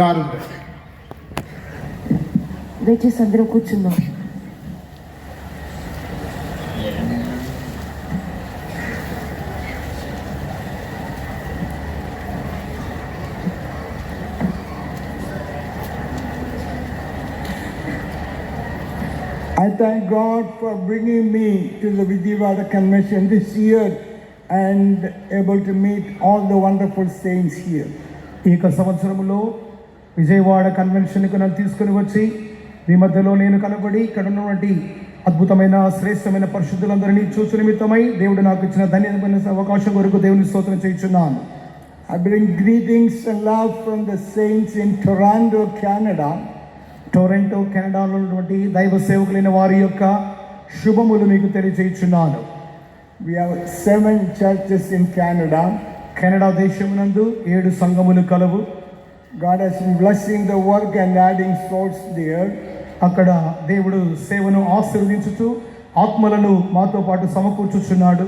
Car దయచేసి అందరం కూర్చుందాం. I thank God for bringing me to the Vijayawada Convention this year and able to meet all the wonderful saints here. ఈ యొక్క సంవత్సరంలో విజయవాడ కన్వెన్షన్కి నన్ను తీసుకుని వచ్చి మీ మధ్యలో నేను కనబడి ఇక్కడ ఉన్నటువంటి అద్భుతమైన శ్రేష్టమైన పరిశుద్ధులందరినీ చూసు నిమిత్తమై దేవుడు నాకు ఇచ్చిన ధన్యమైన అవకాశం కొరకు దేవుని స్తోత్రం చేయించున్నాను. I bring greetings and love from the saints in Toronto, Canada. Toronto కెనడాలో ఉన్నటువంటి దైవ సేవకులైన వారి యొక్క శుభములు మీకు తెలియజేయుచున్నాను. We have 7 churches in Canada. Canada దేశమునందు 7 సంఘములు కలవు. God has been blessing the work and adding souls there. అక్కడ దేవుడు సేవను ఆశీర్వదించుచు ఆత్మలను మాతో పాటు సమకూర్చుచున్నాడు.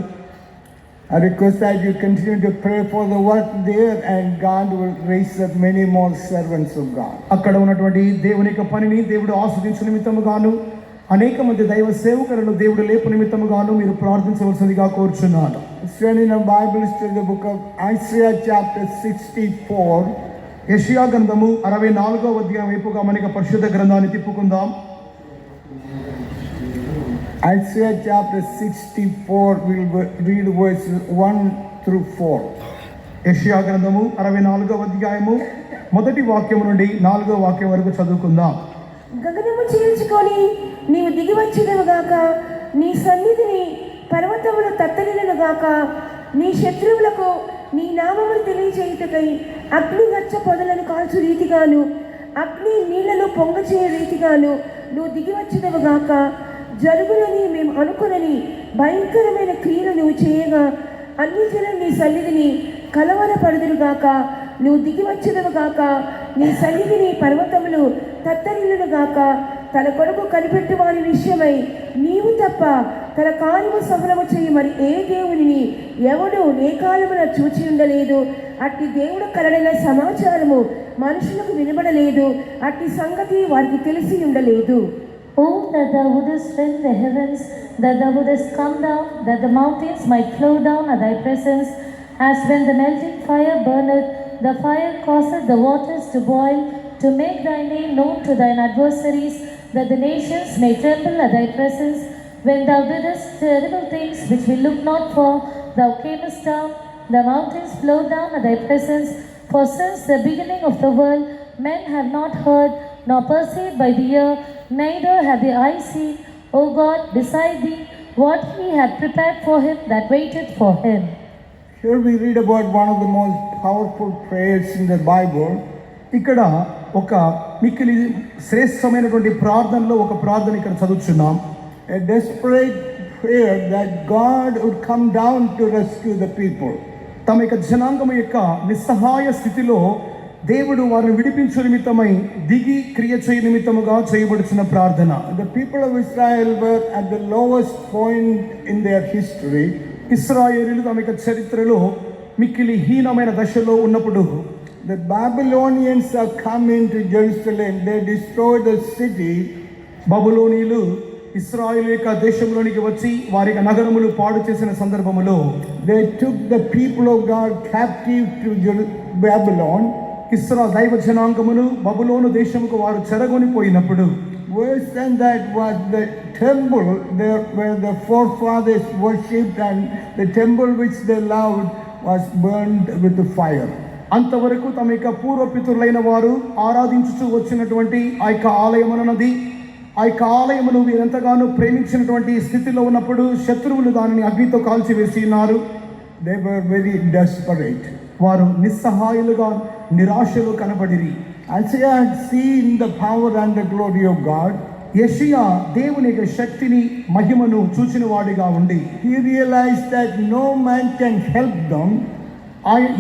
I request that you continue to pray for the work there and God will raise up many more servants of God. అక్కడ ఉన్నటువంటి దేవుని యొక్క పనిని దేవుడు ఆస్వాదించు నిమిత్తముగాను అనేక మంది దైవ సేవకులను దేవుడు లేపు నిమిత్తముగాను మీరు ప్రార్థించవలసిందిగా కోరుచున్నాను. Turn in our Bibles to the book of Isaiah chapter 64. యెషయా గ్రంథము 64వ అధ్యాయం వైపుగా మనకి పరిశుద్ధ గ్రంథాన్ని తిప్పుకుందాం. Isaiah chapter 64, we'll read verses 1 through 4. యెషయా గ్రంథము 64వ అధ్యాయము మొదటి వాక్యం నుండి 4వ వాక్యం వరకు చదువుకుందాం. గగనము చీల్చుకొని నీవు దిగి వచ్చేదవుగాక, నీ సన్నిధిని పర్వతములు తత్తరిల్లుగాక, నీ శత్రువులకు నీ నామమును తెలియజేయుటకై అగ్ని గచ్చ పొదలను కాల్చు రీతిగాను అగ్ని నీళ్లను పొంగచేయ రీతిగాను నువ్వు దిగి వచ్చేదవుగాక. జరుగునని మేము అనుకునని భయంకరమైన క్రియలు నువ్వు చేయగా అన్ని జనం నీ సన్నిధిని కలవరపడుదురుగాక. నువ్వు దిగి వచ్చేదవుగాక, నీ సన్నిధిని పర్వతములు తత్తరిల్లుగాక. తన కొరకు కనిపెట్టు వారి విషయమై నీవు తప్ప తన కార్యము సఫలము చేయి మరి ఏ దేవునిని ఎవడు ఏ కాలమున చూచి ఉండలేదు. అట్టి దేవుడు కలడైన సమాచారము మనుషులకు వినబడలేదు, అట్టి సంగతి వారికి తెలిసి ఉండలేదు. Oh, that thou wouldest rend the heavens, that thou wouldest come down, that the mountains might flow down at thy presence, as when the melting fire burneth, the fire causeth the waters to boil, to make thy name known to thine adversaries, that the nations may tremble at thy presence. When thou didst terrible things which we looked not for, thou camest down, the mountains flowed down at thy presence. For since the beginning of the world, men have not heard, nor perceived by the ear, neither have the eye seen, O God, beside thee, what he had prepared for him that waited for him. Here we read about one of the most powerful prayers in the Bible. ఇక్కడ ఒక మిక్కిలి శ్రేష్టమైనటువంటి ప్రార్థనలో ఒక ప్రార్థన ఇక్కడ చదువుతున్నాం. A desperate prayer that God would come down to rescue the people. తమ యొక్క జనాంగం యొక్క నిస్సహాయ స్థితిలో దేవుడు వారిని విడిపించు నిమిత్తమై దిగి క్రియ చేయ నిమిత్తముగా చేయబడుచున్న ప్రార్థన. The people of Israel were at the lowest point in their history. ఇశ్రాయేలీయులు తమ యొక్క చరిత్రలో మిక్కిలి హీనమైన దశలో ఉన్నప్పుడు The Babylonians have come into Jerusalem. They destroyed the city. బబులోనీయులు ఇశ్రాయేలు యొక్క దేశంలోనికి వచ్చి వారి యొక్క నగరములు పాడు చేసిన సందర్భములో They took the people of God captive to Babylon. దైవ జనాంగమును బబులోను దేశముకు వారు చెరగొనిపోయినప్పుడు Worse than that was the temple there where the forefathers worshipped, and the temple which they loved was burned with the fire. అంతవరకు తమ యొక్క పూర్వపితులైన వారు ఆరాధించుచూ వచ్చినటువంటి ఆ యొక్క ఆలయమునది ఆ యొక్క ఆలయమును వీరెంతగానో ప్రేమించినటువంటి స్థితిలో ఉన్నప్పుడు శత్రువులు దానిని అగ్నితో కాల్చివేసి ఉన్నారు. They were very desperate. వారు నిస్సహాయులుగా నిరాశలో కనబడిరి. Isaiah had seen the power and the glory of God. యెషయా దేవుని యొక్క శక్తిని మహిమను చూచిన వాడిగా ఉండి He realized that no man can help them.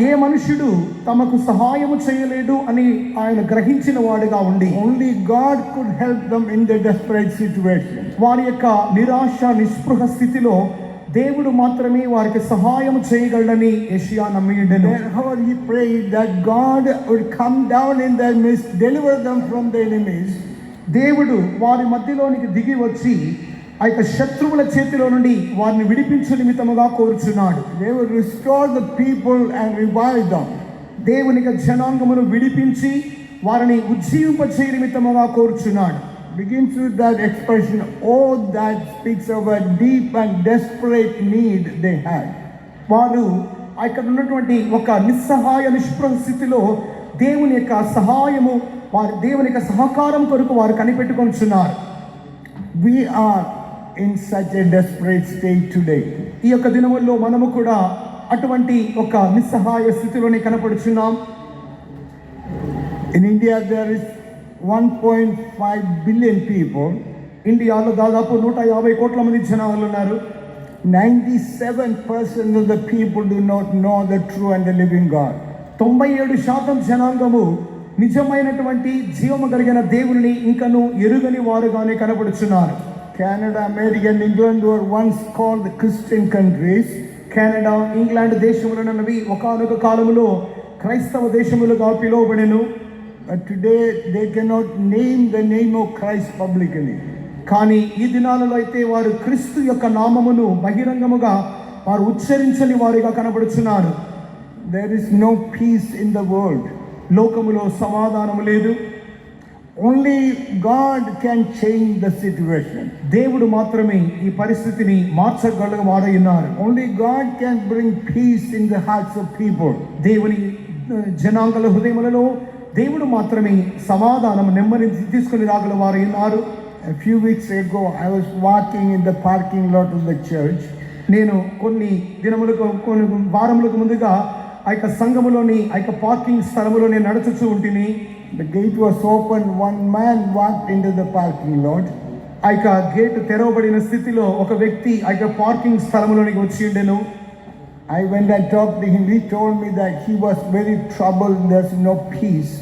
ఏ మనుషుడు తమకు సహాయము చేయలేడు అని ఆయన గ్రహించిన వాడిగా ఉండి Only God could help them in the desperate situation. వారి యొక్క నిరాశ నిస్పృహ స్థితిలో దేవుడు మాత్రమే వారికి సహాయం చేయగలడని యెషయా నమ్మియుండెను. Therefore he prayed that God would come down in their midst, deliver them from the enemies. దేవుడు వారి మధ్యలోనికి దిగి వచ్చి ఆ యొక్క శత్రువుల చేతిలో నుండి వారిని విడిపించు నిమిత్తముగా కోరుచున్నాడు. They would restore the people and revive them. దేవునికి జనాంగమును విడిపించి వారిని ఉజ్జీవింపచేయ నిమిత్తముగా కోరుచున్నాడు. Begins with that expression, oh, that speaks of a deep and desperate need they had. వారు ఇక్కడ ఉన్నటువంటి ఒక నిస్సహాయ నిష్ప్రభ స్థితిలో దేవుని యొక్క సహాయము వారి దేవుని యొక్క సహకారం కొరకు వారు కనిపెట్టుకొనిచున్నారు. We are in such a desperate state today. ఈ యొక్క దినముల్లో మనము కూడా అటువంటి ఒక నిస్సహాయ స్థితిలోనే కనపడుచున్నాం. In India there is 1.5 billion people. ఇండియాలో దాదాపు 150 కోట్ల మంది జనాలు ఉన్నారు. 97% of the people do not know the true and the living God. 97% జనాంగము నిజమైనటువంటి జీవము కలిగిన దేవుని ఇంకను ఎరుగని వారుగానే కనపడుచున్నారు. Canada, America and England were once called the Christian countries. Canada, England దేశములనవి ఒకానొక కాలములో క్రైస్తవ దేశములుగా పిలువబడెను. But today they cannot name the name of Christ publicly. కానీ ఈ దినాలలో అయితే వారు క్రీస్తు యొక్క నామమును బహిరంగముగా వారు ఉచ్చరించని వారిగా కనబడుచున్నారు. There is no peace in the world. లోకములో సమాధానము లేదు. Only God can change the situation. దేవుడు మాత్రమే ఈ పరిస్థితిని మార్చగల వాడై ఉన్నారు. Only God can bring peace in the hearts of people. దేవుని జనాంగల హృదయములలో దేవుడు మాత్రమే సమాధానం నెమ్మది తీసుకుని రాగల వారై ఉన్నారు. A few weeks ago I was walking in the parking lot of the church. నేను కొన్ని వారములకు ముందుగా ఆ యొక్క సంఘములోని ఆ యొక్క పార్కింగ్ స్థలములో నేను నడుచుచూ ఉంటిని. The gate was open. One man walked into the parking lot. ఆ యొక్క గేటు తెరవబడిన స్థితిలో ఒక వ్యక్తి ఆ యొక్క పార్కింగ్ స్థలములోనికి వచ్చి ఉండెను. I went and talked to him. He told me that he was very troubled. There's no peace.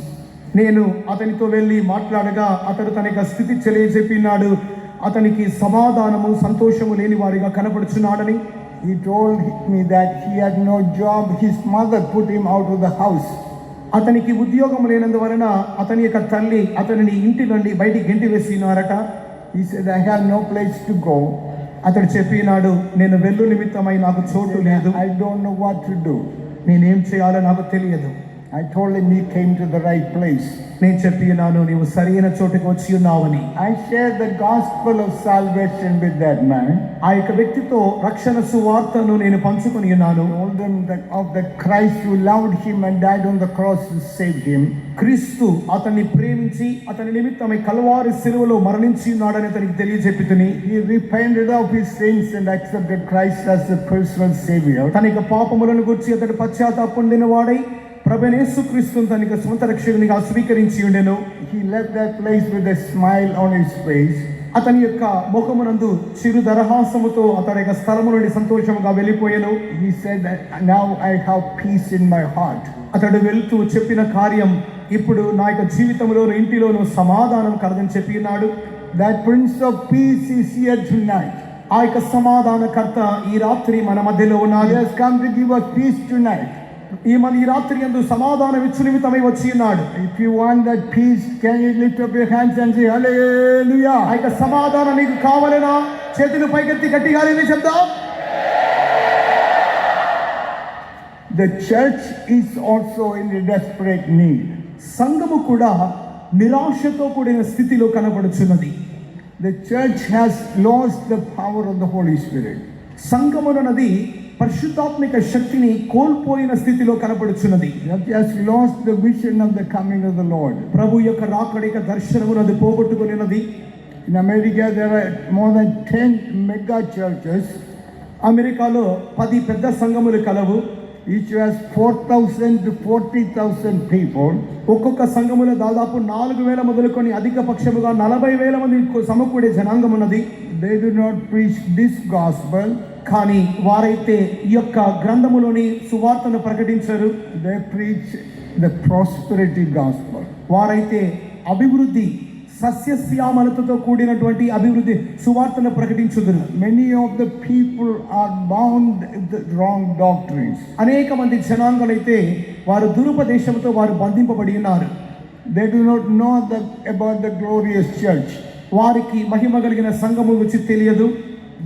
నేను అతనితో వెళ్ళి మాట్లాడగా అతడు తన యొక్క స్థితి తెలియజెప్పినాడు. అతనికి సమాధానము సంతోషము లేని వారిగా కనపడుచున్నాడని. He told me that he had no job. His mother put him out of the house. అతనికి ఉద్యోగం లేనందువలన అతని యొక్క తల్లి అతనిని ఇంటి నుండి బయటికి గెంటి వేసినారట. He said, I have no place to go. అతడు చెప్పినాడు, నేను వెళ్ళు నిమిత్తమై నాకు చోటు లేదు. I don't know what to do. నేనేం చేయాలో నాకు తెలియదు. I told him he came to the right place. నేను చెప్పినాను, నీవు సరైన చోటుకు వచ్చి ఉన్నావని. I shared the gospel of salvation with that man. ఆ యొక్క వ్యక్తితో రక్షణ సువార్తను నేను పంచుకొని ఉన్నాను. Told him that of the Christ who loved him and died on the cross to save him. క్రీస్తు అతన్ని ప్రేమించి అతని నిమిత్తమై కల్వారి శిలువలో మరణించి ఉన్నాడని అతనికి తెలియజెప్పితిని. He repented of his sins and accepted Christ as the personal savior. తన యొక్క పాపములను గురించి అతడు పశ్చాత్తాపం పొందిన వాడై ప్రభువైన యేసుక్రీస్తును తన యొక్క సొంత రక్షకునిగా స్వీకరించి ఉండెను. He left that place with a smile on his face. అతని యొక్క ముఖమునందు చిరు దరహాసముతో అతని యొక్క స్థలము నుండి సంతోషముగా వెళ్ళిపోయాను. He said that now I have peace in my heart. అతడు వెళ్తూ చెప్పిన కార్యం, ఇప్పుడు నా యొక్క జీవితంలోను ఇంటిలోను సమాధానం కలదని చెప్పి ఉన్నాడు. That Prince of Peace is here tonight. ఆ యొక్క సమాధానకర్త ఈ రాత్రి మన మధ్యలో He ఉన్నాడు. has come to give us peace tonight. ఈ రాత్రి యందు సమాధానం ఇచ్చు నిమిత్తమై వచ్చి ఉన్నాడు. If you want that peace, can you lift up your hands and say hallelujah? ఆ యొక్క సమాధానం నీకు కావాలనా? చేతులు పైకెత్తి గట్టిగా చెప్దాం. The church is also in a desperate need. సంఘము కూడా నిరాశతో కూడిన స్థితిలో కనబడుచున్నది. The church has lost the power of the Holy Spirit. సంఘమునది పరిశుద్ధాత్మిక శక్తిని కోల్పోయిన స్థితిలో కనబడుచున్నది. It has lost the vision of the coming of the Lord. ప్రభు యొక్క రాకడిక దర్శనమునది పోగొట్టుకున్నది. In America there are more than 10 mega churches. అమెరికాలో 10 పెద్ద సంఘములు కలవు. Each has 4,000 to 40,000 people. ఒక్కొక్క సంఘములో దాదాపు 4,000 మొదలుకొని అధిక పక్షముగా 40,000 మంది సమకూడే జనాంగం ఉన్నది. They do not preach this gospel. కానీ వారైతే ఈ యొక్క గ్రంథములోని సువార్తను ప్రకటించరు. They preach the prosperity gospel. వారైతే అభివృద్ధి సస్యశ్యామలతతో కూడినటువంటి అభివృద్ధి సువార్తను ప్రకటించుదురు. Many of the people are bound with the wrong doctrines. అనేక మంది జనాంగులైతే వారు దురుపదేశంతో వారు బంధింపబడి ఉన్నారు. They do not know about the glorious church. వారికి మహిమ కలిగిన సంఘము గురించి తెలియదు.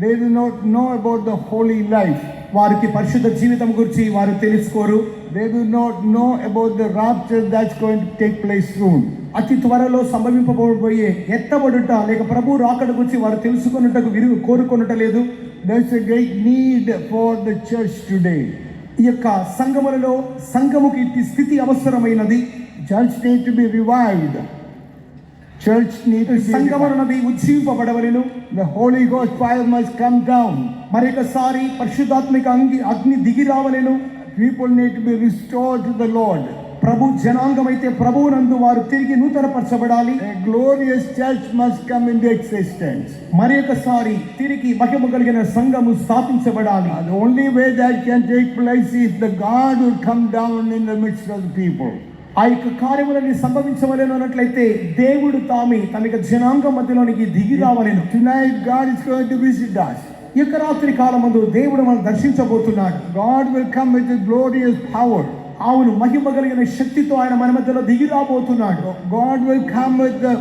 They do not know about the holy life. వారికి పరిశుద్ధ జీవితం గురించి వారు తెలుసుకోరు. They do not know about the rapture that's going to take place soon. అతి త్వరలో సంభవింపబోయే ఎత్తబడుట లేక ప్రభు రాకడ గురించి వారు తెలుసుకొనుటకు కోరుకొనుట లేదు. There's a great need for the church today. ఈ యొక్క సంఘముకి ఇట్టి స్థితి అవసరమైనది. Church need to be revived. Church need to be revived. సంఘమునది ఉజ్జీవింపబడవలెను. The Holy Ghost fire must come down. మరొకసారి పరిశుద్ధాత్మిక అగ్ని దిగి రావలెను. People need to be restored to the Lord. ప్రభు జనాంగమైతే ప్రభువునందు వారు తిరిగి నూతనపరచబడాలి. A glorious church must come into existence. మరొకసారి తిరిగి మహిమ కలిగిన సంఘము స్థాపించబడాలి. The only way that can take place is the God will come down in the midst of the people. ఆ యొక్క కార్యములని సంభవించవలెను అన్నట్లయితే దేవుడు తమ యొక్క జనాంగం మధ్యలోనికి దిగి రావలెను. Tonight God is going to visit us. ఈ యొక్క రాత్రి కాలమందు దేవుడు మనం దర్శించబోతున్నాడు. God will come with a glorious power. అవును, మహిమ కలిగిన శక్తితో ఆయన మన మధ్యలో దిగి రాబోతున్నాడు. God will come with the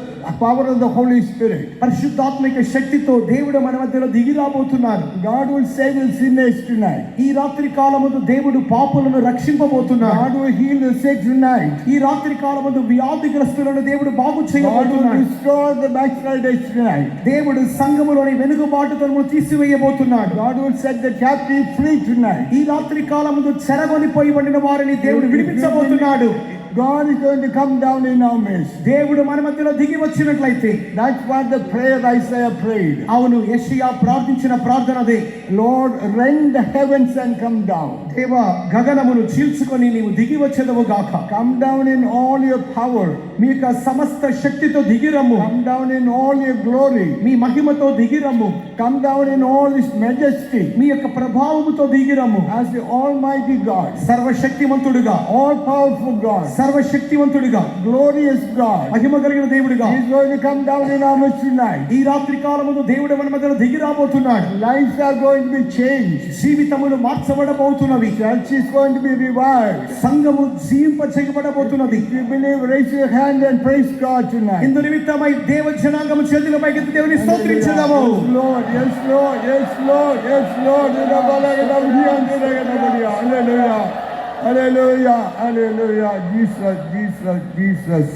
power of the Holy Spirit. పరిశుద్ధాత్మిక శక్తితో దేవుడు మన మధ్యలో దిగి రాబోతున్నాడు. God will save the sinners tonight. ఈ రాత్రి కాలమందు దేవుడు పాపులను రక్షింపబోతున్నాడు. God will heal the sick tonight. ఈ రాత్రి కాలమందు వ్యాధిగ్రస్తులను దేవుడు బాగు God will చేయబోతున్నాడు. restore the backsliders tonight. దేవుడు సంఘములోని వెనుకబాటుతనము తీసివేయబోతున్నాడు. God will set the captive free tonight. ఈ రాత్రి కాలమందు చెరగొనిపోయబడిన వారిని దేవుడు విడిపించబోతున్నాడు. God is going to come down in our midst. దేవుడు మన మధ్యలో దిగి వచ్చినట్లయితే That's what the prayer Isaiah prayed. అవును, యెషయా ప్రార్థించిన ప్రార్థన అదే. Lord, rend the heavens and come down. దేవా, గగనమును చీల్చుకొని నీవు దిగి వచ్చేదవు గాక. Come down in all your power. మీ యొక్క సమస్త శక్తితో దిగిరమ్ము. Come down in all your glory. మీ మహిమతో దిగిరమ్ము. Come down in all his majesty. మీ యొక్క ప్రభావముతో దిగిరమ్ము. As the almighty God, సర్వశక్తిమంతుడుగా, all powerful God, సర్వశక్తివంతుడుగా, glorious God. మహిమ కలిగిన దేవుడుగా He is going to come down in our midst tonight. ఈ రాత్రి కాలములో దేవుడు మన మధ్యలో దిగి రాబోతున్నాడు. Lives are going to be changed. జీవితములు మార్చబడబోతున్నవి. Church is going to be revived. సంఘము జీవింపచేయబడబోతున్నది. If you believe, raise your hand and praise God tonight. ఇందు నిమిత్తమై దేవ జనాంగము చేతుల పైకెత్తి దేవుని స్తోత్రించుదాము. Yes, Lord, yes, Lord, yes, Lord, yes, Lord. Hallelujah, hallelujah, hallelujah. Jesus, Jesus, Jesus.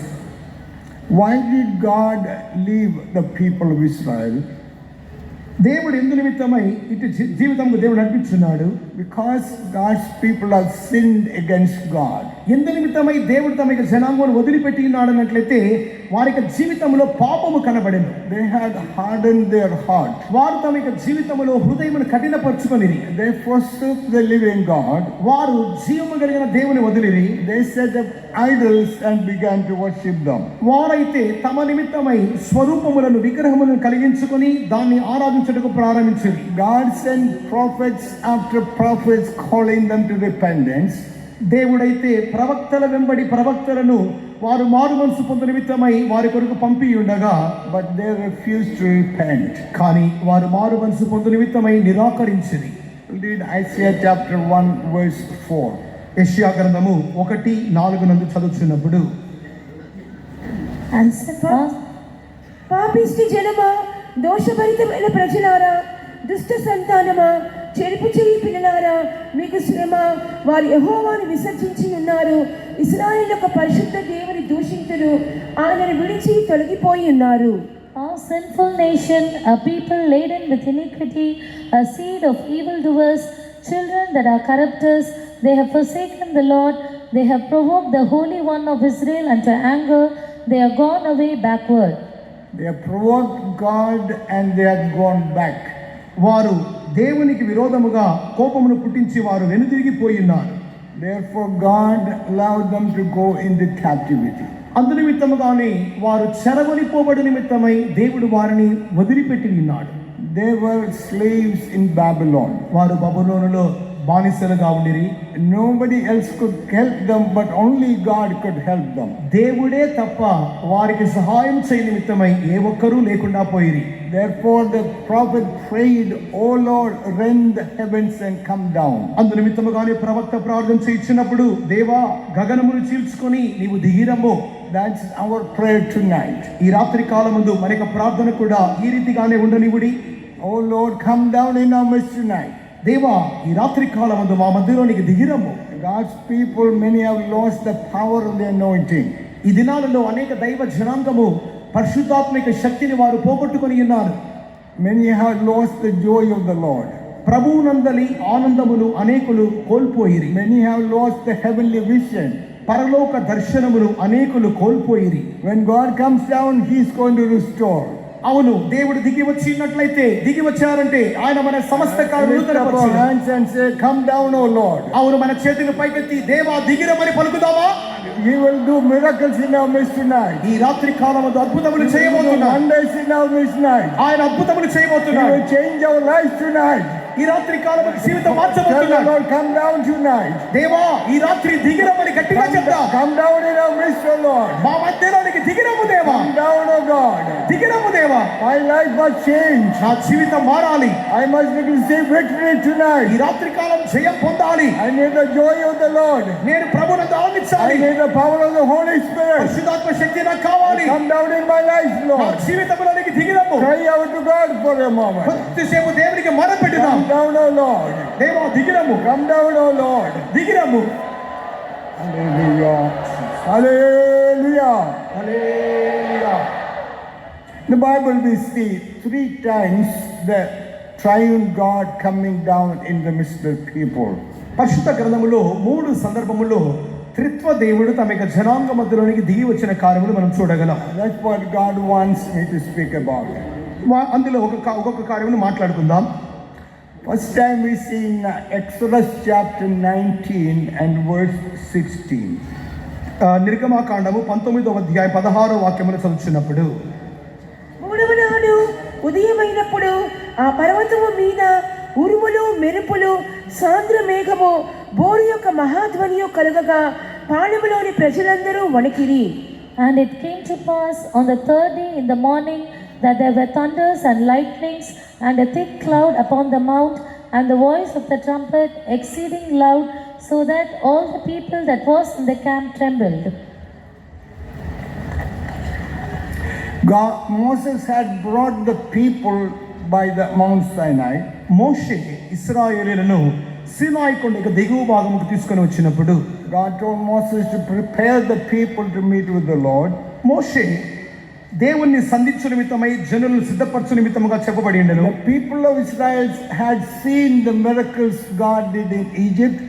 Why did God leave the people of Israel? దేవుడు ఎందు నిమిత్తమై ఇటు జీవితంకు దేవుడు నడిపించున్నాడు. Because God's people have sinned against God. ఎందు నిమిత్తమై దేవుడు తమ యొక్క జనాంగమును వదిలిపెట్టి ఉన్నాడు అన్నట్లయితే వారి యొక్క జీవితంలో పాపము కనబడెను. They had hardened their heart. వారు తమ యొక్క జీవితంలో హృదయమును కఠినపరుచుకొనిరి. They forsook the living God. వారు జీవము కలిగిన దేవుని వదిలిరి. They set up idols and began to worship them. వారైతే తమ నిమిత్తమై స్వరూపములను విగ్రహములను కలిగించుకొని దాన్ని ఆరాధించుటకు ప్రారంభించారు. God sent prophets after prophets calling them to repentance. దేవుడైతే ప్రవక్తల వెంబడి ప్రవక్తలను వారు మారు మనసు పొందు నిమిత్తమై వారి కొరకు పంపి ఉండగా, But they refused to repent. కానీ వారు మారు మనసు పొందు నిమిత్తమై నిరాకరించింది. Read Isaiah chapter 1 verse 4. యెషయా గ్రంథము 1:4 నందు చదువుచున్నప్పుడు, పాపిష్టి జనమా, దోషభరితమైన ప్రజలారా, దుష్ట సంతానమా, చెరుపు చేయి పిల్లలారా, మీకు శ్రమ. వారు యెహోవాను విసర్జించి ఉన్నారు. ఇశ్రాయేలు యొక్క పరిశుద్ధ దేవుని దూషింతులు ఆయనను విడిచి తొలగిపోయి ఉన్నారు. A sinful nation, a people laden with iniquity, a seed of evildoers, children that are corrupters, they have forsaken the Lord, they have provoked the Holy One of Israel unto anger, they are gone away backward. They have provoked God and they have gone back. వారు దేవునికి విరోధముగా కోపమును పుట్టించి వారు వెనుదిరిగిపోయి ఉన్నారు. Therefore God allowed them to go into captivity. అందు నిమిత్తముగానే వారు చెరగొనిపోబడి నిమిత్తమై దేవుడు వారిని వదిలిపెట్టి ఉన్నాడు. They were slaves in Babylon. వారు బబులోనులో బానిసలుగా ఉండిరి. Nobody else could help them, but only God could help them. దేవుడే తప్ప వారికి సహాయం చేయ నిమిత్తమై ఏ ఒక్కరూ లేకుండా పోయిరి. Therefore the prophet prayed, "O Lord, rend the heavens and come down." అందు నిమిత్తముగానే ప్రవక్త ప్రార్థన చేయించినప్పుడు, దేవా గగనమును చీల్చుకొని నీవు దిగిరమ్ము. That's our prayer tonight. ఈ రాత్రి కాలమందు మన యొక్క ప్రార్థన కూడా ఈ రీతిగానే ఉండనివుడి. "O Lord, come down in our midst tonight." దేవా ఈ రాత్రి కాలమందు మా మధ్యలోనికి దిగిరమ్ము. God's people, many have lost the power of the anointing. ఈ దినాలలో అనేక దైవ జనాంగము పరిశుద్ధాత్మిక శక్తిని వారు పోగొట్టుకొని ఉన్నారు. Many have lost the joy of the Lord. ప్రభువునందలి ఆనందమును అనేకులు కోల్పోయిరి. Many have lost the heavenly vision. పరలోక దర్శనమును అనేకులు కోల్పోయిరి. When God comes down, He is going to restore. అవును, దేవుడు దిగి వచ్చినట్లయితే, దిగి వచ్చారంటే ఆయన మన సమస్త Lift up our hands and say, "Come down, O Lord." అవును, మన చేతులు పైకెత్తి దేవా దిగిరమని పలుకుదామా? He will do miracles in our midst tonight. ఈ రాత్రి కాలమందు అద్భుతములు He will do చేయబోతున్నాడు. wonders in our midst tonight. ఆయన అద్భుతములు He చేయబోతున్నాడు. will change our lives tonight. ఈ రాత్రి కాలమందు జీవితం Tell the మార్చబోతున్నాడు. Lord, "Come down tonight." దేవా ఈ రాత్రి దిగిరమని గట్టిగా చెప్తా. Come down in our midst, O Lord. మా మధ్యలోనికి దిగిరము దేవా, Come down, O God. దిగిరము దేవా. My life must change. నా జీవితం మారాలి. I must receive victory ఈ tonight. రాత్రి కాలం జయం పొందాలి. I need the joy of the Lord. నేను ప్రభువునందు I ఆనందించాలి. need the power of the Holy Spirit. పరిశుద్ధాత్మ శక్తి నాకు కావాలి. Come down in my life, నా Lord. జీవితంలోనికి దిగిరము. Cry out to God for a moment. కొద్దిసేపు దేవునికి మొరపెట్టుదాం. Come down, O Lord. దేవా దిగిరము, Come down, O Lord. దిగిరము. Hallelujah. Hallelujah. Hallelujah. In the Bible we see 3 times the triune God coming down in the midst of people. పరిశుద్ధ గ్రంథములో 3 సందర్భముల్లో త్రిత్వ దేవుడు తమ యొక్క జనాంగ మధ్యలోనికి దిగి వచ్చిన కార్యములు మనం చూడగలం. That's what God wants me to speak about. అందులో ఒక్కొక్క కార్యమును మాట్లాడుకుందాం. First time we see in Exodus chapter 19 and verse 16. నిర్గమాకాండము 19వ అధ్యాయం 16వ వాక్యమును చదువుతున్నప్పుడు, మూడవ నాడు ఉదయమైనప్పుడు ఆ పర్వతము మీద ఉరుములు, మెరుపులు, సాంద్ర మేఘము, బోరు యొక్క మహాధ్వనియు కలుగగా పాళెములోని ప్రజలందరూ వణికిరి. And it came to pass on the third day in the morning that there were thunders and lightnings and a thick cloud upon the mount, and the voice of the trumpet exceeding loud, so that all the people that was in the camp trembled. Moses had brought the people by the Mount Sinai. మోషే ఇశ్రాయేలీయులను సీనాయి కొండకు దిగువ భాగముకు తీసుకొని వచ్చినప్పుడు God told Moses to prepare the people to meet with the Lord. మోషే దేవుణ్ణి సంధించు నిమిత్తమై జనులను సిద్ధపరచు నిమిత్తముగా చెప్పబడి ఉండెను. The people of Israel had seen the miracles God did in Egypt.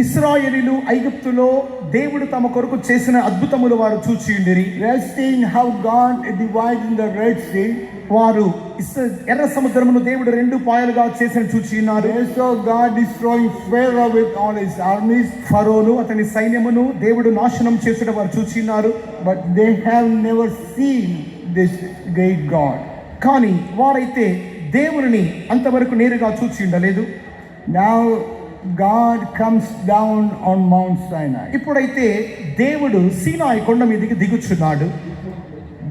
ఇశ్రాయేలీయులు ఐగుప్తులో దేవుడు తమ కొరకు చేసిన అద్భుతములు వారు చూచి ఉండిరి. They had seen how God divided the Red Sea. వారు ఎర్ర సముద్రమును దేవుడు 2 పాయలుగా చేసిన చూచి ఉన్నారు. They saw God destroying Pharaoh with all his armies. ఫరోను అతని సైన్యమును దేవుడు నాశనం చేసిన వారు చూచి ఉన్నారు. But they have never seen this great God. కానీ వారైతే దేవుని అంతవరకు నేరుగా చూచి ఉండలేదు. Now God comes down on Mount Sinai. ఇప్పుడైతే దేవుడు సీనాయి కొండ మీదకి దిగుచున్నాడు.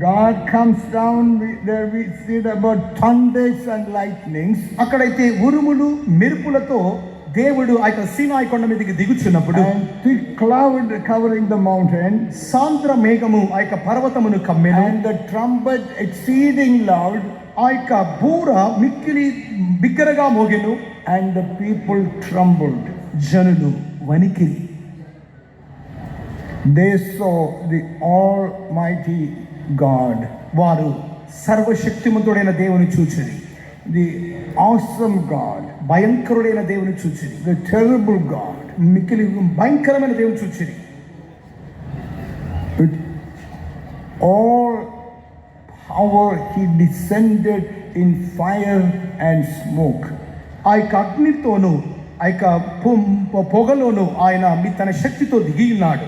God comes down, there we see about thunders and lightnings. అక్కడైతే ఉరుములు మెరుపులతో దేవుడు ఆ యొక్క సీనాయి కొండ మీదకి దిగుచున్నప్పుడు, And thick cloud covering the mountain. సాంద్ర మేఘము ఆ యొక్క పర్వతమును కమ్మెను. And the trumpet exceeding loud. ఆ యొక్క బూర మిక్కిలి బిగ్గరగా మోగెను. And the people trembled. జనులు వణికిరి. They saw the Almighty God. వారు సర్వశక్తిమంతుడైన దేవుని చూచిరి. The awesome God. భయంకరుడైన దేవుని చూచిరి. The terrible God. మిక్కిలి భయంకరమైన దేవుని చూచిరి. With all power he descended in fire and smoke. ఆ యొక్క అగ్నితోనూ ఆ యొక్క పొగలోను ఆయన తన శక్తితో దిగి ఉన్నాడు.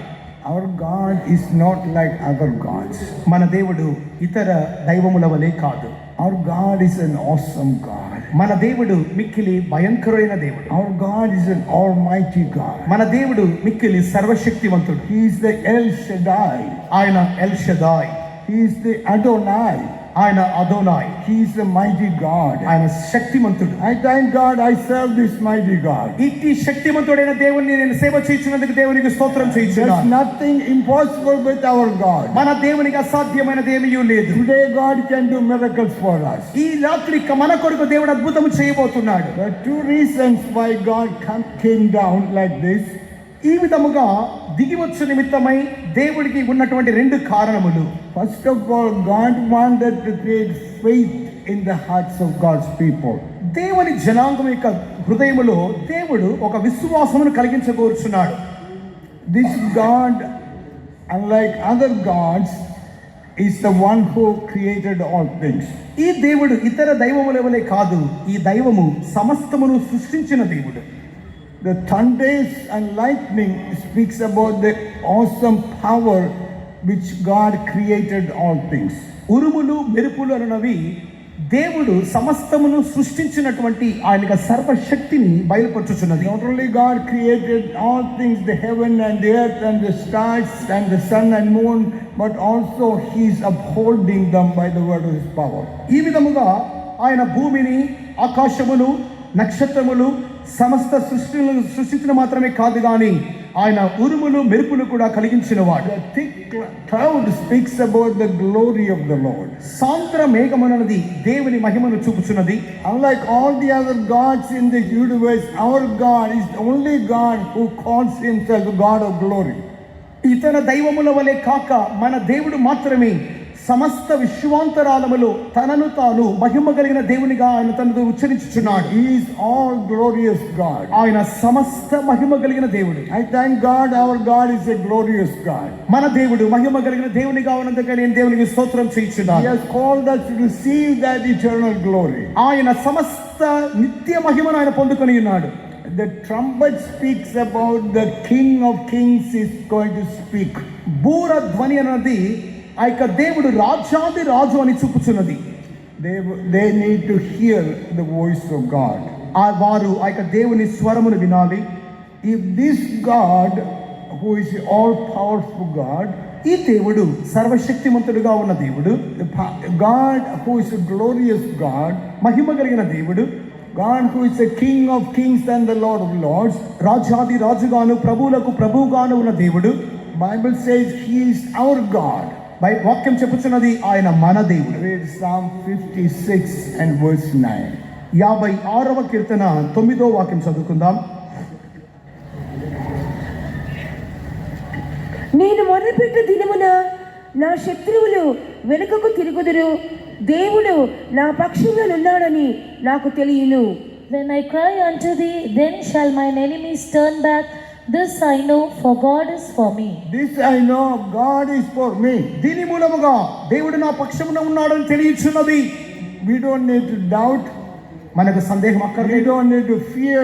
Our God is not like other gods. మన దేవుడు ఇతర దైవముల వలె కాదు. Our God is an awesome God. మన దేవుడు మిక్కిలి భయంకరమైన దేవుడు. Our God is an almighty God. మన దేవుడు మిక్కిలి సర్వశక్తివంతుడు. He is the El Shaddai. ఆయన L షదాయ్, He is the Adonai. ఆయన Adonai, He is the mighty God. ఆయన శక్తిమంతుడు. I thank God I serve this mighty God. ఇట్టి శక్తిమంతుడైన దేవుణ్ణి నేను సేవ చేయించినందుకు దేవునికి స్తోత్రం There's చేయించున్నాను. nothing impossible with our God. మన దేవునికి అసాధ్యమైనది ఏమీ లేదు. Today God can do miracles for us. ఈ రాత్రి మన కొరకు దేవుడు అద్భుతం చేయబోతున్నాడు. There are two reasons why God came down like this. ఈ విధముగా దిగివచ్చు నిమిత్తమై దేవుడికి ఉన్నటువంటి రెండు కారణములు. First of all, God wanted to create faith in the hearts of God's people. దేవుని జనాంగం యొక్క హృదయములో దేవుడు ఒక విశ్వాసమును కలిగించగోరుచున్నాడు. This God, unlike other gods, is the one who created all things. ఈ దేవుడు ఇతర దైవముల వలె కాదు, ఈ దైవము సమస్తమును సృష్టించిన దేవుడు. The thunders and lightning speaks about the awesome power which God created all things. ఉరుములు మెరుపులు అనునవి దేవుడు సమస్తమును సృష్టించినటువంటి ఆయన సర్వశక్తిని బయలుపరచుచున్నది. Not only God created all things, the heaven and the earth and the stars and the sun and moon, but also He is upholding them by the word of His power. ఈ విధముగా ఆయన భూమిని, ఆకాశమును, నక్షత్రములు సమస్త సృష్టిలను సృష్టించిన మాత్రమే కాదు కానీ ఆయన ఉరుములు మెరుపులు కూడా కలిగించిన వాడు. The thick cloud speaks about the glory of the Lord. సాంద్ర మేఘమన్నది దేవుని మహిమను చూపుచున్నది. Unlike all the other gods in the universe, our God is the only God who calls Himself the God of glory. ఇతర దైవముల వలె కాక మన దేవుడు మాత్రమే సమస్త విశ్వాంతరాలములో తనను తాను మహిమ కలిగిన దేవునిగా ఆయన తనను ఉచ్చరించుచున్నాడు. He is all glorious God. ఆయన సమస్త మహిమ కలిగిన దేవుడు. I thank God our God is a glorious God. మన దేవుడు మహిమ కలిగిన దేవునిగా ఉన్నందుకే నేను దేవునికి స్తోత్రం He చేయించున్నాను. has called us to receive that eternal glory. ఆయన సమస్త నిత్య మహిమను ఆయన పొందుకొని ఉన్నాడు. The trumpet speaks about the King of Kings is going to speak. బూర ధ్వని అన్నది ఆ యొక్క దేవుడు రాజాది రాజు అని చూపుచున్నది. They need to hear the voice of God. వారు ఆ యొక్క దేవుని స్వరమును వినాలి. If this God, who is all powerful God, ఈ దేవుడు సర్వశక్తిమంతుడుగా ఉన్న దేవుడు, God who is a glorious God, మహిమ కలిగిన దేవుడు, God who is the King of Kings and the Lord of Lords, రాజాది రాజుగాను ప్రభువులకు ప్రభువుగాను ఉన్న దేవుడు. Bible says He is our God. వాక్యం చెప్పుచున్నది ఆయన మన దేవుడు. Read Psalm 56 and verse 9. 56వ కీర్తన 9వ వాక్యం చదువుకుందాం. నేను మొదలుపెట్టు దినమున నా శత్రువులు వెనుకకు తిరుగుదురు, దేవుడు నా పక్షంగా ఉన్నాడని నాకు తెలియను. When I cry unto thee, then shall mine enemies turn back. This I know, for God is for me. This I know, God is for me. దీని మూలముగా దేవుడు నా పక్షమున ఉన్నాడని తెలియచున్నది. We don't need to doubt. మనకు సందేహం We అక్కర్లేదు, don't need to fear,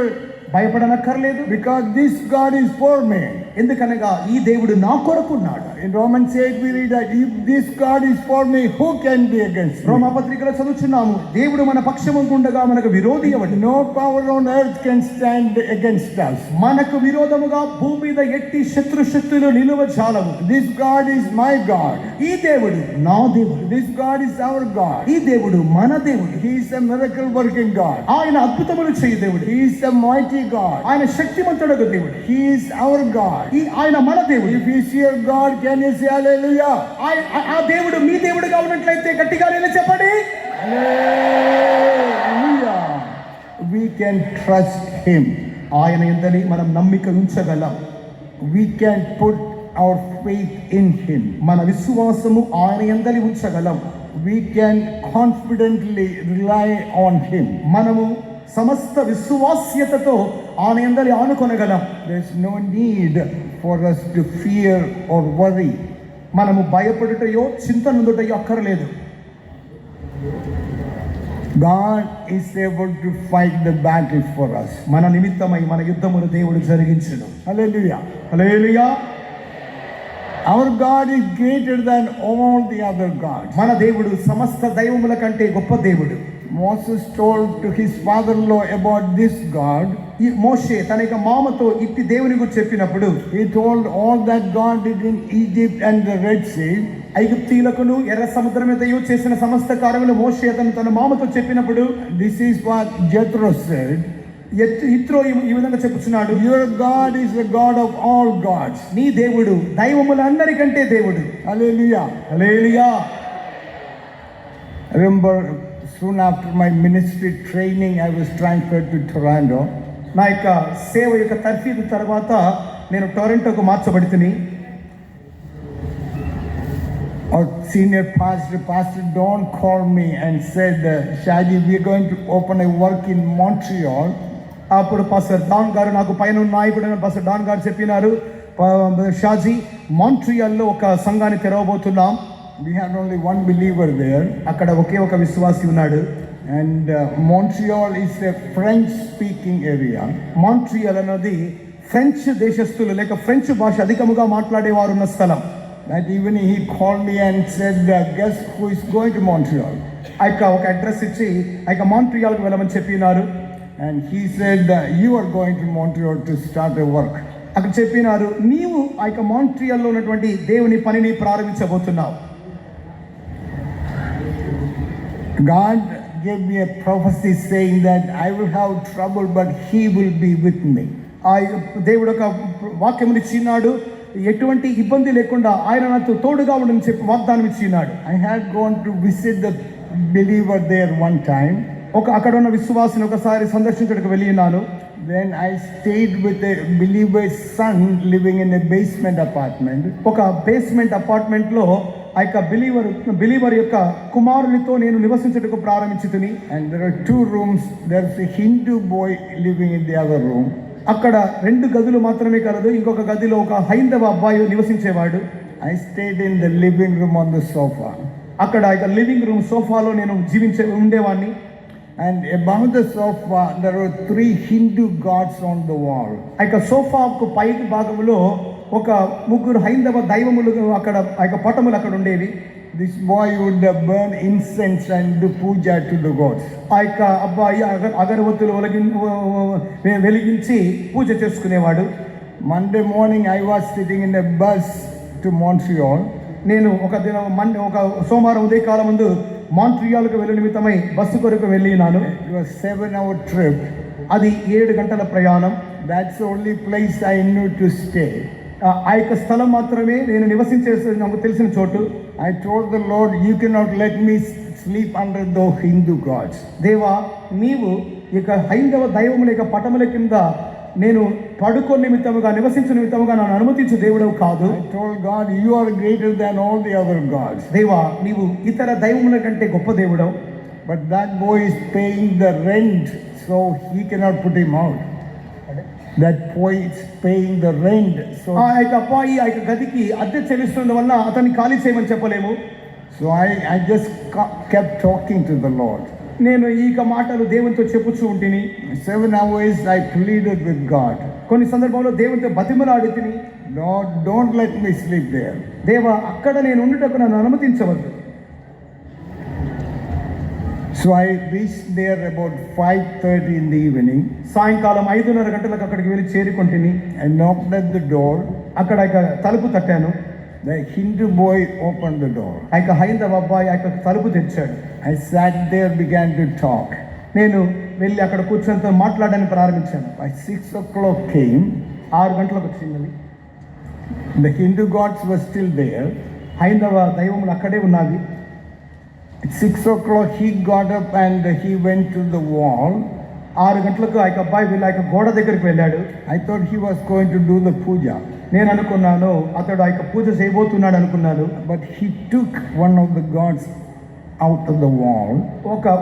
భయపడనక్కర్లేదు. because this God is for me. ఎందుకనగా ఈ దేవుడు నా కొరకు ఉన్నాడు. In Romans 8 we read that if this God is for me, who can be against me? రోమాపత్రికలో చదువుచున్నాము, దేవుడు మన పక్షమున ఉండగా మనకు విరోధి ఎవడు? No power on earth can stand against us. మనకు విరోధముగా భూమి మీద ఎట్టి శత్రుశక్తులు నిలువ చాలవు. This God is my God. ఈ దేవుడు నా దేవుడు. This God is our God. ఈ దేవుడు మన దేవుడు. He is a miracle working God. ఆయన అద్భుతములు చేయు దేవుడు. He is a mighty God. ఆయన శక్తిమంతుడగు దేవుడు. He is our God. ఆయన మన దేవుడు. If He is your God, can you say hallelujah? ఆ దేవుడు మీ దేవుడుగా ఉన్నట్లయితే గట్టిగా నేను చెప్పండి. Hallelujah. We can trust Him. ఆయన యందలి మనం నమ్మిక ఉంచగలం. We can put our faith in Him. మన విశ్వాసము ఆయన యందలి ఉంచగలం. We can confidently rely on Him. మనము సమస్త విశ్వాస్యతతో ఆయన యందలి ఆనుకొనగలం. There's no need for us to fear or worry. మనము భయపడుటయో చింత నుండుటయో అక్కర్లేదు. God is able to fight the battle for us. మన నిమిత్తమై మన యుద్ధమును దేవుడు జరిగించును. Hallelujah. Hallelujah. Our God is greater than all the other gods. మన దేవుడు సమస్త దైవముల కంటే గొప్ప దేవుడు. Moses told to his father-in-law about this God. ఈ మోషే తన యొక్క మామతో ఇట్టి దేవుని గురించి చెప్పినప్పుడు, He told all that God did in Egypt and the Red Sea. ఐగుప్తీయులకును ఎర్ర సముద్రం మీద చేసిన సమస్త కార్యములు మోషే తన మామతో చెప్పినప్పుడు, This is what Jethro said. ఇత్రో ఈ విధంగా చెప్పుచున్నాడు, Your God is the God of all gods. నీ దేవుడు దైవములందరికంటే దేవుడు. Hallelujah. Hallelujah. I remember soon after my ministry training, I was transferred to Toronto. నా యొక్క సేవ యొక్క తర్ఫీదు తర్వాత నేను టొరంటోకు మార్చబడితిని. Our senior pastor, Pastor Don, called me and said, Shaji, we are going to open a work in Montreal. అప్పుడు pastor don గారు, నాకు పైన నాయకుడైన పాస్టర్ డాన్ గారు చెప్పినారు, షాజీ, మాంట్రియాల్లో ఒక సంఘాన్ని తెరవబోతున్నాం. We had only one believer there. అక్కడ ఒకే ఒక విశ్వాసి ఉన్నాడు. And Montreal is a French-speaking area. Montreal అన్నది ఫ్రెంచ్ దేశస్తులు లేక ఫ్రెంచ్ భాష అధికముగా మాట్లాడేవారు ఉన్న స్థలం. That evening he called me and said, guess who is going to Montreal? ఆ యొక్క ఒక అడ్రస్ ఇచ్చి ఆ యొక్క మాంట్రియాల్కి వెళ్ళమని చెప్పినారు. And he said, you are going to Montreal to start a work. అక్కడ చెప్పినారు, నీవు ఆ యొక్క మాంట్రియాల్లో ఉన్నటువంటి దేవుని పనిని ప్రారంభించబోతున్నావు. God gave me a prophecy saying that I will have trouble, but he will be with me. ఆ దేవుడు ఒక వాక్యముని ఇచ్చినాడు, ఎటువంటి ఇబ్బంది లేకుండా ఆయన నాతో తోడుగా ఉండని చెప్పి వాగ్దానం ఇచ్చినాడు. I had gone to visit the believer there one time. అక్కడ ఉన్న విశ్వాసిని ఒకసారి సందర్శించడానికి వెళ్ళి ఉన్నాను. Then I stayed with a believer's son living in a basement apartment. ఒక బేస్మెంట్ అపార్ట్మెంట్ లో ఆ యొక్క బిలీవర్ యొక్క కుమారునితో నేను నివసించడానికి ప్రారంభించితిని. And there are 2 rooms. There's a Hindu boy living in the other room. అక్కడ 2 గదులు మాత్రమే కలదు, ఇంకొక గదిలో ఒక హైందవ అబ్బాయి నివసించేవాడు. I stayed in the living room on the sofa. అక్కడ ఇక లివింగ్ రూమ్ సోఫాలో నేను ఉండేవాడిని. And above the sofa there were 3 Hindu gods on the wall. ఆ యొక్క సోఫాకు పైకి భాగంలో ఒక 3 హైందవ దైవములు అక్కడ ఆ యొక్క పటములు అక్కడ ఉండేవి. This boy would burn incense and do puja to the gods. ఆ యొక్క అబ్బాయి అగరవత్తులు వెలిగించి పూజ చేసుకునేవాడు. Monday morning I was sitting in a bus to Montreal. నేను ఒక సోమవారం ఉదయకాలం ముందు మాంట్రియాల్కు వెళ్ళే నిమిత్తమై బస్సు కొరకు వెళ్ళినాను. It was 7-hour trip. అది 7 గంటల ప్రయాణం. That's the only place I knew to stay. ఆ యొక్క స్థలం మాత్రమే నేను నివసించే నాకు తెలిసిన చోటు. I told the Lord, you cannot let me sleep under those Hindu gods. దేవా, నీవు ఇక హైందవ దైవముల యొక్క పటముల కింద నేను పడుకొని నిమిత్తముగా నివసించు నిమిత్తముగా నన్ను అనుమతించు దేవుడవు కాదు. I told God, you are greater than all the other gods. దేవా, నీవు ఇతర దైవముల కంటే గొప్ప దేవుడవు. But that boy is paying the rent, so he cannot put him out. That boy is paying the rent, so ఆ యొక్క అబ్బాయి ఆ యొక్క గదికి అద్దె చెల్లిస్తున్న వల్ల అతన్ని ఖాళీ చేయమని చెప్పలేము. so I just kept talking to the Lord. నేను ఈ మాటలు దేవునితో చెప్పుచూ ఉంటిని. 7 hours I pleaded with God. కొన్ని సందర్భంలో దేవునితో బతిమలాడి తిని, Lord, don't let me sleep there. దేవా, అక్కడ నేను ఉండుటకు నన్ను అనుమతించవద్దు. So I reached there about 5:30 in the evening. సాయంకాలం 5:30 గంటలకు అక్కడికి వెళ్ళి చేరుకుంటుని. I knocked at the door. అక్కడ తలుపు తట్టాను. The Hindu boy opened the door. ఆ యొక్క హైందవ అబ్బాయి ఆ యొక్క తలుపు తెరిచాడు. I sat there, began to talk. నేను వెళ్ళి అక్కడ కూర్చొని మాట్లాడడానికి ప్రారంభించాను. By 6 o'clock came. 6 గంటలకు వచ్చింది. The Hindu gods were still there. హైందవ దైవములు అక్కడే ఉన్నవి. At 6 o'clock he got up and he went to the wall. 6 గంటలకు ఆ యొక్క అబ్బాయి వెళ్ళి ఆ యొక్క గోడ దగ్గరికి వెళ్ళాడు. I thought he was going to do the puja. నేను అనుకున్నాను అతడు ఆ యొక్క పూజ చేయబోతున్నాడు అనుకున్నాను. But he took one of the gods out of the wall.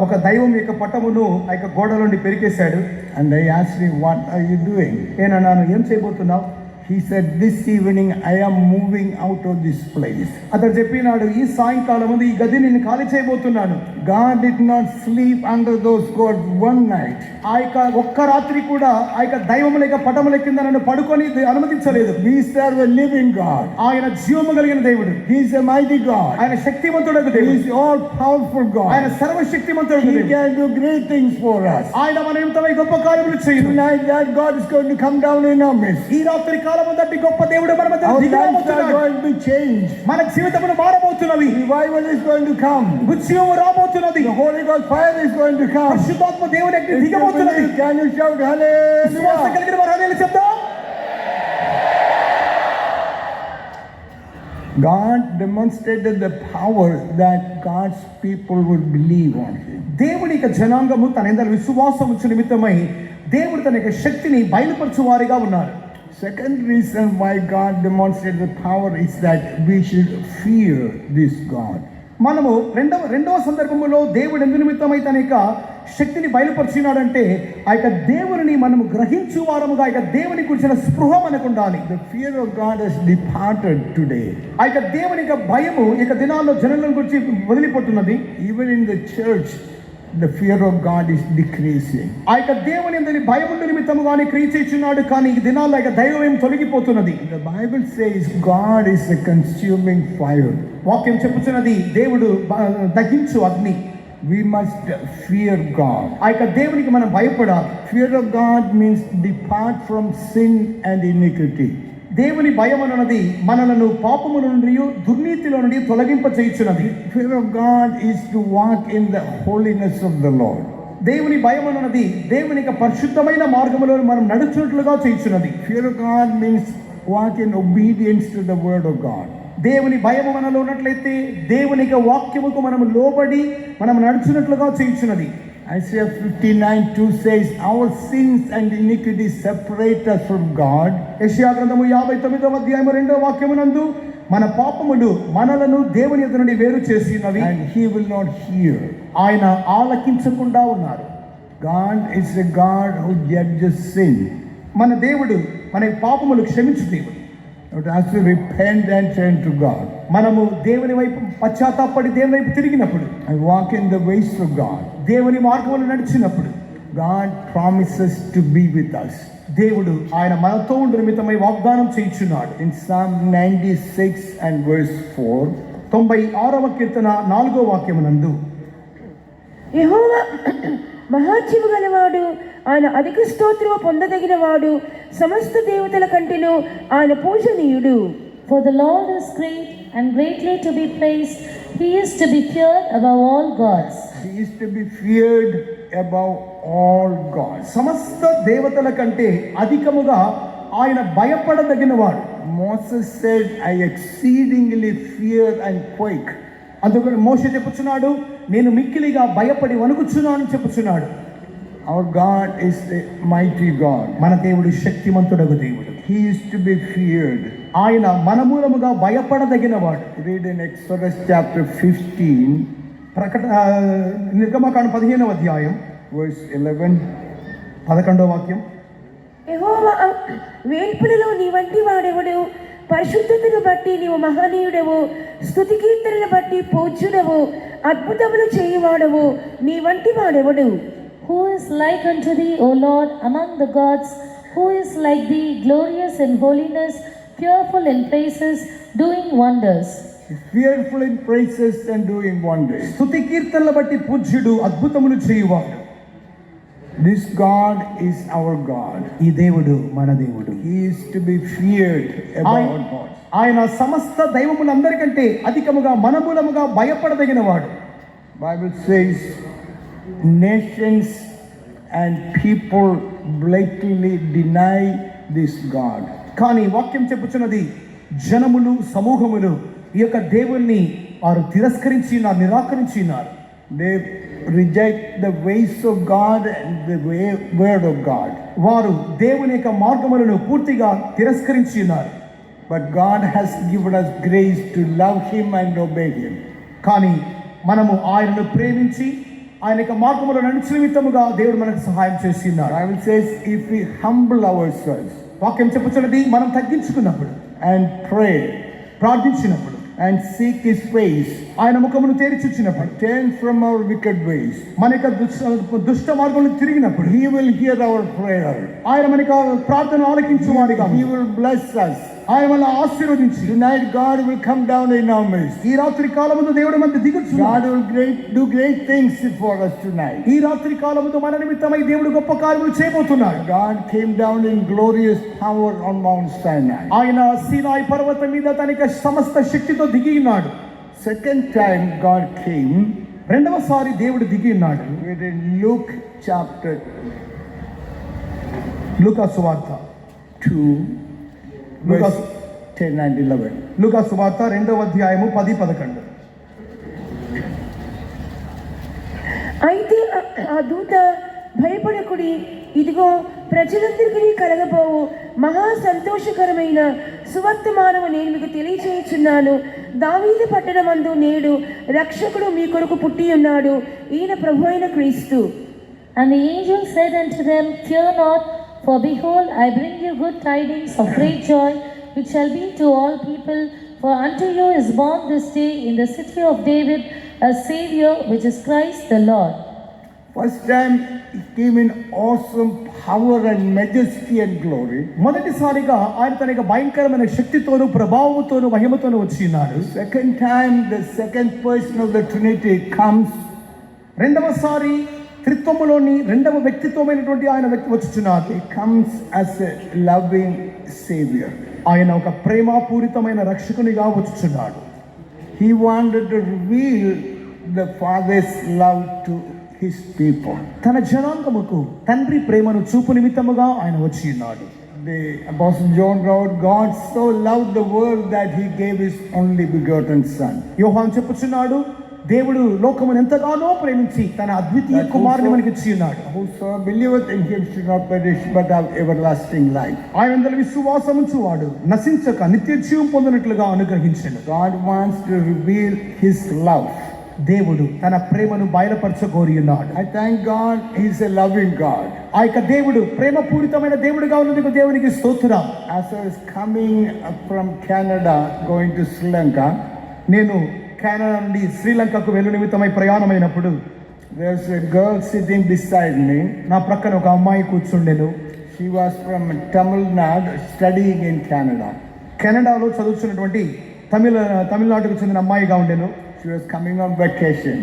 ఒక దైవం యొక్క పటమును ఆ యొక్క గోడ నుండి పెరికేశాడు. And I asked him, what are you doing? నేను అన్నాను, ఏం చేయబోతున్నావు? He said, this evening I am moving out of this place. అతడు చెప్పినాడు, ఈ సాయంకాలం ఈ గది నేను ఖాళీ చేయబోతున్నాను. God did not sleep under those gods one night. ఆ యొక్క ఒక్క రాత్రి కూడా ఆ యొక్క దైవముల యొక్క పటముల కింద నన్ను పడుకొని అనుమతించలేదు. We serve a living God. ఆయన జీవము కలిగిన దేవుడు. He is a mighty God. ఆయన శక్తిమంతుడైన He దేవుడు. is all powerful ఆయన God. సర్వశక్తిమంతుడైన He దేవుడు. can do great things for us. ఆయన మన నిమిత్తమై గొప్ప కార్యములు చేయును. Tonight that God is going to come down in our midst. ఈ రాత్రి కాలము దట్టి గొప్ప దేవుడు మన మధ్య Our lives are దిగబోతున్నాడు. going to be changed. మన జీవితములు మారబోతున్నవి. Revival is going to come. ఉద్యమము రాబోతున్నది. The Holy Ghost fire is going to come. పరిశుద్ధాత్మ దేవుని అగ్ని If you దిగబోతున్నది. believe, can you shout విశ్వాసం hallelujah? కలిగిన వారు హల్లెలూయా చెప్దాం. God demonstrated the power that God's people would believe on Him. దేవుని యొక్క జనాంగము తన యందు విశ్వాసం ఉంచు నిమిత్తమై దేవుడు తన యొక్క శక్తిని బయలుపరచు వారిగా ఉన్నారు. Second reason why God demonstrated the power is that we should fear this God. మనము రెండవ సందర్భములో దేవుడు ఎందు నిమిత్తమై తన యొక్క శక్తిని బయలుపరిచినాడంటే ఆ యొక్క దేవుని మనము గ్రహించు వారముగా ఆ యొక్క దేవుని గురించిన స్పృహ మనకు ఉండాలి. The fear of God has departed today. ఆ యొక్క దేవుని యొక్క భయము ఈ యొక్క దినాల్లో జనుల గురించి వదిలిపోతున్నది. Even in the church, the fear of God is decreasing. ఆ యొక్క దేవుని యందు భయముండు నిమిత్తముగానే క్రియ చేయుచున్నాడు, కానీ ఈ దినాల్లో ఆ యొక్క దైవం తొలగిపోతున్నది. The Bible says God is a consuming fire. వాక్యం చెప్పుచున్నది దేవుడు దహించు అగ్ని. We must fear God. ఆ యొక్క దేవునికి మనం భయపడాలి. Fear of God means depart from sin and iniquity. దేవుని భయం అన్నది మనలను పాపముల నుండి దుర్నీతిలో నుండి తొలగింప చేయుచున్నది. Fear of God is to walk in the holiness of the Lord. దేవుని భయం అన్నది దేవుని యొక్క పరిశుద్ధమైన మార్గములో మనం నడుచున్నట్లుగా చేయుచున్నది. Fear of God means walk in obedience to the word of God. దేవుని భయము మనలో ఉన్నట్లయితే దేవుని యొక్క వాక్యముకు మనం లోబడి మనం నడుచున్నట్లుగా చేయుచున్నది. Isaiah 59:2 says, our sins and iniquities separate us from God. యెషయా గ్రంథము 59వ అధ్యాయము 2వ వాక్యమునందు మన పాపములు మనలను దేవుని ఎదుట నుండి వేరు చేసినవి, And He will not hear. ఆయన ఆలకించకుండా ఉన్నారు. God is a God who judges sin. మన దేవుడు మన పాపములు క్షమించు దేవుడు. But as we repent and turn to God మనము దేవుని వైపు పశ్చాత్తాపడి దేవుని వైపు తిరిగినప్పుడు, and walk in the ways of God, దేవుని మార్గములు నడిచినప్పుడు God promises to be with us. దేవుడు ఆయన మనతో ఉండు నిమిత్తమై వాగ్దానం చేయుచున్నాడు. In Psalm 96 and verse 4, 96వ కీర్తన 4వ వాక్యమునందు, యెహోవా మహాత్యము గలవాడు, ఆయన అధిక స్తోత్రము పొందదగిన వాడు, సమస్త దేవతల కంటేను ఆయన పూజనీయుడు. For the Lord is great and greatly to be praised. He is to be feared above all gods. He is to be feared above all gods. సమస్త దేవతల కంటే అధికముగా ఆయన భయపడదగిన వాడు. Moses said, I exceedingly fear and quake. అందుకని మోషే చెప్పుచున్నాడు, నేను మిక్కిలిగా భయపడి వణుకుచున్నాను చెప్పుచున్నాడు. Our God is a mighty God. మన దేవుడు శక్తిమంతుడగు దేవుడు. He is to be feared. ఆయన మన మూలముగా భయపడదగిన వాడు. Read in Exodus chapter 15, నిర్గమకాండ 15వ అధ్యాయం verse 11. 11వ వాక్యం. యెహోవా వేల్పులలో నీ వంటి వాడెవడు? పరిశుద్ధతను బట్టి నీవు మహనీయుడవు, స్తుతి కీర్తనను బట్టి పూజ్యుడవు, అద్భుతములు చేయువాడవు, నీ వంటి వాడెవడు? Who is like unto thee, O Lord, among the gods? Who is like thee, glorious in holiness, fearful in praises, doing wonders? Fearful in praises and doing wonders. స్తుతి కీర్తనల బట్టి పూజ్యుడు, అద్భుతములు చేయువాడు. This God is our God. ఈ దేవుడు మన దేవుడు. He is to be feared above all gods. ఆయన సమస్త దైవములందరికంటే అధికముగా మన మూలముగా భయపడదగిన వాడు. Bible says nations and people blatantly deny this God. కానీ వాక్యం చెప్పుచున్నది, జనములు సమూహములు ఈ యొక్క దేవుణ్ణి వారు తిరస్కరించినారు, నిరాకరించినారు. They reject the ways of God and the word of God. వారు దేవుని యొక్క మార్గములను పూర్తిగా తిరస్కరించినారు. But God has given us grace to love Him and obey Him. కానీ మనము ఆయనను ప్రేమించి ఆయన యొక్క మార్గములో నడిచిన నిమిత్తముగా దేవుడు మనకు సహాయం చేస్తున్నారు. Bible says if we humble ourselves, వాక్యం చెప్పుచున్నది, మనం తగ్గించుకున్నప్పుడు, and pray, ప్రార్థించినప్పుడు, and seek His face, ఆయన ముఖమును తెరిచుచ్చినప్పుడు, turn from our wicked ways, మన యొక్క దుష్ట మార్గంలో తిరిగినప్పుడు, He will hear our prayer. ఆయన మన యొక్క ప్రార్థన ఆలకించువాడిగా, He will bless us. ఆయన వల్ల ఆశీర్వదించి, Tonight God will come down in our midst. ఈ రాత్రి కాలముందు దేవుడి మధ్య దిగుచు, God will do great things for us tonight. ఈ రాత్రి కాలముందు మన నిమిత్తమై దేవుడు గొప్ప కార్యములు చేయబోతున్నాడు. God came down in glorious power on Mount Sinai. ఆయన సీనాయి పర్వతం మీద తన యొక్క సమస్త శక్తితో దిగి ఉన్నాడు. Second time God came, రెండవసారి దేవుడు దిగి ఉన్నాడు. in Luke chapter లూకా సువార్త 2, verse 10 and 11. లూకా సువార్త 2వ అధ్యాయము 10-11. అయితే ఆ దూత భయపడకుడి, ఇదిగో ప్రజలందరికీ కలగబోవు మహా సంతోషకరమైన సువర్తమానము నేను మీకు తెలియచేయుచున్నాను. దావీదు పట్టణమందు నేడు రక్షకుడు మీ కొరకు పుట్టి ఉన్నాడు, ఈయన ప్రభు అయిన క్రీస్తు. And the angel said unto them, Fear not, for behold, I bring you good tidings of great joy, which shall be to all people. For unto you is born this day in the city of David a Savior, which is Christ the Lord. First time He came in awesome power and majesty and glory. మొదటిసారిగా ఆయన తన యొక్క భయంకరమైన శక్తితోను, ప్రభావముతోను, మహిమతోను వచ్చి ఉన్నాడు. Second time the second person of the Trinity comes. రెండవసారి త్రిత్వములోని రెండవ వ్యక్తిత్వమైనటువంటి ఆయన వ్యక్తి వచ్చుచున్నాడు. He comes as a loving Savior. ఆయన ఒక ప్రేమపూరితమైన రక్షకునిగా వచ్చుచున్నాడు. He wanted to reveal the Father's love to His people. తన జనాంగముకు తండ్రి ప్రేమను చూపు నిమిత్తముగా ఆయన వచ్చి ఉన్నాడు. The Apostle John wrote, God so loved the world that He gave His only begotten Son. యోహాను చెప్పుచున్నాడు, దేవుడు లోకమును ఎంతగానో ప్రేమించి తన అద్వితీయ కుమారుని మనకి ఇచ్చి ఉన్నాడు. Whosoever believeth in Him should not perish but have everlasting life. ఆయనందరి విశ్వాసం ఉంచువాడు నశించక నిత్య జీవం పొందినట్లుగా అనుగ్రహించెను. God wants to reveal His love. దేవుడు తన ప్రేమను బయలుపరచగోరి ఉన్నాడు. I thank God He's a loving God. ఆ యొక్క దేవుడు ప్రేమపూరితమైన దేవుడిగా ఉన్నందుకు దేవునికి స్తోత్రం. As I was coming from Canada going to Sri Lanka, నేను కెనడా నుండి శ్రీలంకకు వెళ్ళు నిమిత్తమై ప్రయాణమైనప్పుడు there's a girl sitting beside me. నా ప్రక్కన ఒక అమ్మాయి కూర్చుండెను. She was from Tamil Nadu studying in Canada. కెనడాలో చదువుతున్నటువంటి తమిళనాడుకు చెందిన అమ్మాయిగా ఉండెను. She was coming on vacation.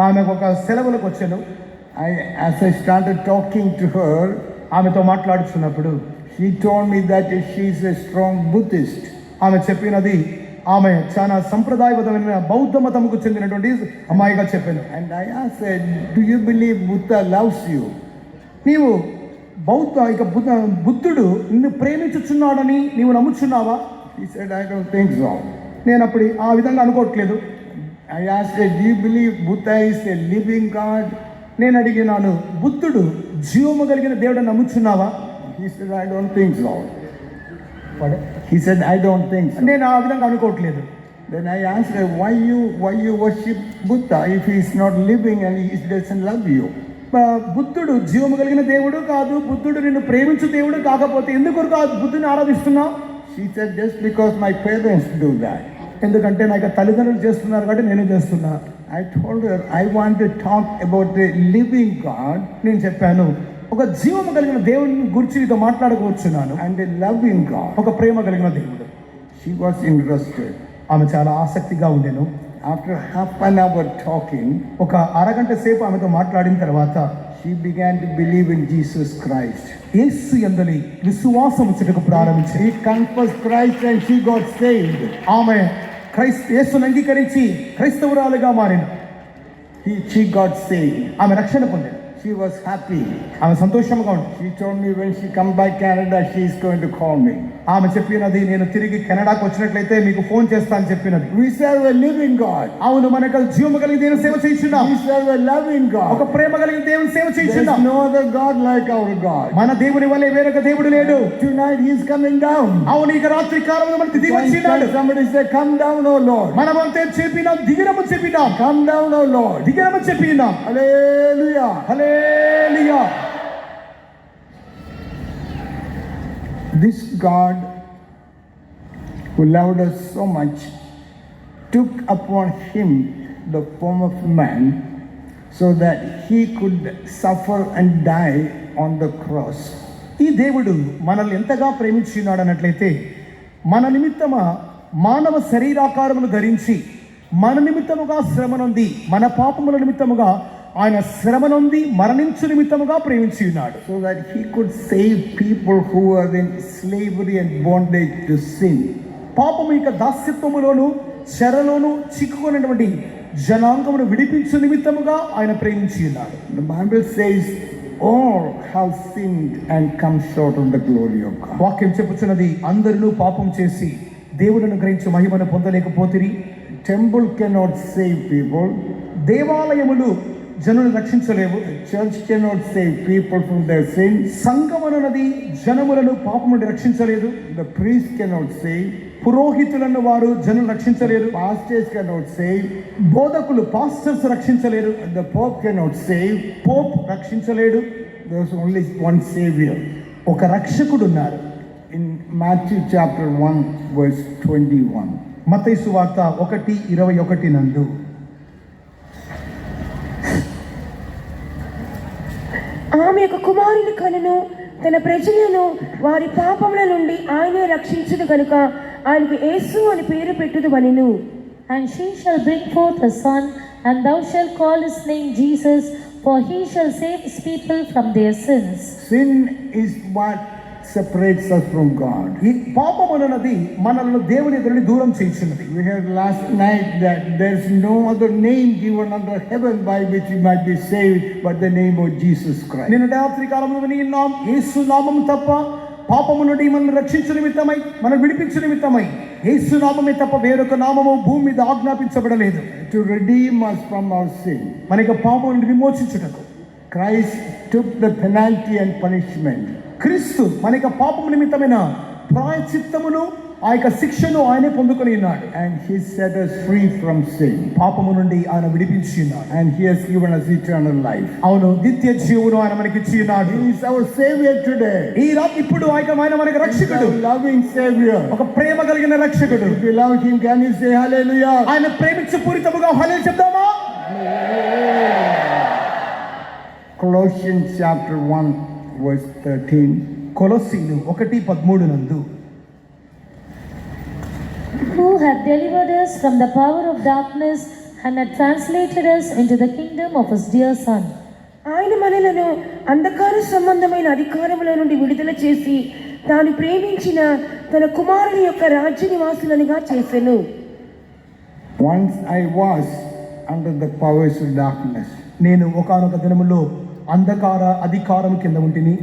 ఆమె ఒక సెలవులకు వచ్చాను. As I started talking to her, ఆమెతో మాట్లాడుతున్నప్పుడు she told me that she's a strong Buddhist. ఆమె చెప్పినది, ఆమె చాలా సంప్రదాయబద్ధమైన బౌద్ధ మతముకు చెందినటువంటి అమ్మాయిగా చెప్పాను. And I asked her, do you believe Buddha loves you? నీవు బుద్ధుడు నిన్ను ప్రేమించుచున్నాడని నీవు నమ్ముచున్నావా? He said, I don't think so. నేను అప్పుడు ఆ విధంగా అనుకోవట్లేదు. I asked her, do you believe Buddha is a living God? నేను అడిగినాను, బుద్ధుడు జీవము కలిగిన దేవుడు నమ్ముచున్నావా? He said, I don't think so. He said, I don't think so. నేను ఆ విధంగా అనుకోవట్లేదు. Then I asked her, why you worship Buddha if he is not living and he doesn't love you? బుద్ధుడు జీవము కలిగిన దేవుడు కాదు, బుద్ధుడు నిన్ను ప్రేమించు దేవుడు కాకపోతే ఎందుకు బుద్ధుని ఆరాధిస్తున్నావు? She said, just because my parents do that. ఎందుకంటే నాకు తల్లిదండ్రులు చేస్తున్నారు కాబట్టి నేను చేస్తున్నా. I told her, I want to talk about the living God. నేను చెప్పాను, ఒక జీవము కలిగిన దేవుని గురించి నీతో మాట్లాడుకోవచ్చున్నాను, and a loving God. ఒక ప్రేమ కలిగిన దేవుడు. She was interested. ఆమె చాలా ఆసక్తిగా ఉండెను. After half an hour talking, ఒక అరగంట సేపు ఆమెతో మాట్లాడిన తర్వాత she began to believe in Jesus Christ. యేసు యందలి విశ్వాసం ఉంచుటకు ప్రారంభించింది. She confessed Christ and she got saved. ఆమె యేసును అంగీకరించి క్రైస్తవురాలుగా మారిన. She got saved. ఆమె రక్షణ పొందింది. She was happy. ఆమె సంతోషంగా ఉంది. She told me when she come back Canada, she is going to call me. ఆమె చెప్పినది, నేను తిరిగి కెనడాకు వచ్చినట్లయితే మీకు ఫోన్ చేస్తా అని చెప్పినది. We serve a living God. అవును, మనకు జీవము కలిగిన దేవుని సేవ చేయుచున్నాం. We serve a loving God. ఒక ప్రేమ కలిగిన దేవుని సేవ There is చేయుచున్నాం. no other God like our God. మన దేవుని వలె వేరొక దేవుడు లేడు. Tonight he is coming down. అవును, ఇక రాత్రి కాలంలో మనకి దిగి వచ్చినాడు. Somebody say, come down, O Lord. మనమంతే చెప్పినాం, దిగిరమని చెప్పినాం. Come down, O Lord. దిగిరమని చెప్పినాం. Hallelujah. Hallelujah. God, who loved us so much, took upon him the form of man so that he could suffer and die on the cross. ఈ దేవుడు మనల్ని ఎంతగా ప్రేమించినాడు అన్నట్లయితే మన నిమిత్తమా మానవ శరీరాకారములు ధరించి మన నిమిత్తముగా శ్రమనొంది, మన పాపముల నిమిత్తముగా ఆయన శ్రమనొంది మరణించు నిమిత్తముగా ప్రేమించి ఉన్నాడు. So that he could save people who were in slavery and bondage to sin. పాపము యొక్క దాస్యత్వములోను చెరలోను చిక్కుకున్నటువంటి జనాంగమును విడిపించు నిమిత్తముగా ఆయన ప్రేమించి ఉన్నాడు. The Bible says all have sinned and come short of the glory of God. వాక్యం చెప్పుచున్నది, అందరూ పాపం చేసి దేవుడును గ్రహించి మహిమను పొందలేకపోతిరి. Temple cannot save people. దేవాలయములు జనులను రక్షించలేవు. Church cannot save people from their sins. సంఘమనున్నది జనములను పాపం నుండి రక్షించలేదు. The priest cannot save. పురోహితులను వారు జనులు రక్షించలేరు. Pastors cannot save. బోధకులు పాస్టర్స్ రక్షించలేరు. The Pope cannot save. Pope రక్షించలేడు. There is only one Savior. ఒక రక్షకుడు ఉన్నారు. In Matthew chapter 1 verse 21. మత్తయి సువార్త 1:21 నందు ఆమె యొక్క కుమారుని కనును తన ప్రజలను వారి పాపముల నుండి ఆయనే రక్షించును గనుక ఆయనకు యేసు అని పేరు పెట్టుదు వలెను. And she shall bring forth a son, and thou shalt call his name Jesus, for he shall save his people from their sins. Sin is what separates us from God. ఈ పాపమునది మనల్ని దేవుని ఎదురుని దూరం చేయుచున్నది. We heard last night that there is no other name given under heaven by which we might be saved but the name of Jesus Christ. నిన్న రాత్రి కాలంలో వినియున్నాం, యేసు నామము తప్ప పాపము నుండి మనల్ని రక్షించు నిమిత్తమై, మనం విడిపించు నిమిత్తమై యేసు నామమే తప్ప వేరొక నామము భూమి మీద ఆజ్ఞాపించబడలేదు. To redeem us from our sin. మన యొక్క పాపం నుండి విమోచించుటకు Christ took the penalty and punishment. క్రీస్తు మన యొక్క పాపము నిమిత్తమైన ప్రాయశ్చిత్తమును ఆ యొక్క శిక్షను ఆయనే పొందుకొని ఉన్నాడు. And he set us free from sin. పాపము నుండి ఆయన విడిపించి ఉన్నాడు. And he has given us eternal life. అవును, నిత్య జీవును ఆయన మనకి ఇచ్చి ఉన్నాడు. He is our Savior today. ఈ రాత్రి ఇప్పుడు ఆయన మనకి He is రక్షకుడు, our loving Savior. ఒక ప్రేమ కలిగిన రక్షకుడు. If you love him, can you say hallelujah? ఆయన ప్రేమించు పూరితముగా హల్లెలూయా చెప్దామా? Colossians chapter 1 verse 13. కొలొస్సీలు 1:13 నందు Who hath delivered us from the power of darkness, and hath translated us into the kingdom of his dear Son. ఆయన మనలను అంధకార సంబంధమైన అధికారముల నుండి విడుదల చేసి తాను ప్రేమించిన తన కుమారుని యొక్క రాజ్య నివాసులనుగా చేసెను. Once I was under the powers of darkness. నేను ఒకానొక దినములో అంధకార అధికారం కింద ఉంటిని.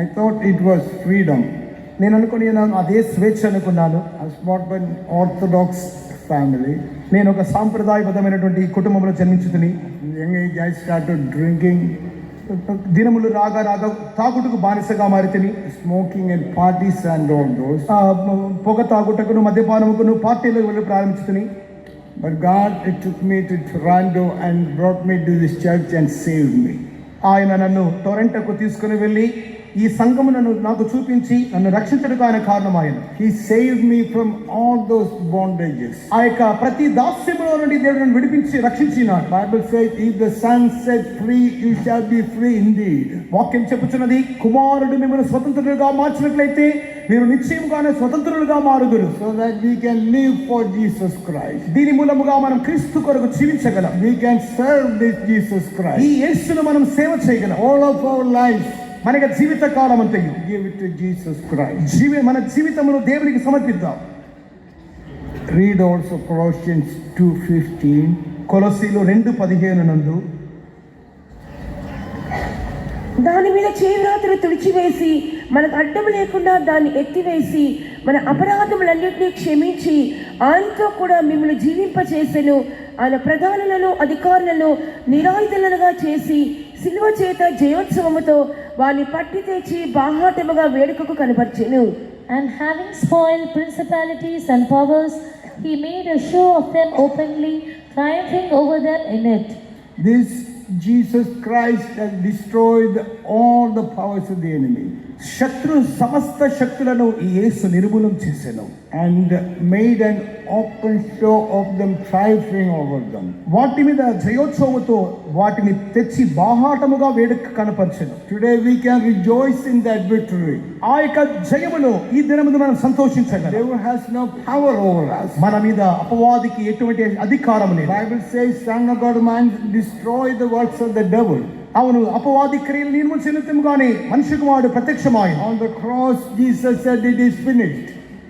I thought it was freedom. నేను అనుకున్నాను అదే స్వేచ్ఛ అనుకున్నాను. I was brought by an Orthodox family. నేను ఒక సాంప్రదాయబద్ధమైనటువంటి కుటుంబంలో జన్మించుతుని. Young age I started drinking, దినములు రాగా రాగా తాగుటకు బానిసగా మారితిని. smoking and parties and all those. పొగ తాగుటకును మద్యపానముకును పార్టీలకు వెళ్ళి ప్రారంభించుతుని. But God took me to Toronto and brought me to this church and saved me. ఆయన నన్ను టొరంటోకు తీసుకుని వెళ్ళి ఈ సంఘమును నాకు చూపించి నన్ను రక్షించడానికి ఆయన కారణమాయను. He saved me from all those bondages. ఆ యొక్క ప్రతి దాస్యములో నుండి దేవుడు నన్ను విడిపించి రక్షించినాడు. Bible says, if the Son set free, you shall be free indeed. వాక్యం చెప్పుచున్నది, కుమారుడు మిమ్మల్ని స్వతంత్రులుగా మార్చినట్లయితే మీరు నిశ్చయముగానే స్వతంత్రులుగా మారుదురు. So that we can live for Jesus Christ. దీని మూలముగా మనం క్రీస్తు కొరకు జీవించగలం. We can serve this Jesus ఈ Christ. యేసును మనం సేవ చేయగలం. All of our lives, మన యొక్క జీవిత కాలం అంతయు give it to Jesus Christ. మన జీవితమును దేవునికి సమర్పిద్దాం. Read also Colossians 2:15. కొలొస్సీలు 2:15 నందు దాని మీద చేవ్రాతలు తుడిచివేసి మనకు అడ్డం లేకుండా దాన్ని ఎత్తివేసి మన అపరాధములన్నింటినీ క్షమించి ఆయనతో కూడా మిమ్మల్ని జీవింపచేసెను. ఆయన ప్రధానులను అధికారులను నిరాయుధులుగా చేసి సిలువ చేత జయోత్సవముతో వారిని పట్టి తెచ్చి బాహాటముగా వేడుకకు కనపర్చెను. And having spoiled principalities and powers, he made a show of them openly, triumphing over them in it. This Jesus Christ has destroyed all the powers of the enemy. శత్రు సమస్త శక్తులను ఈ యేసు నిర్మూలం చేసెను. and made an open show of them, triumphing over them. వాటి మీద జయోత్సవముతో వాటిని తెచ్చి బాహాటముగా వేడుక కనపరచెను. Today we can rejoice in that victory. ఆ యొక్క జయములో ఈ దినమున మనం సంతోషించగలం. Devil has no power over us. మన మీద అపవాదికి ఎటువంటి అధికారం లేదు. Bible says, Son of God, man, destroy the works of the devil. అవును, అపవాది క్రియలు నిర్మూలించము గాని మనిషి కుమారుడు ప్రత్యక్షమాయెను. On the cross, Jesus said, it is finished.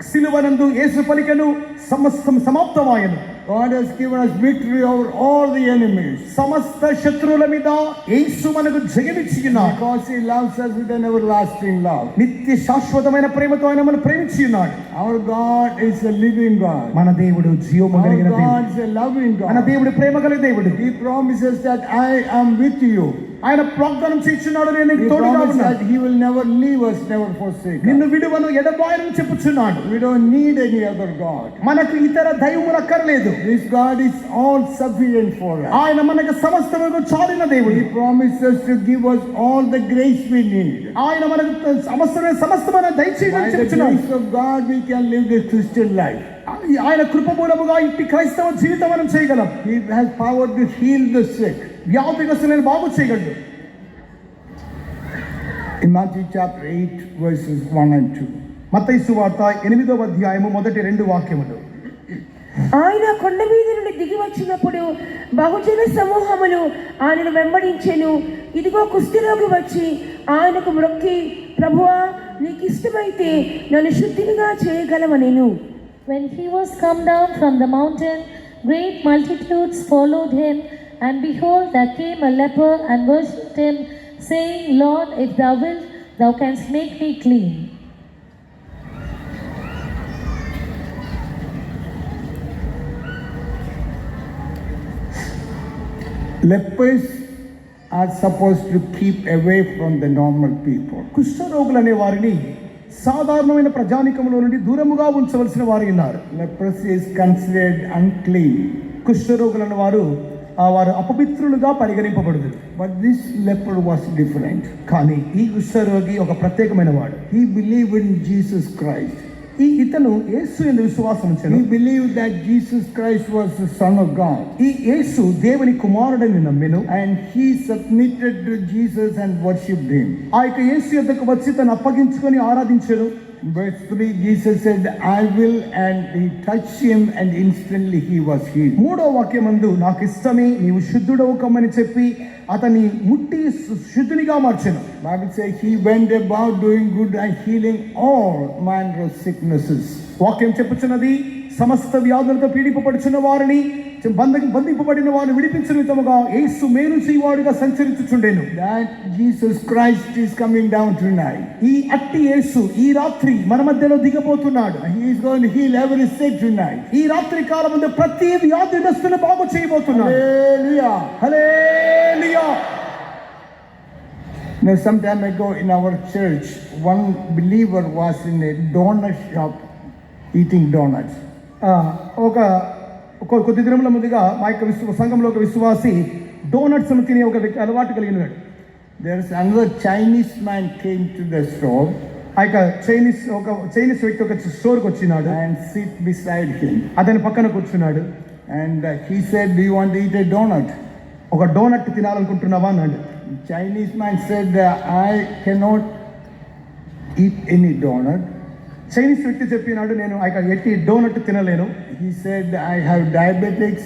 సిలువనందు యేసు పలికెను, సమస్తం సమాప్తమాయెను. God has given us victory over all the enemies. సమస్త శత్రువుల మీద యేసు మనకు జయమిచ్చి ఉన్నాడు. Because he loves us with an everlasting love. నిత్య శాశ్వతమైన ప్రేమతో ఆయన మనల్ని ప్రేమించి ఉన్నాడు. Our God is a living God. మన దేవుడు జీవము Our కలిగిన God దేవుడు. is a loving మన God. దేవుడు ప్రేమ కలిగిన దేవుడు. He promises that I am with you. ఆయన వాగ్దానం చేస్తున్నాడు, నేను He నీకు తోడుగా promises ఉన్నాను, that he will never leave us, never forsake us. నిన్ను విడువను ఎడబాయను చెప్పుచున్నాడు. We don't need any other God. మనకు ఇతర దైవములు అక్కర్లేదు. This God is all sufficient for us. ఆయన మనకు సమస్తముగా చాలిన దేవుడు. He promises to give us all the grace we need. ఆయన మనకు సమస్తమైన By దయచేయని the చెప్తున్నాడు. grace of God we can live the Christian life. ఆయన కృప మూలముగా ఇట్టి క్రైస్తవ జీవితం మనం చేయగలం. He has power to heal the sick. వ్యాధిగ్రస్తులను బాగు చేయగలడు. In Matthew chapter 8 verses 1 and 2. మత్తయి సువార్త 8వ అధ్యాయము మొదటి 2 వాక్యములు. ఆయన కొండ మీద నుండి దిగి వచ్చినప్పుడు బహుజన సమూహములు ఆయనను వెంబడించెను. ఇదిగో కుష్ఠరోగి వచ్చి ఆయనకు మ్రొక్కి, ప్రభువా, నీకు ఇష్టమైతే నన్ను శుద్ధినిగా చేయగలవనెను. When he was come down from the mountain, great multitudes followed him, and behold, there came a leper and worshipped him, saying, Lord, if thou wilt, thou canst make me clean. Lepers are supposed to keep away from the normal people. కుష్ఠరోగులు అనే వారిని సాధారణమైన ప్రజానికంలో నుండి దూరముగా ఉంచవలసిన వారు ఉన్నారు. Leprosy is considered unclean. కుష్ఠరోగులను వారు అపవిత్రులుగా పరిగణింపబడుదురు. But this leper was different. కానీ ఈ కుష్ఠరోగి ఒక ప్రత్యేకమైన వాడు. He believed in Jesus Christ. ఇతను యేసు యందు విశ్వాసం ఉంచెను. He believed that Jesus Christ was the Son of God. ఈ యేసు దేవుని కుమారుడని నమ్మెను. And he submitted to Jesus and worshipped him. ఆ యొక్క యేసు యొద్దకు వచ్చి తను అప్పగించుకొని ఆరాధించెను. Verse 3, Jesus said, I will, and he touched him and instantly he was healed. 3వ వాక్యమందు, నాకు ఇష్టమే, నీవు శుద్ధుడవు కమ్మని చెప్పి అతన్ని ముట్టి శుద్ధునిగా మార్చెను. Bible says he went about doing good and healing all manner of sicknesses. వాక్యం చెప్పుచున్నది, సమస్త వ్యాధులతో పీడింపబడుచున్న వారిని, బంధింపబడిన వారిని విడిపించిన విధముగా యేసు మేలు చేయువాడుగా సంచరించుచుండెను. That Jesus Christ is coming down tonight. ఈ అట్టి యేసు ఈ రాత్రి మన మధ్యలో దిగబోతున్నాడు. He is going to heal every sick tonight. ఈ రాత్రి కాలమందు ప్రతి వ్యాధిగ్రస్తుని బాగు చేయబోతున్నాడు. Hallelujah. Hallelujah. Now, some time ago in our church, one believer was in a donut shop eating donuts. కొద్ది దినముల ముందుగా మా యొక్క సంఘంలో ఒక విశ్వాసి డోనట్స్ తినే ఒక వ్యక్తి అలవాటు కలిగినాడు. There's another Chinese man came to the store ఆ యొక్క చైనీస్ వ్యక్తి ఒక స్టోర్కి వచ్చినాడు. and sit beside him. అతని పక్కన కూర్చున్నాడు. And he said, do you want to eat a donut? ఒక డోనట్ తినాలనుకుంటున్నావా అన్నాడు. Chinese man said, I cannot eat any donut. Chinese వ్యక్తి చెప్పినాడు, నేను ఆ యొక్క ఎట్టి డోనట్ తినలేను. He said, I have diabetics,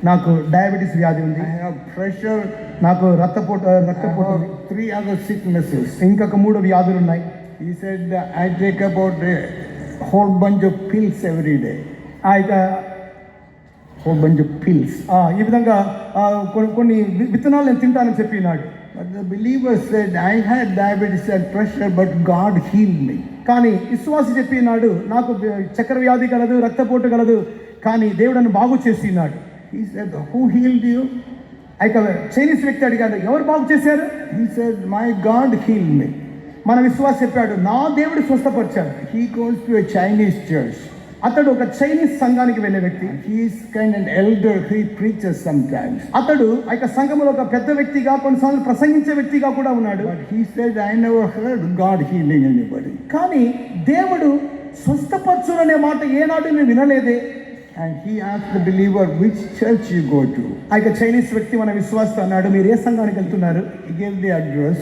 నాకు డయాబెటీస్ వ్యాధి ఉంది, I have pressure, నాకు రక్తపోటు I ఉంది, have 3 other sicknesses. ఇంకొక 3 వ్యాధులు ఉన్నాయి. He said, I take about a whole bunch of pills every day. ఆ యొక్క Whole bunch of pills. ఈ విధంగా కొన్ని విత్తనాలు నేను తింటానని చెప్పినాడు. But the believer said, I had diabetes and pressure, but God healed me. కానీ విశ్వాసి చెప్పినాడు, నాకు చక్కెర వ్యాధి కలదు, రక్తపోటు కలదు, కానీ దేవుడు నన్ను బాగు చేసినాడు. He said, who healed you? ఆ యొక్క చైనీస్ వ్యక్తి అడిగాడు, ఎవరు బాగు చేశారు? He said, my God healed me. మన విశ్వాసి చెప్పాడు, నా దేవుడు స్వస్థపరిచాడు. He goes to a Chinese church. అతడు ఒక చైనీస్ సంఘానికి వెళ్ళే వ్యక్తి. He is kind of an elder, he preaches sometimes. అతడు ఆ యొక్క సంఘములో ఒక పెద్ద వ్యక్తిగా, కొన్నిసార్లు ప్రసంగించే వ్యక్తిగా కూడా ఉన్నాడు. But he said, I never heard God healing anybody. కానీ దేవుడు స్వస్థపరచుననే మాట ఏనాడు నేను వినలేదే. And he asked the believer, which church you go to? ఆ యొక్క చైనీస్ వ్యక్తి మన విశ్వాసతో అన్నాడు, మీరు ఏ సంఘానికి వెళ్తున్నారు? He gave the address.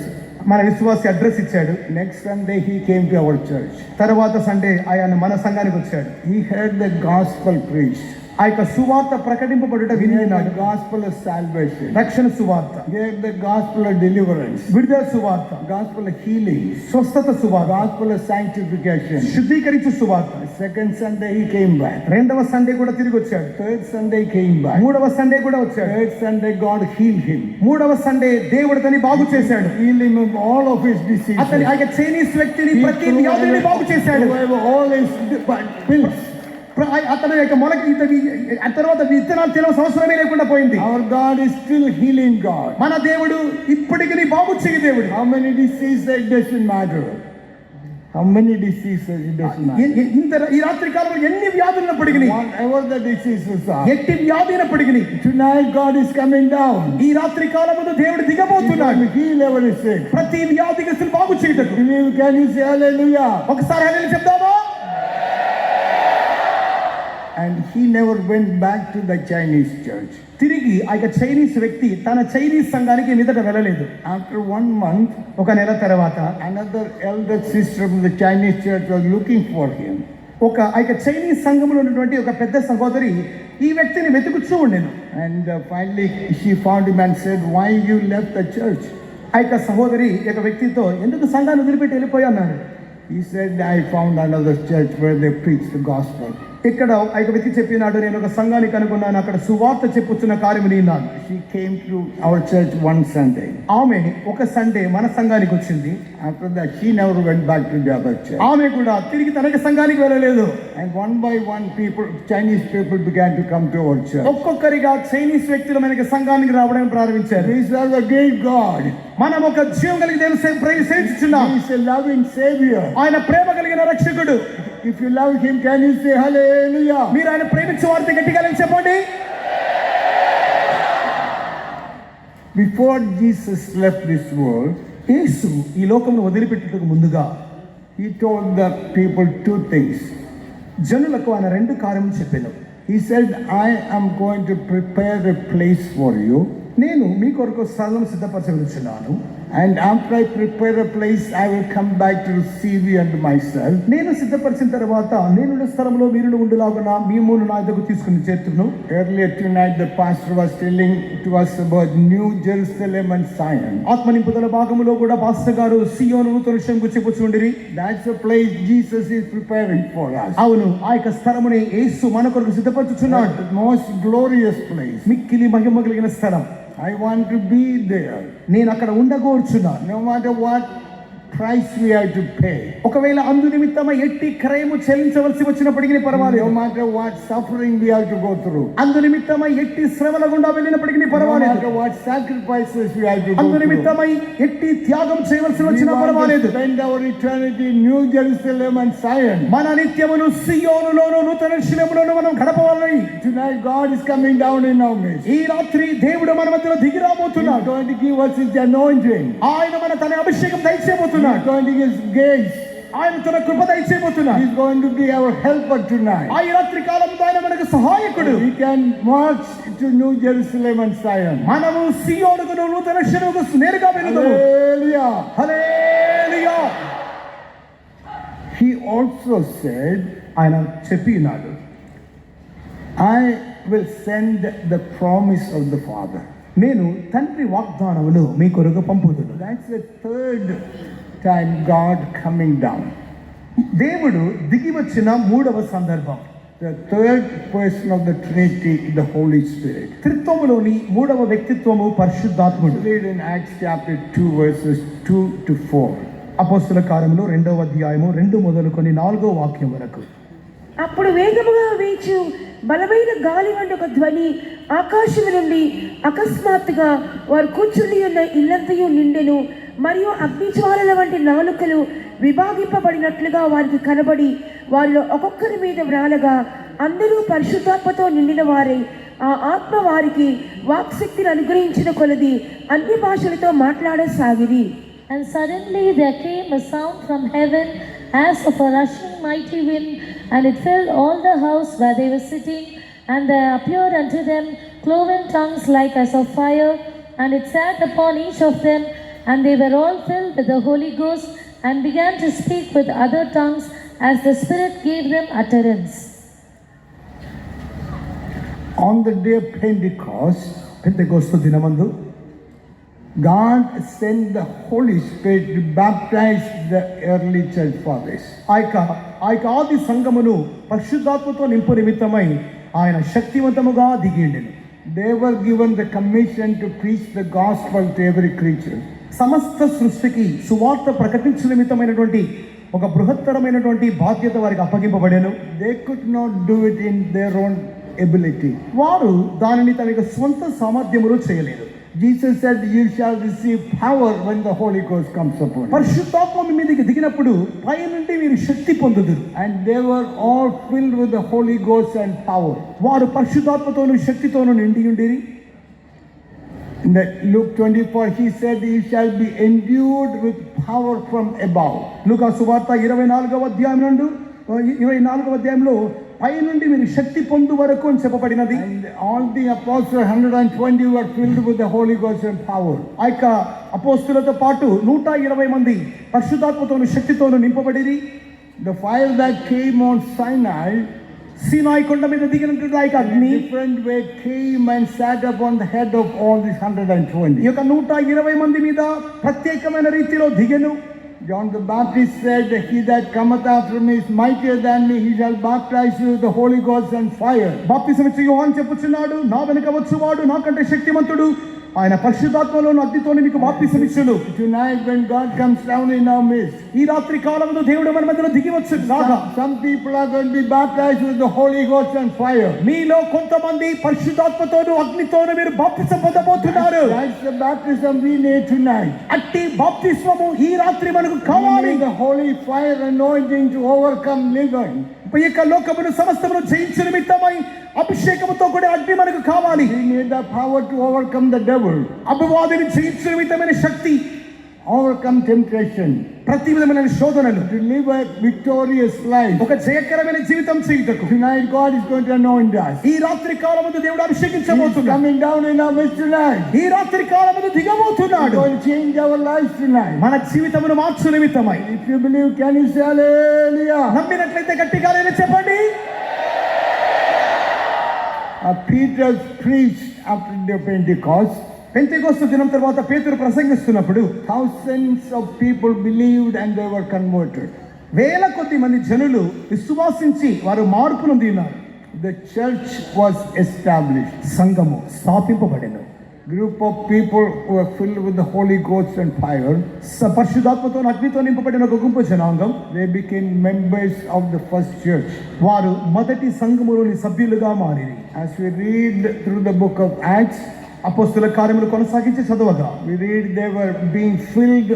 మన విశ్వాసి అడ్రస్ ఇచ్చాడు. Next Sunday he came to our church. తర్వాత సండే ఆయన మన సంఘానికి వచ్చాడు. He heard the gospel preached. ఆ యొక్క సువార్త ప్రకటింపబడుట He heard విన్నాడు. the gospel of salvation. రక్షణ సువార్త, He heard the gospel of deliverance. విడుదల సువార్త, Gospel of healing. స్వస్థత సువార్త, Gospel of sanctification. శుద్ధీకరించు సువార్త. Second Sunday he came back. రెండవ సండే కూడా తిరిగి వచ్చాడు. Third Sunday came back. మూడవ సండే కూడా వచ్చాడు. Third Sunday God healed him. మూడవ సండే దేవుడు అతన్ని బాగు చేశాడు. Healed him of all of his diseases. అతని ఆ యొక్క చైనీస్ వ్యక్తిని He ప్రతి threw వ్యాధిని బాగు చేశాడు. away all his pills. అతని యొక్క మొలకి ఆ తర్వాత విత్తనాలు తినడం అవసరమే లేకుండా పోయింది. Our God is still healing God. మన దేవుడు ఇప్పటికి బాగు చేయ దేవుడు. How many diseases, it doesn't matter. How many diseases, it doesn't matter. ఈ రాత్రి కాలంలో ఎన్ని వ్యాధులు ఉన్నప్పటికీ, Whatever the diseases are, ఎట్టి వ్యాధి అయినప్పటికీ, tonight God is coming down. ఈ రాత్రి కాలములో దేవుడు He's దిగబోతున్నాడు. going to heal every sick. ప్రతి వ్యాధిగ్రస్తులు బాగు చేయటకు. Believe, can you say hallelujah? ఒకసారి హల్లెలూయా చెప్దామా? And he never went back to the Chinese church. తిరిగి ఆ యొక్క చైనీస్ వ్యక్తి తన చైనీస్ సంఘానికి మీదట వెళ్ళలేదు. After 1 month, ఒక నెల తర్వాత another elder sister from the Chinese church was looking for him. ఆ యొక్క చైనీస్ సంఘంలో ఉన్నటువంటి ఒక పెద్ద సహోదరి ఈ వ్యక్తిని వెతుకుతూ ఉండేను. And finally she found him and said, why you left the church? ఆ యొక్క సహోదరి ఈ యొక్క వ్యక్తితో ఎందుకు సంఘాన్ని వదిలిపెట్టి వెళ్ళిపోయి అన్నారు. He said, I found another church where they preach the gospel. ఇక్కడ ఆ యొక్క వ్యక్తి చెప్పినాడు, నేను ఒక సంఘానికి కనుగొన్నాను, అక్కడ సువార్త చెప్పుచున్న కార్యము విన్నాను. She came to our church one Sunday. ఆమె ఒక సండే మన సంఘానికి వచ్చింది. After that she never went back to the other church. ఆమె కూడా తిరిగి తన సంఘానికి వెళ్ళలేదు. And one by one Chinese people began to come to our church. ఒక్కొక్కరిగా చైనీస్ వ్యక్తులు మనకి సంఘానికి రావడం ప్రారంభించారు. We serve a great God. మనం ఒక జీవం కలిగిన దేవుని సేవిస్తున్నాం. He is a loving Savior. ఆయన ప్రేమ కలిగిన రక్షకుడు. If you love him, can you say hallelujah? మీరు ఆయన ప్రేమించే వారిని గట్టిగా చెప్పండి. Before Jesus left this world, యేసు ఈ లోకమును వదిలిపెట్టుటకు ముందుగా he told the people 2 things. జనులకు ఆయన 2 కార్యములు చెప్పాను. He said, I am going to prepare a place for you. నేను మీ కొరకు స్థలం సిద్ధపరచవలచున్నాను. And after I prepare a place, I will come back to receive you unto myself. నేను సిద్ధపరిచిన తర్వాత నేను స్థలంలో మీరు ఉండులాగున మిమ్మును నా దగ్గరకు తీసుకుని చేర్చును. Earlier tonight, the pastor was telling to us about New Jerusalem and Zion. ఆత్మ నింపుదల భాగములో కూడా పాస్టర్ గారు సియోను నూతన విషయం గురించి చెప్పుచుండిరి. That's a place Jesus is preparing for us. అవును, ఆ యొక్క స్థలముని యేసు మన కొరకు సిద్ధపరచుచున్నాడు. The most glorious place. మిక్కిలి మహిమ కలిగిన స్థలం. I want to be there. నేను అక్కడ ఉండగోర్చున్నాను. No matter what price we have to pay. ఒకవేళ అందు నిమిత్తమై ఎట్టి క్రయము చెల్లించవలసి వచ్చినప్పటికీ పర్వాలేదు. No matter what suffering we have to go through. అందు నిమిత్తమై ఎట్టి శ్రమల గుండా వెళ్ళినప్పటికీ No పర్వాలేదు. matter what sacrifices we have to go అందు through. నిమిత్తమై ఎట్టి త్యాగం చేయవలసి We వచ్చినా want పర్వాలేదు. to spend our eternity in New Jerusalem and Zion. మన నిత్యమును సియోనులోను నూతన శిలములోను మనం గడపవాలని. Tonight God is coming down in our midst. ఈ రాత్రి దేవుడు మన మధ్యలో దిగి He's రాబోతున్నాడు. going to give us his anointing. ఆయన మన తన అభిషేకం దయచేయబోతున్నాడు. He's going to give his grace. ఆయన తన కృప దయచేయబోతున్నాడు. He's going to be our helper tonight. ఆ ఈ రాత్రి కాలంలో ఆయన మనకు సహాయకుడు. We can march to New Jerusalem and Zion. మనము సియోనుకు నూతన శిలముకు నేరుగా వెళుదాము. Hallelujah. Hallelujah. He also said, ఆయన చెప్పినాడు, I will send the promise of the Father. నేను తండ్రి వాగ్దానమును మీ కొరకు పంపుదును. That's the third time God coming down. దేవుడు దిగి వచ్చిన 3వ సందర్భం. The third person of the Trinity, the Holy Spirit. త్రిత్వములోని 3వ వ్యక్తిత్వము పరిశుద్ధాత్ముడు. Read in Acts chapter 2 verses 2 to 4. అపోస్తల కార్యములు 2వ అధ్యాయము 2 మొదలుకొని 4వ వాక్యం వరకు. అప్పుడు వేగముగా వీచు బలమైన గాలి వంటి ఒక ధ్వని ఆకాశం నుండి అకస్మాత్తుగా వారు కూర్చుని ఉన్న ఇల్లంతయు నిండెను. మరియు అగ్నిజ్వాలల వంటి నాలుకలు విభాగింపబడినట్లుగా వారికి కనబడి వారిలో ఒక్కొక్కరి మీద వ్రాలగా అందరూ పరిశుద్ధాత్మతో నిండిన వారై ఆ ఆత్మ వారికి వాక్శక్తిని అనుగ్రహించిన కొలది అన్య భాషలతో మాట్లాడసాగిరి. And suddenly there came a sound from heaven as of a rushing mighty wind, and it filled all the house where they were sitting. And there appeared unto them cloven tongues like as of fire, and it sat upon each of them, and they were all filled with the Holy Ghost, and began to speak with other tongues as the Spirit gave them utterance. On the day of Pentecost, Pentecost దినమందు God sent the Holy Spirit to baptize the early church fathers. ఆ యొక్క ఆది సంఘమును పరిశుద్ధాత్మతో నింపు నిమిత్తమై ఆయన శక్తివంతముగా దిగిండెను. They were given the commission to preach the gospel to every creature. సమస్త సృష్టికి సువార్త ప్రకటించు నిమిత్తమైనటువంటి ఒక బృహత్తరమైనటువంటి బాధ్యత వారికి అప్పగింపబడెను. They could not do it in their own ability. వారు దానిని తమ యొక్క సొంత సామర్థ్యములో చేయలేరు. Jesus said, "You shall receive power when the Holy Ghost comes upon you." పరిశుద్ధాత్మ మీ మీదకి దిగినప్పుడు పై నుండి మీరు శక్తి పొందుదురు. And they were all filled with the Holy Ghost and power. వారు పరిశుద్ధాత్మతోను శక్తితోను నిండి ఉండిరి. In the Luke 24, he said, "You shall be endued with power from above." లూకా సువార్త 24వ అధ్యాయం నుండి 24వ అధ్యాయంలో పై నుండి మీరు శక్తి పొందు వరకు అని చెప్పబడినది. And all the apostles, 120, were filled with the Holy Ghost and power. ఆ యొక్క అపోస్తులతో పాటు 120 మంది పరిశుద్ధాత్మతోను శక్తితోను నింపబడిరి. The fire that came on Sinai, సీనాయి కొండ మీద దిగినటువంటి ఆ యొక్క in a అగ్ని different way came and sat upon the head of all these ఈ 120. యొక్క 120 మంది మీద ప్రత్యేకమైన రీతిలో దిగెను. John the Baptist said, "He that cometh after me is mightier than me. He shall baptize you with the Holy Ghost and fire." బాప్తిసం ఇచ్చే యోహాను చెప్పుచున్నాడు, నా వెనుక వచ్చువాడు నాకంటే శక్తిమంతుడు, ఆయన పరిశుద్ధాత్మలోను అగ్నితోని మీకు బాప్తిసం ఇచ్చును. Tonight when God comes down in our midst, ఈ రాత్రి కాలములో దేవుడు మన మధ్యలో దిగి వచ్చు రాగా some people are going to be baptized with the Holy Ghost and fire. మీలో కొంతమంది పరిశుద్ధాత్మతోను అగ్నితోను మీరు బాప్తిసం పొందబోతున్నారు. That's the baptism we need tonight. అట్టి బాప్తిస్మము ఈ రాత్రి మనకు We కావాలి. need the holy fire anointing to overcome living. ఈ యొక్క లోకమును సమస్తమును జయించు నిమిత్తమై అభిషేకముతో కూడా అగ్ని మనకు కావాలి. We need the power to overcome the devil, అపవాదిని జయించు నిమిత్తమైన శక్తి, overcome temptation, ప్రతి విధమైన శోధనలు, to live a victorious life. ఒక జయకరమైన జీవితం చేయుటకు Tonight God is going to anoint us. ఈ రాత్రి కాలమున దేవుడు He's అభిషేకించబోతున్నాడు. coming down in our midst tonight. ఈ రాత్రి కాలమున He's దిగబోతున్నాడు. going to change our lives tonight. మన జీవితమును మార్చు నిమిత్తమై. If you believe, can you say hallelujah? నమ్మినట్లయితే గట్టిగా నేను చెప్పండి. Peter preached after the Pentecost. Pentecost దినం తర్వాత పేతురు ప్రసంగిస్తున్నప్పుడు Thousands of people believed and they were converted. వేల కొద్ది మంది జనులు విశ్వాసించి వారు మార్పు నొంది ఉన్నారు. The church was established. సంఘము స్థాపింపబడెను. Group of people who were filled with the Holy Ghost and fire. పరిశుద్ధాత్మతో అగ్నితో నింపబడిన ఒక గుంపు జనాంగం They became members of the first church. వారు మొదటి సంఘములోని సభ్యులుగా మారిరి. As we read through the book of Acts, అపోస్తుల కార్యములు కొనసాగించి చదవగా we read they were being filled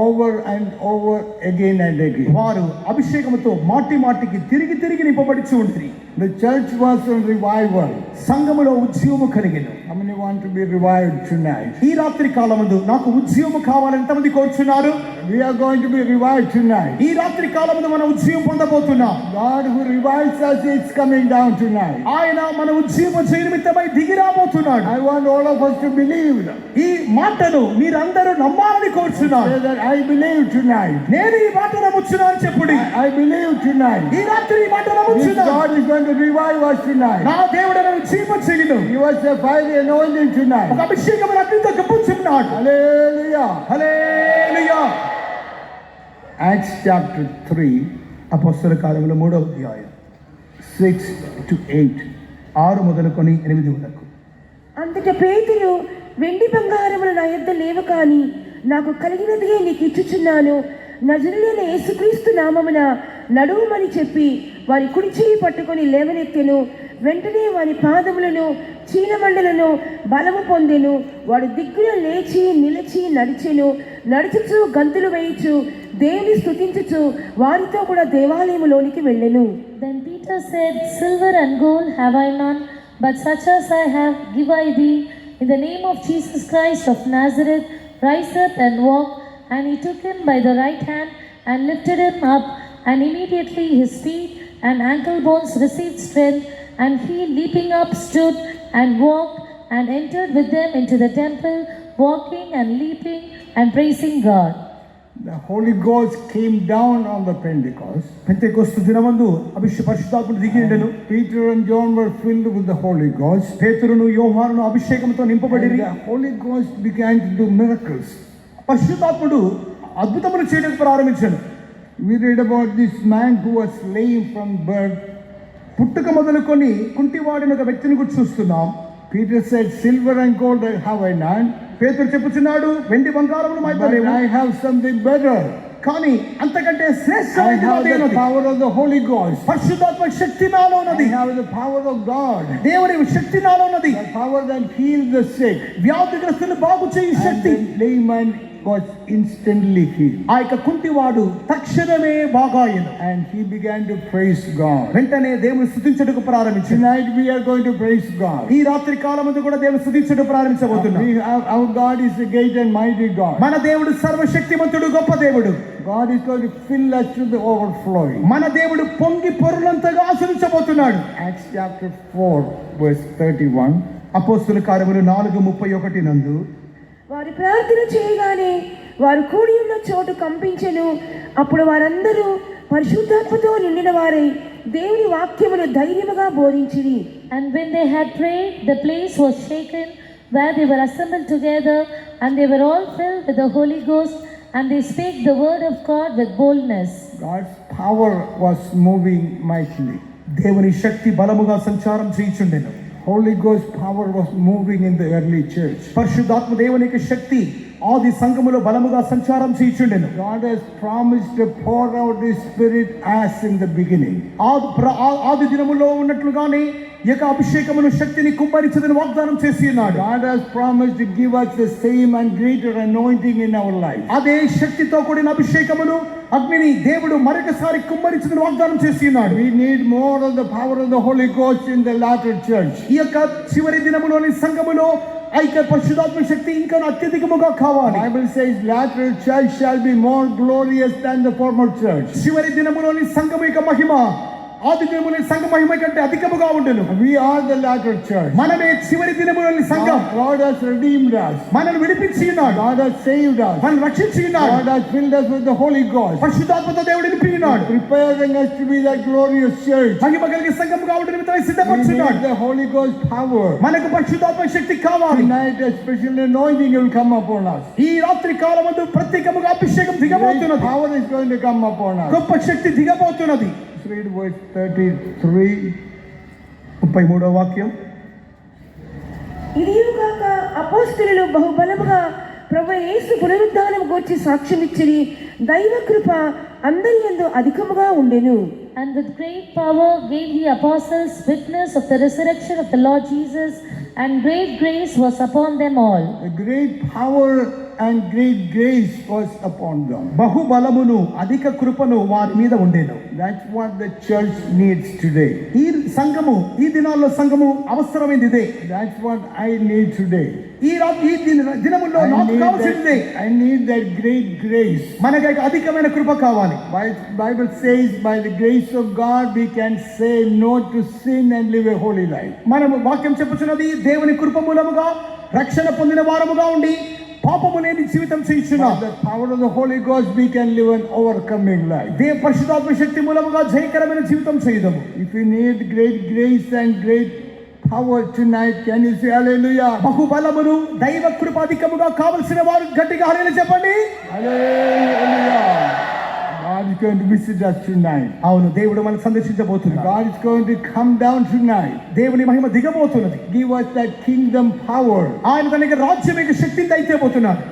over and over again and again. వారు అభిషేకముతో మాటి మాటికి తిరిగి తిరిగి నింపబడిచి ఉండిరి. The church was on revival. సంఘములో ఉద్యమము కలిగెను. How many want to be revived tonight? ఈ రాత్రి కాలమందు నాకు ఉద్యమము కావాలని ఎంతమంది కోరుచున్నారు? We are going to be revived tonight. ఈ రాత్రి కాలమందు మనం ఉద్యమం పొందబోతున్నాం. God who revives us is coming down tonight. ఆయన మన ఉద్యమం చేయ నిమిత్తమై దిగి రాబోతున్నాడు. I want all of us to believe. ఈ మాటను మీరందరూ నమ్మాలని కోరుచున్నాను. Say that I believe tonight. నేను ఈ మాట నమ్ముచున్నాను అని చెప్పుడి. I believe tonight. ఈ రాత్రి ఈ మాట This నమ్ముచున్నాను. God is going to revive us tonight. నా దేవుడు నన్ను ఉద్యమం చేయను. Give us a fiery anointing ఒక tonight. అభిషేకం అగ్నితో కప్పుచున్నాడు. Hallelujah. హల్లెలూయా. Acts chapter 3, అపోస్తల కార్యములు 3వ అధ్యాయం 6 to 8. 6 మొదలుకొని 8 వరకు. అంతట పేతురు, వెండి బంగారములు నా యొద్ద లేవు కానీ నాకు కలిగినదియే నీకు ఇచ్చుచున్నాను. నజరుడైన యేసుక్రీస్తు నామమున నడువుమని చెప్పి వారి కుడి చెయ్యి పట్టుకొని లేవనెత్తెను. వెంటనే వారి పాదములను చీలమండలను బలము పొందెను. వాడు దిగ్గున లేచి నిలిచి నడిచెను. నడుచుచు గంతులు వేయుచు దేవుని స్తుతించుచు వారితో కూడా దేవాలయములోనికి వెళ్ళెను. Then Peter said, Silver and gold have I none, but such as I have give I thee. In the name of Jesus Christ of Nazareth, rise up and walk. And he took him by the right hand and lifted him up, and immediately his feet and ankle bones received strength, and he leaping up stood and walked and entered with them into the temple, walking and leaping and praising God. The Holy Ghost came down on the Pentecost. Pentecost దినమందు పరిశుద్ధాత్ముడు దిగి ఉండెను. Peter and John were filled with the Holy Ghost. పేతురును యోహానును అభిషేకంతో నింపబడిరి. And the Holy Ghost began to do miracles. పరిశుద్ధాత్ముడు అద్భుతములు చేయడానికి ప్రారంభించాడు. We read about this man who was lame from birth. పుట్టుక మొదలుకొని కుంటివాడిన ఒక వ్యక్తిని గురించి చూస్తున్నాం. Peter said, silver and gold have I none, పేతురు చెప్పుచున్నాడు, వెండి బంగారములు మా but యొద్ద లేవు, I have something better. కానీ అంతకంటే I శ్రేష్టమైనది have the ఉన్నది. power of the Holy Ghost. పరిశుద్ధాత్మ శక్తి నాలో I ఉన్నది. have the power of God. దేవుని శక్తి నాలో ఉన్నది. The power that heals the sick. వ్యాధిగ్రస్తులను బాగు చేయి And Shakti. the layman was instantly healed. ఆ యొక్క కుంటివాడు తక్షణమే బాగాయెను. And he began to praise God. వెంటనే దేవుని స్తుతించుటకు ప్రారంభించాడు. Tonight we are going to praise God. ఈ రాత్రి కాలమందు కూడా దేవుని స్తుతించుటకు ప్రారంభించబోతున్నాం. Our God is a great and mighty God. మన దేవుడు సర్వశక్తిమంతుడు, గొప్ప దేవుడు. God is going to fill us to the overflowing. మన దేవుడు పొంగి పొర్లంతగా ఆశీర్వదించబోతున్నాడు. Acts chapter 4 verse 31. అపోస్తుల కార్యములు 4:31 నందు, వారు ప్రార్థన చేయగానే వారు కూడి ఉన్న చోటు కంపించెను. అప్పుడు వారందరూ పరిశుద్ధాత్మతో నిండిన వారై దేవుని వాక్యమును ధైర్యముగా బోధించిరి. And when they had prayed, the place was shaken where they were assembled together, and they were all filled with the Holy Ghost, and they spake the word of God with boldness. God's power was moving mightily. దేవుని శక్తి బలముగా సంచారం చేయుచుండెను. Holy Ghost power was moving in the early church. పరిశుద్ధాత్మ దేవుని యొక్క శక్తి ఆది సంఘములో బలముగా సంచారం చేయుచుండెను. God has promised to pour out His Spirit as in the beginning. ఆది దినములో ఉన్నట్లుగానే ఈ యొక్క అభిషేకమును శక్తిని కుమ్మరించదని వాగ్దానం చేసి ఉన్నాడు. God has promised to give us the same and greater anointing in our life. అదే శక్తితో కూడిన అభిషేకమును అగ్నిని దేవుడు మరొకసారి కుమ్మరించదని వాగ్దానం చేసి ఉన్నాడు. We need more of the power of the Holy Ghost in the latter church. ఈ యొక్క చివరి దినములోని సంఘములో ఆ యొక్క పరిశుద్ధాత్మ శక్తి ఇంకా అత్యధికముగా కావాలి. Bible says latter church shall be more glorious than the former church. చివరి దినములోని సంఘము యొక్క మహిమ ఆది దినములోని సంఘ మహిమ కంటే అధికముగా ఉండెను. We are the latter church. మనమే చివరి దినములోని సంఘం. God has redeemed us. మనల్ని విడిపించి ఉన్నాడు. God has saved us. మనల్ని రక్షించి ఉన్నాడు. God has filled us with the Holy Ghost, పరిశుద్ధాత్మతో దేవుడు నింపి ఉన్నాడు. preparing us to be that glorious church. మహిమ కలిగే సంఘం కావడం నిమిత్తమై We need సిద్ధపరచున్నాడు. the Holy Ghost power. మనకు పరిశుద్ధాత్మ శక్తి కావాలి. Tonight a special anointing will come upon us. ఈ రాత్రి కాలమందు ప్రత్యేకముగా అభిషేకం Great దిగబోతున్నది. power is going to come upon us. గొప్ప శక్తి దిగబోతున్నది. Let's read verse 33. 33వ వాక్యం. ఇదియుగాక అపోస్తలులు బహుబలముగా ప్రభు యేసు పునరుద్ధానం గూర్చి సాక్ష్యమిచ్చిరి. దైవ కృప అందరి యందు అధికముగా ఉండెను. And with great power gave the apostles witness of the resurrection of the Lord Jesus, and great grace was upon them all. A great power and great grace was upon them. బహుబలమును అధిక కృపను వారి మీద ఉండేను. That's what the church needs today. ఈ సంఘము ఈ దినాల్లో సంఘము అవసరమైనది ఇదే. That's what I need today. ఈ దినముల్లో నాకు కావాల్సిందే. I need that great grace. మనకి అధికమైన కృప కావాలి. Bible says by the grace of God we can say no to sin and live a holy life. మనము వాక్యం చెప్పుచున్నది దేవుని కృప మూలముగా రక్షణ పొందిన వారముగా ఉండి పాపము లేని జీవితం చేయుచున్నాం. By the power of the Holy Ghost we can live an overcoming life. పరిశుద్ధాత్మ శక్తి మూలముగా జయకరమైన జీవితం చేయుదము. If you need great grace and great power tonight, can you say hallelujah? బహుబలమును దైవ కృప అధికముగా కావలసిన వారు గట్టిగా హల్లెలూయా చెప్పండి. Hallelujah. God is going to visit us tonight. అవును, దేవుడు మనల్ని సందర్శించబోతున్నాడు. God is going to come down tonight. దేవుని మహిమ దిగబోతున్నది. Give us that kingdom power. ఆయన తనకి రాజ్యం యొక్క శక్తిని దయచేయబోతున్నాడు.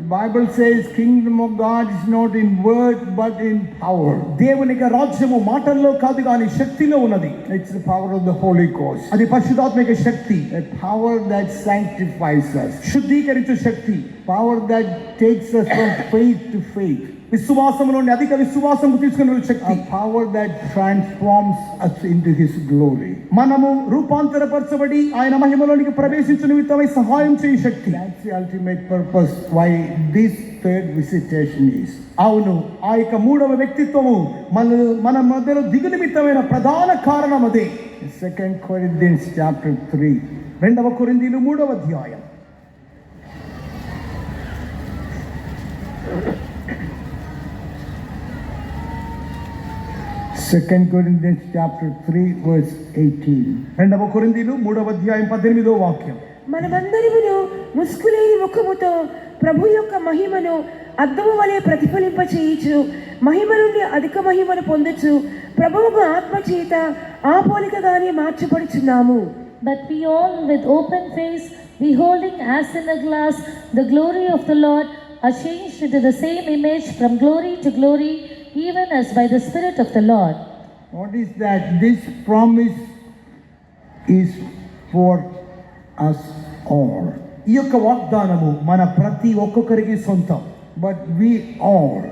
The Bible says kingdom of God is not in word but in power. దేవుని యొక్క రాజ్యము మాటల్లో కాదు కానీ శక్తిలో ఉన్నది. It's the power of the Holy Ghost. అది పరిశుద్ధాత్మ యొక్క శక్తి. A power that sanctifies us. శుద్ధీకరించే Shakti. Power that takes us from faith to faith. విశ్వాసంలోని అధిక విశ్వాసము తీసుకునే శక్తి, a power that transforms us into His glory. మనము రూపాంతరపరచబడి ఆయన మహిమలోనికి ప్రవేశించు నిమిత్తమై సహాయం చేయ శక్తి. That's the ultimate purpose why this third visitation is. అవును, ఆ యొక్క మూడవ వ్యక్తిత్వము మన మధ్యలో దిగు నిమిత్తమైన ప్రధాన కారణం అదే. 2 Corinthians chapter 3. 2 కొరింథీయులు 3వ అధ్యాయం. 2 Corinthians chapter 3 verse 18. 2 కొరింథీయులు 3వ అధ్యాయం 18వ వాక్యం. మనమందరమును ముసుకులేని ముఖముతో ప్రభు యొక్క మహిమను అద్దము వలె ప్రతిఫలింప చేయుచు మహిమ నుండి అధిక మహిమను పొందొచ్చు ప్రభువుకు ఆత్మ చేత ఆ పోలికగానే మార్చబడుచున్నాము. But we all with open face, beholding as in a glass the glory of the Lord, are changed into the same image from glory to glory, even as by the Spirit of the Lord. What is that? This promise is for us all. ఈ యొక్క వాగ్దానము మన ప్రతి ఒక్కొక్కరికి సొంతం. But we all,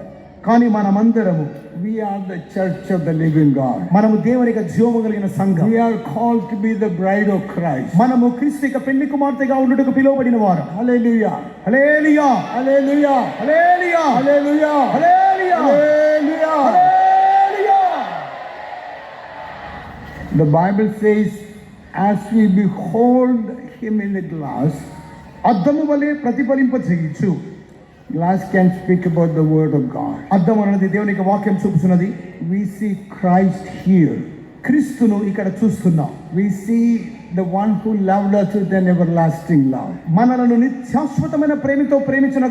కానీ మనమందరము, we are the church of the living God. మనము దేవునికి జీవము కలిగిన సంఘం. We are called to be the bride of Christ. మనము క్రీస్తు యొక్క పెళ్లి కుమార్తెగా ఉండుటకు పిలువబడిన వారు. Hallelujah. Hallelujah, Hallelujah. Hallelujah, Hallelujah. Hallelujah, Hallelujah. Hallelujah. The Bible says, as we behold Him in the glass, అద్దము వలె ప్రతిఫలింప చేయుచు. glass can speak about the word of God. అద్దం అనేది దేవుని యొక్క వాక్యం చూపుతున్నది. We see Christ here. క్రీస్తును ఇక్కడ చూస్తున్నాం. We see the one who loved us with an everlasting love. మనలను శాశ్వతమైన ప్రేమతో ప్రేమించిన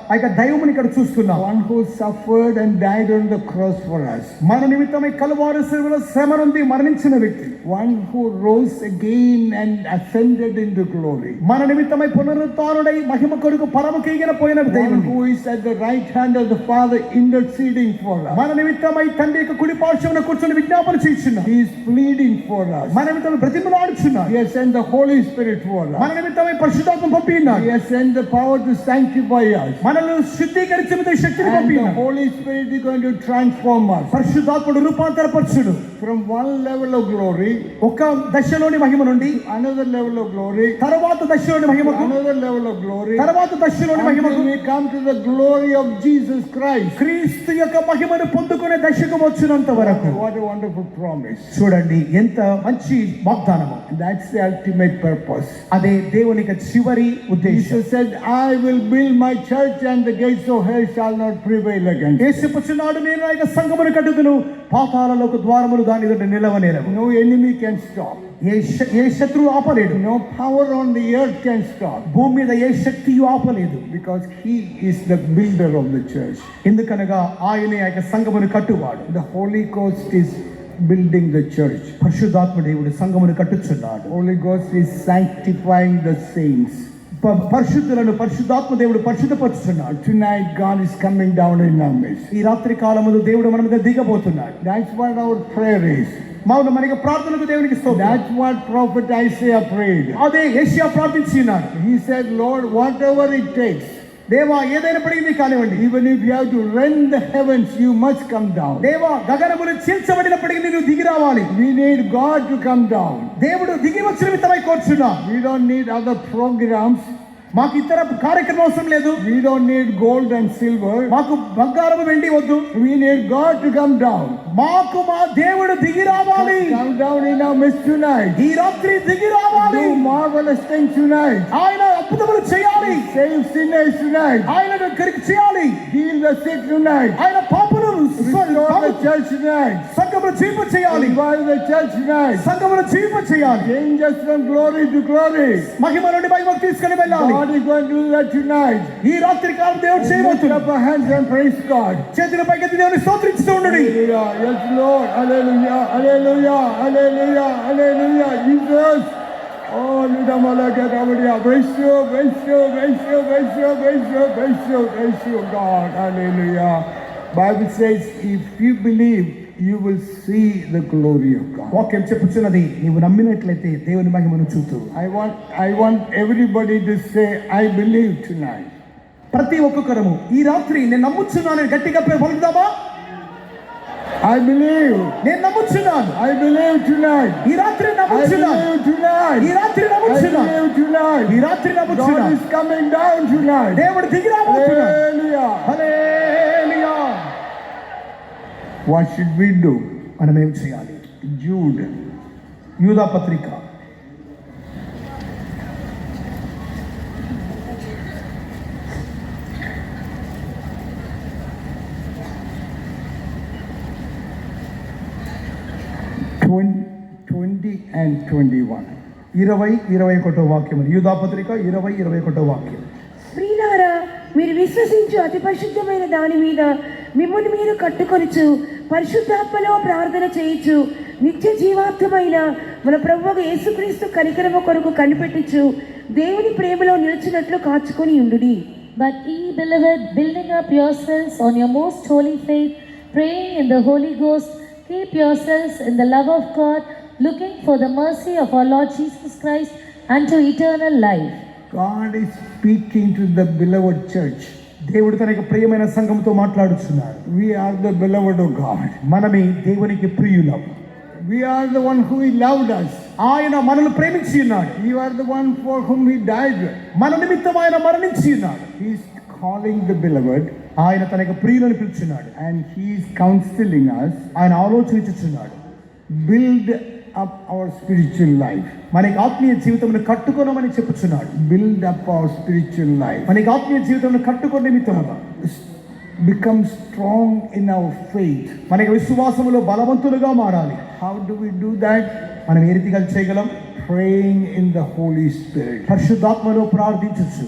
ఆ యొక్క దైవముని ఇక్కడ చూస్తున్నాం. One who suffered and died on the cross for us. మన నిమిత్తమై కలువారు శిలువలో శ్రమ నుండి మరణించిన వ్యక్తి. One who rose again and ascended into glory. మన నిమిత్తమై పునరుత్థానుడై మహిమ కొరకు పరమకెగిన పోయిన One దేవుడు. who is at the right hand of the Father interceding for us. మన నిమిత్తమై తండ్రి యొక్క కుడి పార్శ్వమున కూర్చొని విజ్ఞాపన చేయుచున్నాడు. He is pleading for us. మన నిమిత్తమై బ్రతిమలాడుచున్నాడు. He has sent the Holy Spirit for మన us. నిమిత్తమై పరిశుద్ధాత్మ పంపి ఉన్నాడు. He has sent the power to sanctify us. మనల్ని శుద్ధీకరించే శక్తిని And పంపి the ఉన్నాడు. Holy Spirit is going to transform us పరిశుద్ధాత్ముడు రూపాంతరపరచుడు. from one level of glory, ఒక దశలోని మహిమ నుండి another level of glory, తర్వాత దశలోని మహిమకు, another level of glory, తర్వాత దశలోని మహిమకు, until we come to the glory of Jesus Christ. క్రీస్తు యొక్క మహిమను పొందుకునే దశకు వచ్చినంత వరకు. What a wonderful promise. చూడండి ఎంత మంచి వాగ్దానము. That's the ultimate purpose. అదే దేవుని యొక్క చివరి ఉద్దేశం. Jesus said, I will build my church and the gates of hell shall not prevail against it. యేసు చెప్పుచున్నాడు, నేను నా యొక్క సంఘమును కట్టుదును, పాతాళలోక ద్వారములు దాని ఎదుట నిలవనేరవు. No enemy can stop. ఏ శత్రువు ఆపలేడు. No power on the earth can stop. భూమి మీద ఏ శక్తియు ఆపలేదు. Because he is the builder of the church. ఎందుకనగా ఆయనే ఆ యొక్క సంఘమును కట్టువాడు. The Holy Ghost is building the church. పరిశుద్ధాత్మ దేవుడు సంఘమును కట్టుచున్నాడు. Holy Ghost is sanctifying the saints. పరిశుద్ధులను పరిశుద్ధాత్మ దేవుడు పరిశుద్ధపరుచున్నాడు. Tonight God is coming down in our midst. ఈ రాత్రి కాలములో దేవుడు మన మీద దిగబోతున్నాడు. That's what our prayer is. మౌన మనకి ప్రార్థనకు దేవునికి స్తోత్రం. That's what prophet Isaiah prayed. అదే యెషయా ప్రార్థించినాడు. He said, Lord, whatever it takes, దేవా ఏదైనప్పటికీ కానివ్వండి, even if you have to rend the heavens, you must come down. దేవా గగనములు చీల్చబడినప్పటికీ నువ్వు దిగి రావాలి. We need God to come down. దేవుడు దిగి వచ్చిన నిమిత్తమై కోరుచున్నా. We don't need other programs. మాకు ఇతర కార్యక్రమం అవసరం లేదు. We don't need gold and silver. మాకు బంగారము వెండి వద్దు. We need God to come down. మాకు మా దేవుడు దిగి రావాలి. Come down in our midst tonight. ఈ రాత్రి దిగి రావాలి. Do marvelous things tonight. ఆయన అద్భుతములు చేయాలి. Save sinners tonight. ఆయనను కరికి చేయాలి. Heal the sick tonight. ఆయన పాపులను Restore the church tonight. సంఘమును జీవ చేయాలి. Revive the church tonight. సంఘమును జీవ చేయాలి. Change us from glory to glory. మహిమ నుండి మహిమకు తీసుకొని వెళ్ళాలి. God is going to do that tonight. ఈ రాత్రి కాలం దేవుడు Lift చేయబోతున్నాడు. up our hands and praise God. చేతుల పైకెత్తి దేవుని స్తోత్రిస్తూ ఉండండి. Hallelujah. Yes, Lord. Hallelujah. Hallelujah. Hallelujah. Hallelujah. Jesus. Oh, Lidamalagadavadia. Praise you. Praise you. Praise you. Praise you. Praise you. Praise you. Praise you, God. Hallelujah. Bible says, if you believe, you will see the glory of God. వాక్యం చెప్పుచున్నది, నీవు నమ్మినట్లయితే దేవుని మహిమను చూతు. I want everybody to say, I believe tonight. ప్రతి ఒక్కొక్కరము ఈ రాత్రి నేను నమ్ముచున్నాను గట్టిగా పలుకుదామా? I believe. నేను నమ్ముచున్నాను. I believe tonight. ఈ రాత్రి I నమ్ముచున్నాను. believe tonight. ఈ రాత్రి I నమ్ముచున్నాను. believe tonight. ఈ రాత్రి God నమ్ముచున్నాను. is coming down tonight. దేవుడు దిగి రాబోతున్నాడు. Hallelujah. Hallelujah. What should we do? మనం ఏం చేయాలి? Jude. యూదా పత్రిక 20 and 21. 20-21 వాక్యం. యూదా పత్రిక 20-21 వాక్యం. ప్రియులారా, మీరు విశ్వసించు అతి పరిశుద్ధమైన దాని మీద మిమ్మును మీరు కట్టుకొనుచు పరిశుద్ధాత్మలో ప్రార్థన చేయుచు నిత్య జీవాత్మైన మన ప్రభువు యేసుక్రీస్తు కనికరము కొరకు కనిపెట్టుచు దేవుని ప్రేమలో నిలిచినట్లు కాచుకొని ఉండుడి. But ye, beloved, building up yourselves on your most holy faith, praying in the Holy Ghost, keep yourselves in the love of God, looking for the mercy of our Lord Jesus Christ unto eternal life. God is speaking to the beloved church. దేవుడు తన యొక్క ప్రియమైన సంఘంతో మాట్లాడుచున్నాడు. We are the beloved of God. మనమే దేవునికి ప్రియులం. We are the one who He loved us. ఆయన మనల్ని ప్రేమించి ఉన్నాడు. You are the one for whom He died. మన నిమిత్తం ఆయన మరణించి ఉన్నాడు. He is calling the beloved ఆయన తన యొక్క ప్రియులను పిలుచున్నాడు. and He is counseling us. ఆయన ఆలోచించుచున్నాడు. Build up our spiritual life. మనకి ఆత్మీయ జీవితమును కట్టుకోనమని చెప్పుచున్నాడు. Build up our spiritual life. మనకి ఆత్మీయ జీవితమును కట్టుకునే నిమిత్తముగా Become strong in our faith. మనకి విశ్వాసములో బలవంతులుగా మారాలి. How do we do that? మనం ఏ రీతిగా చేయగలం? Praying in the Holy Spirit. పరిశుద్ధాత్మలో ప్రార్థించచ్చు.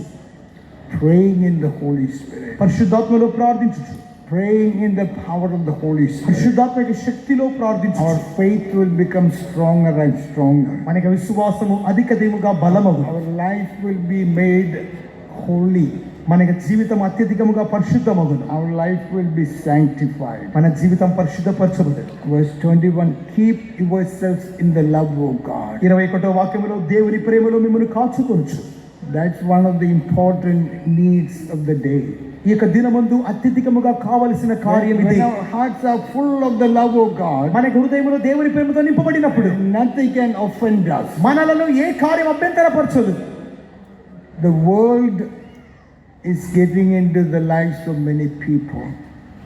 Praying in the Holy Spirit. పరిశుద్ధాత్మలో ప్రార్థించచ్చు. Praying in the power of the Holy Spirit. పరిశుద్ధాత్మ యొక్క శక్తిలో ప్రార్థించచ్చు. Our faith will become stronger and stronger. మనకి విశ్వాసము అధికముగా బలమగు. Our life will be made holy. మనకి జీవితం అత్యధికముగా పరిశుద్ధమగును. Our life will be sanctified. మన జీవితం పరిశుద్ధపరచబడును. Verse 21, keep yourselves in the love of God. 21వ వాక్యములో దేవుని ప్రేమలో మిమ్మల్ని కాచుకొనుచు. That's one of the important needs of the day. ఈ యొక్క దినమందు అత్యధికముగా కావలసిన కార్యం ఇది. When our hearts are full of the love of God, మన హృదయములో దేవుని ప్రేమతో నింపబడినప్పుడు nothing can offend us. మనలను ఏ కార్యం అభ్యంతరపరచదు. The world is getting into the lives of many people.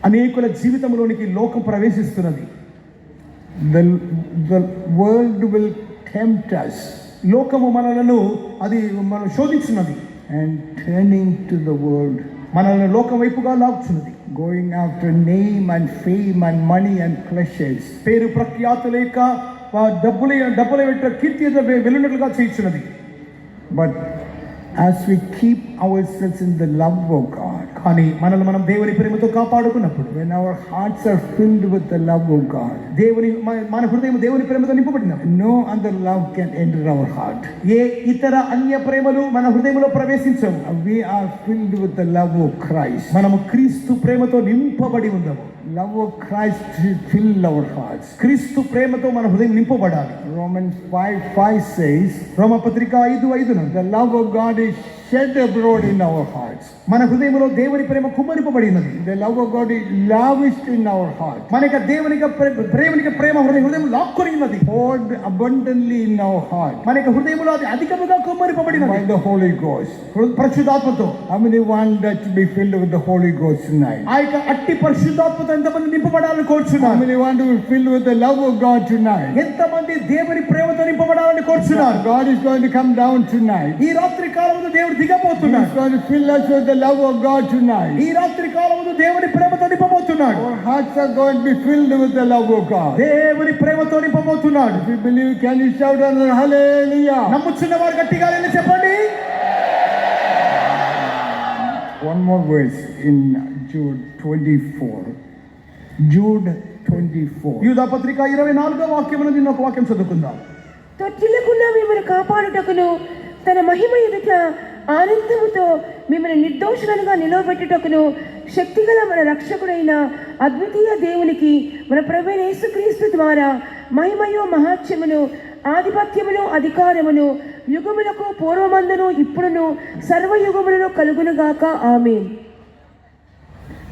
అనేకుల జీవితంలోనికి లోకం ప్రవేశిస్తున్నది. The world will tempt us. లోకము మనలను మనం శోధించున్నది. And turning to the world, మనల్ని లోకం వైపుగా లాగుచున్నది. going after name and fame and money and pleasures. పేరు ప్రఖ్యాత లేక డబ్బుల వెంట కీర్తి వెళ్ళున్నట్లుగా చేయుచున్నది. But as we keep ourselves in the love of God, కానీ మనల్ని మనం దేవుని ప్రేమతో కాపాడుకున్నప్పుడు, when our hearts are filled with the love of God, మన హృదయం దేవుని ప్రేమతో నింపబడినప్పుడు no other love can enter our heart. ఏ ఇతర అన్య ప్రేమలు మన హృదయంలో ప్రవేశించవు. We are filled with the love of Christ. మనము క్రీస్తు ప్రేమతో నింపబడి ఉందాము. Love of Christ should fill our hearts. క్రీస్తు ప్రేమతో మన హృదయం నింపబడాలి. Romans 5:5 says, రోమపత్రిక 5:5 the love of God is shed abroad in our hearts. మన హృదయంలో దేవుని ప్రేమ కుమ్మరింపబడినది. The love of God is lavished in our heart. మనకి దేవునికి ప్రేమ హృదయం లాక్కొని ఉన్నది. Poured abundantly in our heart మనకి హృదయంలో అది అధికముగా కుమ్మరింపబడినది by the Holy Ghost. పరిశుద్ధాత్మతో. How many want that to be filled with the Holy Ghost tonight? ఆ యొక్క అట్టి పరిశుద్ధాత్మతో ఎంతమంది నింపబడాలని How కోరుచున్నారు? many want to be filled with the love of God tonight? ఎంతమంది దేవుని ప్రేమతో నింపబడాలని కోరుచున్నారు? God is going to come down tonight. ఈ రాత్రి కాలమున దేవుడు He is దిగబోతున్నాడు. going to fill us with the love of God tonight. ఈ రాత్రి కాలమున దేవుని ప్రేమతో నింపబోతున్నాడు. Our hearts are going to be filled with the love of God. దేవుని ప్రేమతో నింపబోతున్నాడు. If you believe, can you shout out hallelujah? నమ్ముచున్న వారు గట్టిగా వెళ్ళి చెప్పండి. One more verse in Jude 24. Jude 24. యూదా పత్రిక 24వ వాక్యమున నిన్న ఒక వాక్యం చదువుకుందాం. తొట్టిల్లకుండా మిమ్మల్ని కాపాడుటకును తన మహిమ ఎదుట ఆనందముతో మిమ్మల్ని నిర్దోషులుగా నిలవబెట్టుటకును శక్తిగల మన రక్షకుడైన అద్వితీయ దేవునికి మన ప్రభువైన యేసుక్రీస్తు ద్వారా మహిమయు మహాత్మ్యమును ఆధిపత్యమును అధికారమును యుగములకు పూర్వమందును ఇప్పుడును సర్వయుగములను కలుగునుగాక. ఆమేన్.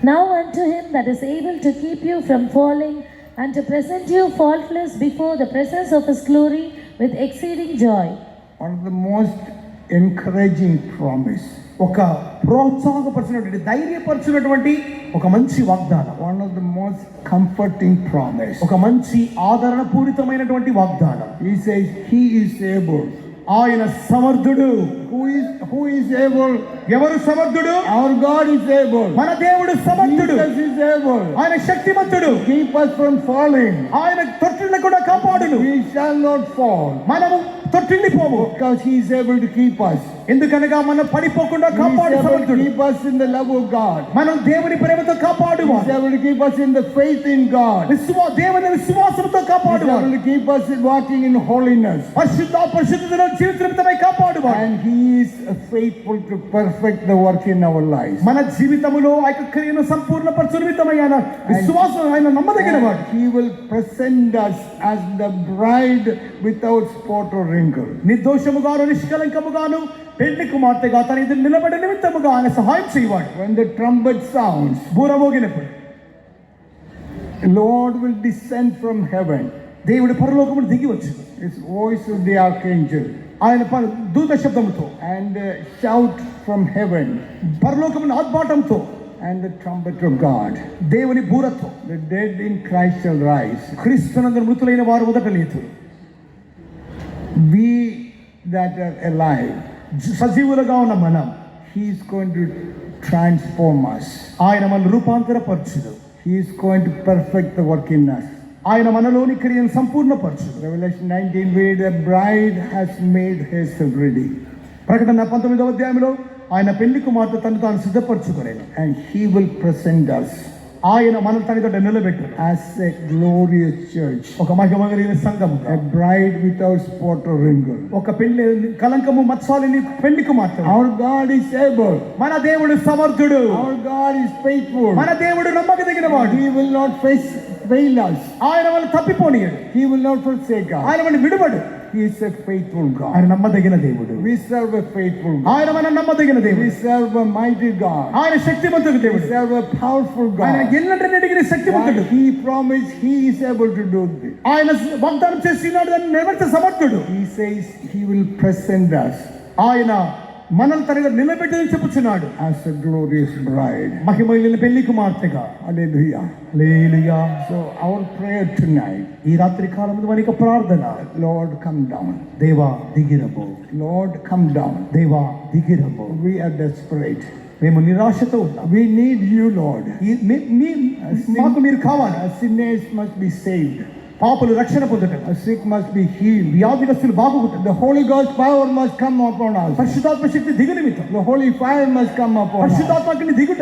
Now unto him that is able to keep you from falling and to present you faultless before the presence of his glory with exceeding joy. One of the most encouraging promise. ఒక ప్రోత్సాహపరిచినటువంటి ధైర్యపరిచినటువంటి ఒక మంచి వాగ్దానం, One of the most comforting promise. ఒక మంచి ఆదరణ పూరితమైనటువంటి వాగ్దానం. He says he is able. ఆయన సమర్థుడు. Who is able? ఎవరు సమర్థుడు? Our God is able. మన దేవుడు సమర్థుడు. Jesus is able. ఆయన శక్తిమంతుడు. Keep us from falling. ఆయన తొట్టిల్ని కూడా కాపాడును. We shall not fall. మనము తొట్టిల్లిపోము. Because he is able to keep us. ఎందుకనగా మనం పడిపోకుండా He is కాపాడు able to సమర్థుడు. keep us in the love of God. మనం దేవుని ప్రేమతో He కాపాడువాడు. is able to keep us in the faith in God. దేవుని విశ్వాసంతో He is కాపాడువాడు. able to keep us walking in holiness. పరిశుద్ధతలో జీవితమై కాపాడువాడు. And he is faithful to perfect the work in our lives. మన జీవితములో ఆ యొక్క క్రియను సంపూర్ణపరచునిమిత్తమై ఆయన విశ్వాసం, ఆయన నమ్మదగినవాడు. He will present us as the bride without spot or wrinkle. నిర్దోషముగాను నిష్కలంకముగాను పెళ్లి కుమార్తెగా తన ఎదురు నిలబడే నిమిత్తముగా ఆయన సహాయం చేయవాడు. When the trumpet sounds, బూర మోగినప్పుడు Lord will descend from heaven. దేవుడు పరలోకమును దిగి వచ్చును. His voice of the archangel ఆయన దూత శబ్దముతో and shout from heaven పరలోకమును ఆర్భాటంతో and the trumpet of God. దేవుని బూరతో The dead in Christ shall rise. క్రీస్తునందు మృతులైన వారు మొదట లేతురు. We that are alive, సజీవులుగా ఉన్న మనం, he is going to transform us. ఆయన మన రూపాంతరపరచును. He is going to perfect the work in us. ఆయన మనలోని క్రియను సంపూర్ణపరచును. Revelation 19 where the bride has made herself ready ప్రకటన 19వ అధ్యాయంలో ఆయన పెళ్లి కుమార్తె తను తాను సిద్ధపరచుకొనేను. and he will present us ఆయన మన తన ఎదుట నిలబెట్టును as a glorious church, ఒక మహిమ కలిగిన సంఘం, a bride without spot or wrinkle. ఒక పెళ్లి కలంకము మత్సాలిని పెళ్లి కుమార్తె. Our God is able. మన దేవుడు సమర్థుడు. Our God is faithful. మన దేవుడు నమ్మకదగినవాడు. He will not fail us. ఆయన మనల్ని తప్పిపోనీయడు. He will not forsake us. ఆయన మనల్ని విడువడు. He is a faithful God. ఆయన నమ్మదగిన దేవుడు. We serve a faithful God. ఆయన మన నమ్మదగిన We దేవుడు. serve a mighty God. ఆయన శక్తిమంతుడు We దేవుడు. serve a powerful ఆయన God. ఎన్నటికి శక్తిమంతుడు. What he promised, he is able to do this. ఆయన వాగ్దానం చేసినాడు, దాన్ని నెరవేర్చే సమర్థుడు. He says he will present us ఆయన మనల్ని తన ఎదుట నిలబెట్టని చెప్పుచున్నాడు as a glorious bride. మహిమగలిగిన పెళ్లి కుమార్తెగా. Hallelujah. Hallelujah. So our prayer tonight, ఈ రాత్రి కాలము మన యొక్క ప్రార్థన, Lord come down. దేవా దిగిరము, Lord come down. దేవా దిగిరము. We are desperate. మేము నిరాశతో ఉన్నాం. We need you, Lord. మాకు మీరు కావాలి. Sinners must be saved. పాపులు రక్షణ పొందటం, The sick must be healed. వ్యాధిగ్రస్తులు బాగుంటారు. The Holy Ghost power must come upon us. పరిశుద్ధాత్మ శక్తి దిగు నిమిత్తం, The holy fire must come upon us. పరిశుద్ధాత్మకి దిగుట,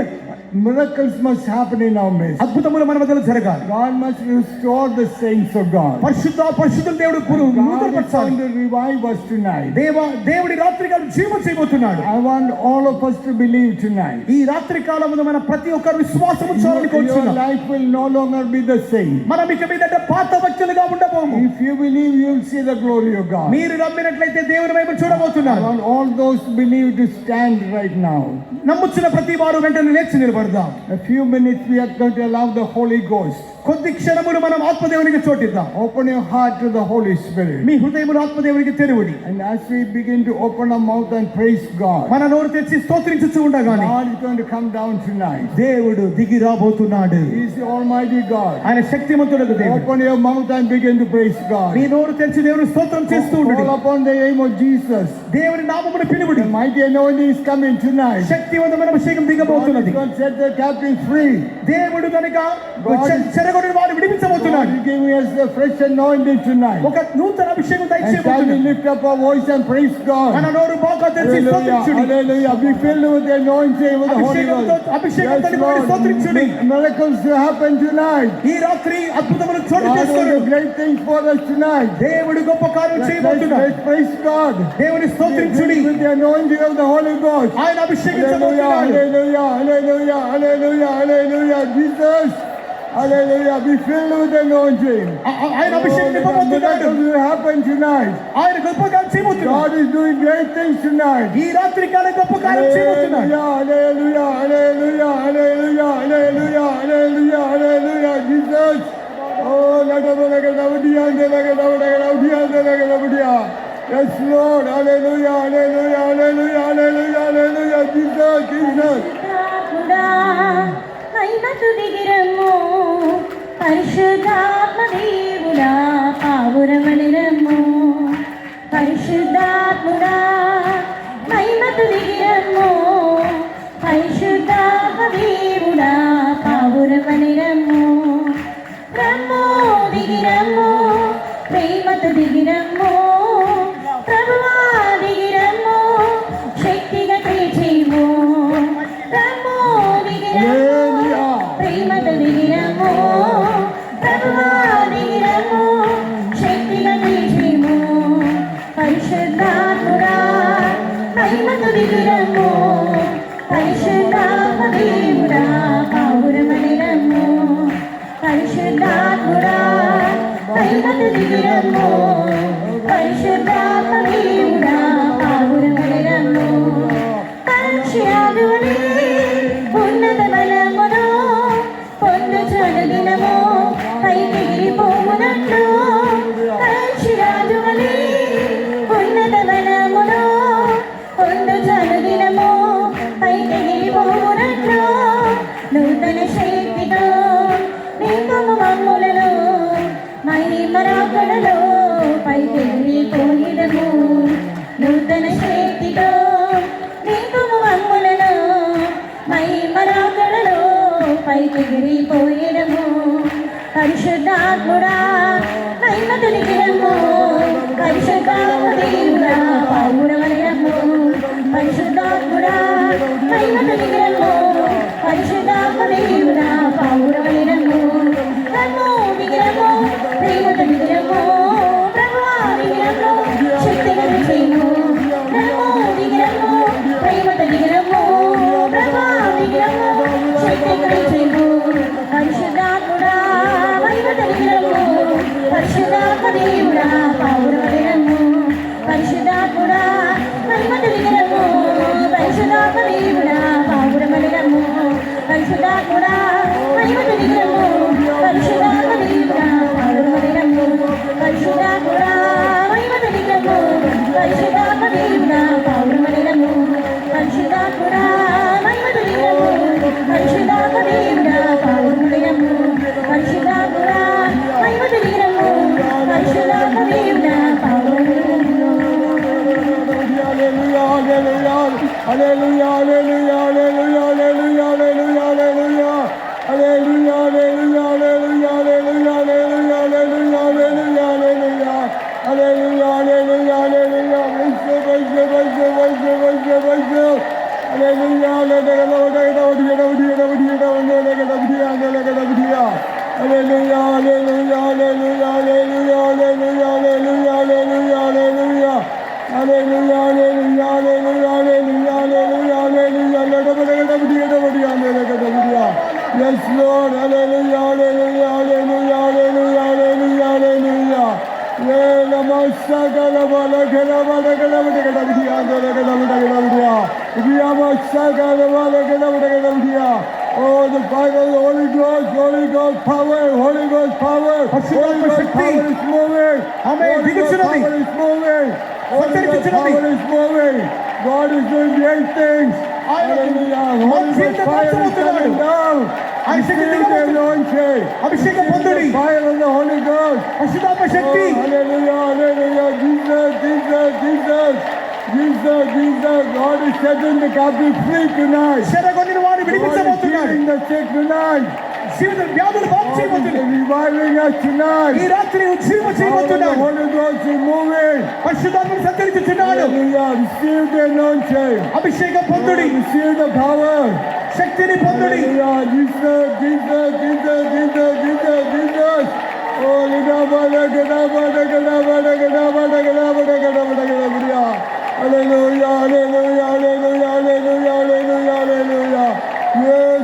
Miracles must happen in our midst. అద్భుతములు మన మధ్యలో జరగాలి. God must restore the saints of God. పరిశుద్ధుల దేవుడు God is నూతనపరచాలి. going to revive us tonight. దేవుడి రాత్రి కాలం జీవం చేయబోతున్నాడు. I want all of us to believe tonight. ఈ రాత్రి కాలమున మన ప్రతి ఒక్కరు విశ్వాసము చాలని Your కోరుచున్నాం. life will no longer be the same. మనం ఇక మీదట పాత వ్యక్తులుగా ఉండబోము. If you believe, you will see the glory of God. మీరు నమ్మినట్లయితే దేవుని వైపు I చూడబోతున్నారు. want all those who believe to stand right now. నమ్ముచున్న ప్రతి వారు వెంటనే లేచి నిలబడదాం. A few minutes we are going to allow the Holy Ghost. కొద్ది క్షణములు మనం ఆత్మదేవునికి చోటిద్దాం. Open your heart to the Holy Spirit. మీ హృదయమును ఆత్మదేవునికి తెరువుడి. And as we begin to open our mouth and praise God, మన నోరు తెచ్చి స్తోత్రించుచు ఉండగానే God is going to come down tonight. దేవుడు దిగి రాబోతున్నాడు. He is the Almighty God. ఆయన శక్తిమంతుడకు దేవుడు. Open your mouth and begin to praise God. మీ నోరు తెచ్చి దేవుని స్తోత్రం చేస్తూ ఉండండి. Call upon the name of Jesus. దేవుని నామమును పిలువుడి. The mighty anointing is coming tonight. శక్తివంతమైన అభిషేకం God is దిగబోతున్నది. going to set the captives free. దేవుడు కనుక God- చెరగొని వారు God విడిపించబోతున్నాడు. is giving us the fresh anointing tonight. ఒక నూతన అభిషేకం And shall we దయచేయబోతున్నాడు. lift up our voice and praise God? మన నోరు బాగా తెరిచి Hallelujah, స్తోత్రించుడి. hallelujah. Be filled with the anointing with the Holy Ghost. అభిషేకంతో Yes, నింపబడి Lord. స్తోత్రించుడి. Miracles will happen tonight. ఈ రాత్రి అద్భుతములు చోటు God will చేసుకోడు. do great things for us tonight. దేవుడు గొప్ప కార్యం చేయబోతున్నాడు. Let's praise God. దేవుని స్తోత్రించుడి. With the anointing of the Holy Ghost. ఆయన Hallelujah, అభిషేకించబోతున్నాడు. hallelujah, hallelujah, hallelujah, hallelujah. Jesus, Hallelujah. Be filled with the anointing. ఆయన అభిషేకం నింపబోతున్నాడు. Miracles will happen tonight. ఆయన గొప్ప కార్యం చేయబోతున్నాడు. God is doing great things tonight. ఈ రాత్రి కాల గొప్ప కార్యం చేయబోతున్నాడు. Hallelujah, hallelujah, hallelujah, hallelujah, hallelujah, hallelujah, Jesus. Oh, yes, Lord, hallelujah, hallelujah, hallelujah, hallelujah, hallelujah, Jesus, Jesus. పరిశుద్ధాత్మ దేవుడా పావురమణిరమ్ము పరిశుద్ధాత్ముడా మహిమతు దిగిరమ్ము పరిశుద్ధాత్మ దేవుడా పావురమణిరమ్ము రమ్ము దిగిరమ్ము ప్రేమతు దిగిరమ్ము ప్రభువా దిగిరమ్ము శక్తిగా చేయము రమ్ము దిగిరమ్ము ప్రేమతు దిగిరమ్ము ప్రభువా దిగిరమ్ము శక్తిగా చేయము పరిశుద్ధాత్ముడా మహిమతు దిగిరమ్ము పరిశుద్ధాత్మ దేవుడా పావురమణిరమ్ము పరిశుద్ధాత్ముడా మహిమతు దిగిరమ్ము పరిశుద్ధాత్మ దేవుడా పావురమణిరమ్ము పరిశుద్ధాత్ముడే ఉన్నత బలమును పొందుచనుదినము పైకెగిరిపోవునట్లు పరిశుద్ధాత్ముడే ఉన్నత బలమును పొందుచనుదినము పైకెగిరిపోవునట్లు నూతన శక్తితో నింపుము మమ్ములను మహిమరాకడలో పైకెగిరిపోయిదము నూతన శక్తితో నింపుము మమ్ములను మహిమరాకడలో పైకెగిరిపోయిదము పరిశుద్ధాత్ముడా మహిమతు దిగిరమ్ము పరిశుద్ధాత్మ దేవుడా పావురమణిరమ్ము పరిశుద్ధాత్ముడా మహిమతు దిగిరమ్ము పరిశుద్ధాత్మ దేవుడా పావురమణిరమ్ము రమ్ము దిగిరమ్ము ప్రేమతు దిగిరమ్ము ప్రభువా దిగిరమ్ము శక్తిగా చేయము రమ్ము దిగిరమ్ము ప్రేమతు దిగిరమ్ము ప్రభువా దిగిరమ్ము శక్తిగా చేయము పరిశుద్ధాత్ముడా మహిమతు దిగిరమ్ము పరిశుద్ధాత్మ దేవుడా పావురమణిరమ్ము పరిశుద్ధాత్ముడా మహిమతు దిగిరమ్ము పరిశుద్ధాత్మ దేవుడా పావురమణిరమ్ము పరిశుద్ధాత్ముడా మహిమతు దిగిరమ్ము పరిశుద్ధాత్మ దేవుడా పావురమణిరమ్ము పరిశుద్ధాత్ముడా మహిమతు దిగిరమ్ము పరిశుద్ధాత్మ దేవుడా పావురమణిరమ్ము పరిశుద్ధాత్ముడా మహిమతు దిగిరమ్ము పరిశుద్ధాత్మ దేవుడా పావురమణిరమ్ము పరిశుద్ధాత్ముడా మహిమతు దిగిరమ్ము పరిశుద్ధాత్మ దేవుడా పావురమణిరమ్ము Hallelujah, hallelujah, hallelujah, hallelujah, hallelujah, hallelujah, hallelujah, hallelujah, hallelujah, hallelujah, hallelujah, hallelujah, hallelujah, hallelujah, hallelujah, hallelujah, Yes, Lord, hallelujah, hallelujah, hallelujah, hallelujah, hallelujah, hallelujah. Oh, the fire of the Holy Ghost power, Holy Ghost power, Holy Ghost power is moving. Holy Ghost power is moving. Holy Ghost power is moving. God is doing great things. Hallelujah. Holy Ghost fire is coming down. అభిషేకం పొందుడి Fire of the Holy Ghost. పరిశుద్ధాత్మ శక్తి Hallelujah, hallelujah, Jesus, Jesus, Jesus, Jesus, Jesus. God is setting the captive free tonight. శరగొనిన వారిని God is విడిపించబోతున్నాడు healing the sick tonight. జీవిత వ్యాధులు బాగు God is చేయబోతున్నాడు reviving us tonight. ఈ రాత్రి ఉజ్జీవ Power of the చేయబోతున్నాడు Holy Ghost is moving. పరిశుద్ధాత్మను సంచరించుచున్నాడు Hallelujah, receive the anointing. అభిషేకం పొందుడి Receive the power. శక్తిని పొందుడి Hallelujah, Jesus, Jesus, Jesus, Jesus, Jesus, Jesus. Oh, Hallelujah, hallelujah, hallelujah, hallelujah, hallelujah, hallelujah, hallelujah. Yes,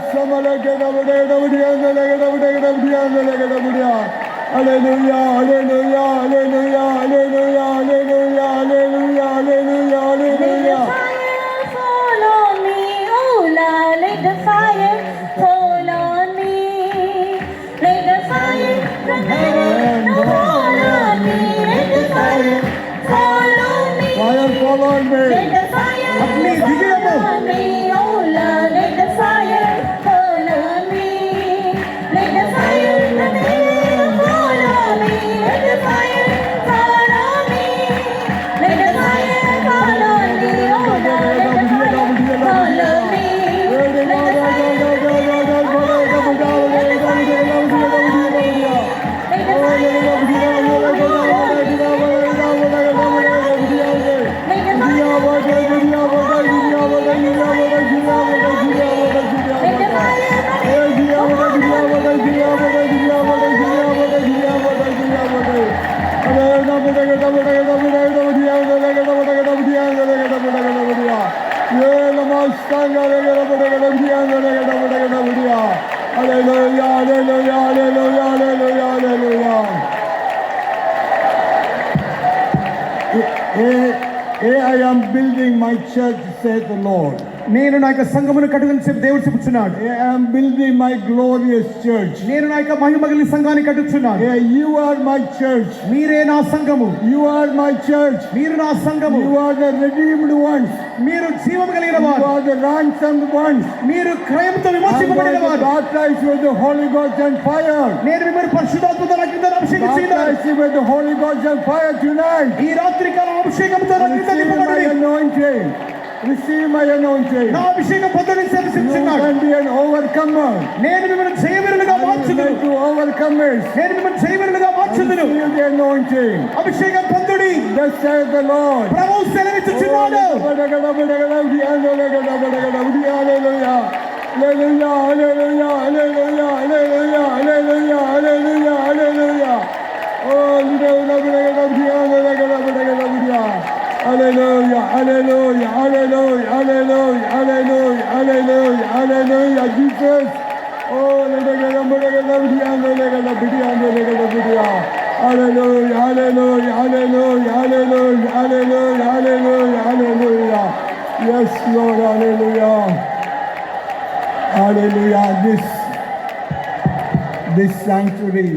Hallelujah, hallelujah, hallelujah, hallelujah, hallelujah, hallelujah, hallelujah, hallelujah. Fire fall on me, oh Lord, let the fire fall on me. Let the fire from heaven fall on me. Let the fire fall on me. Fire fall on me. Let the fire Agni fall on me, oh Lord, let the fire fall on me. Let the fire from heaven fall on me. Let the fire fall on me. Let the fire fall on me, oh Lord, let the fire fall on me. Let the fire fall on me. Let the fire fall on me. Let the fire Hallelujah, hallelujah, hallelujah, hallelujah, hallelujah. I am building my church, saith the Lord. నేను నా యొక్క సంఘమును కట్టుకుని చెప్పి దేవుడు చెప్పుచున్నాడు. I am building my glorious church. నేను నా యొక్క మహిమ కలిగిన సంఘాన్ని కట్టుచున్నాను. You are my church. మీరే నా సంఘము. You are my church. మీరు నా సంఘము. You are the redeemed ones. మీరు జీవము కలిగిన You వారు. are the ransomed ones. మీరు క్రయముతో I am విమోచింపబడిన going to వారు. baptize you with the Holy Ghost and fire. నేను మిమ్మల్ని పరిశుద్ధాత్మతో అగ్నితో అభిషేకించున్నాను. Baptize you with the Holy Ghost and fire tonight. ఈ రాత్రి కాలం అభిషేకంతో అగ్నితో Receive my నింపబడి anointing. Receive my anointing. నా అభిషేకం పొందని You సేవిస్తున్నాడు. can be an overcomer. నేను మిమ్మల్ని జయవీరులుగా మార్చుదును. Make you overcomers. నేను మిమ్మల్ని జయవీరులుగా మార్చుదును. Receive the anointing. అభిషేకం పొందుడి. Thus saith the Lord. ప్రభువు సెలవిచ్చుచున్నాడు. Hallelujah, hallelujah, hallelujah, hallelujah, hallelujah, hallelujah, hallelujah. Oh, hallelujah, hallelujah, hallelujah, hallelujah, hallelujah, hallelujah, hallelujah, hallelujah, Jesus. Oh, hallelujah, hallelujah, hallelujah, hallelujah, hallelujah, hallelujah, hallelujah. Yes, Lord, hallelujah. Hallelujah. This sanctuary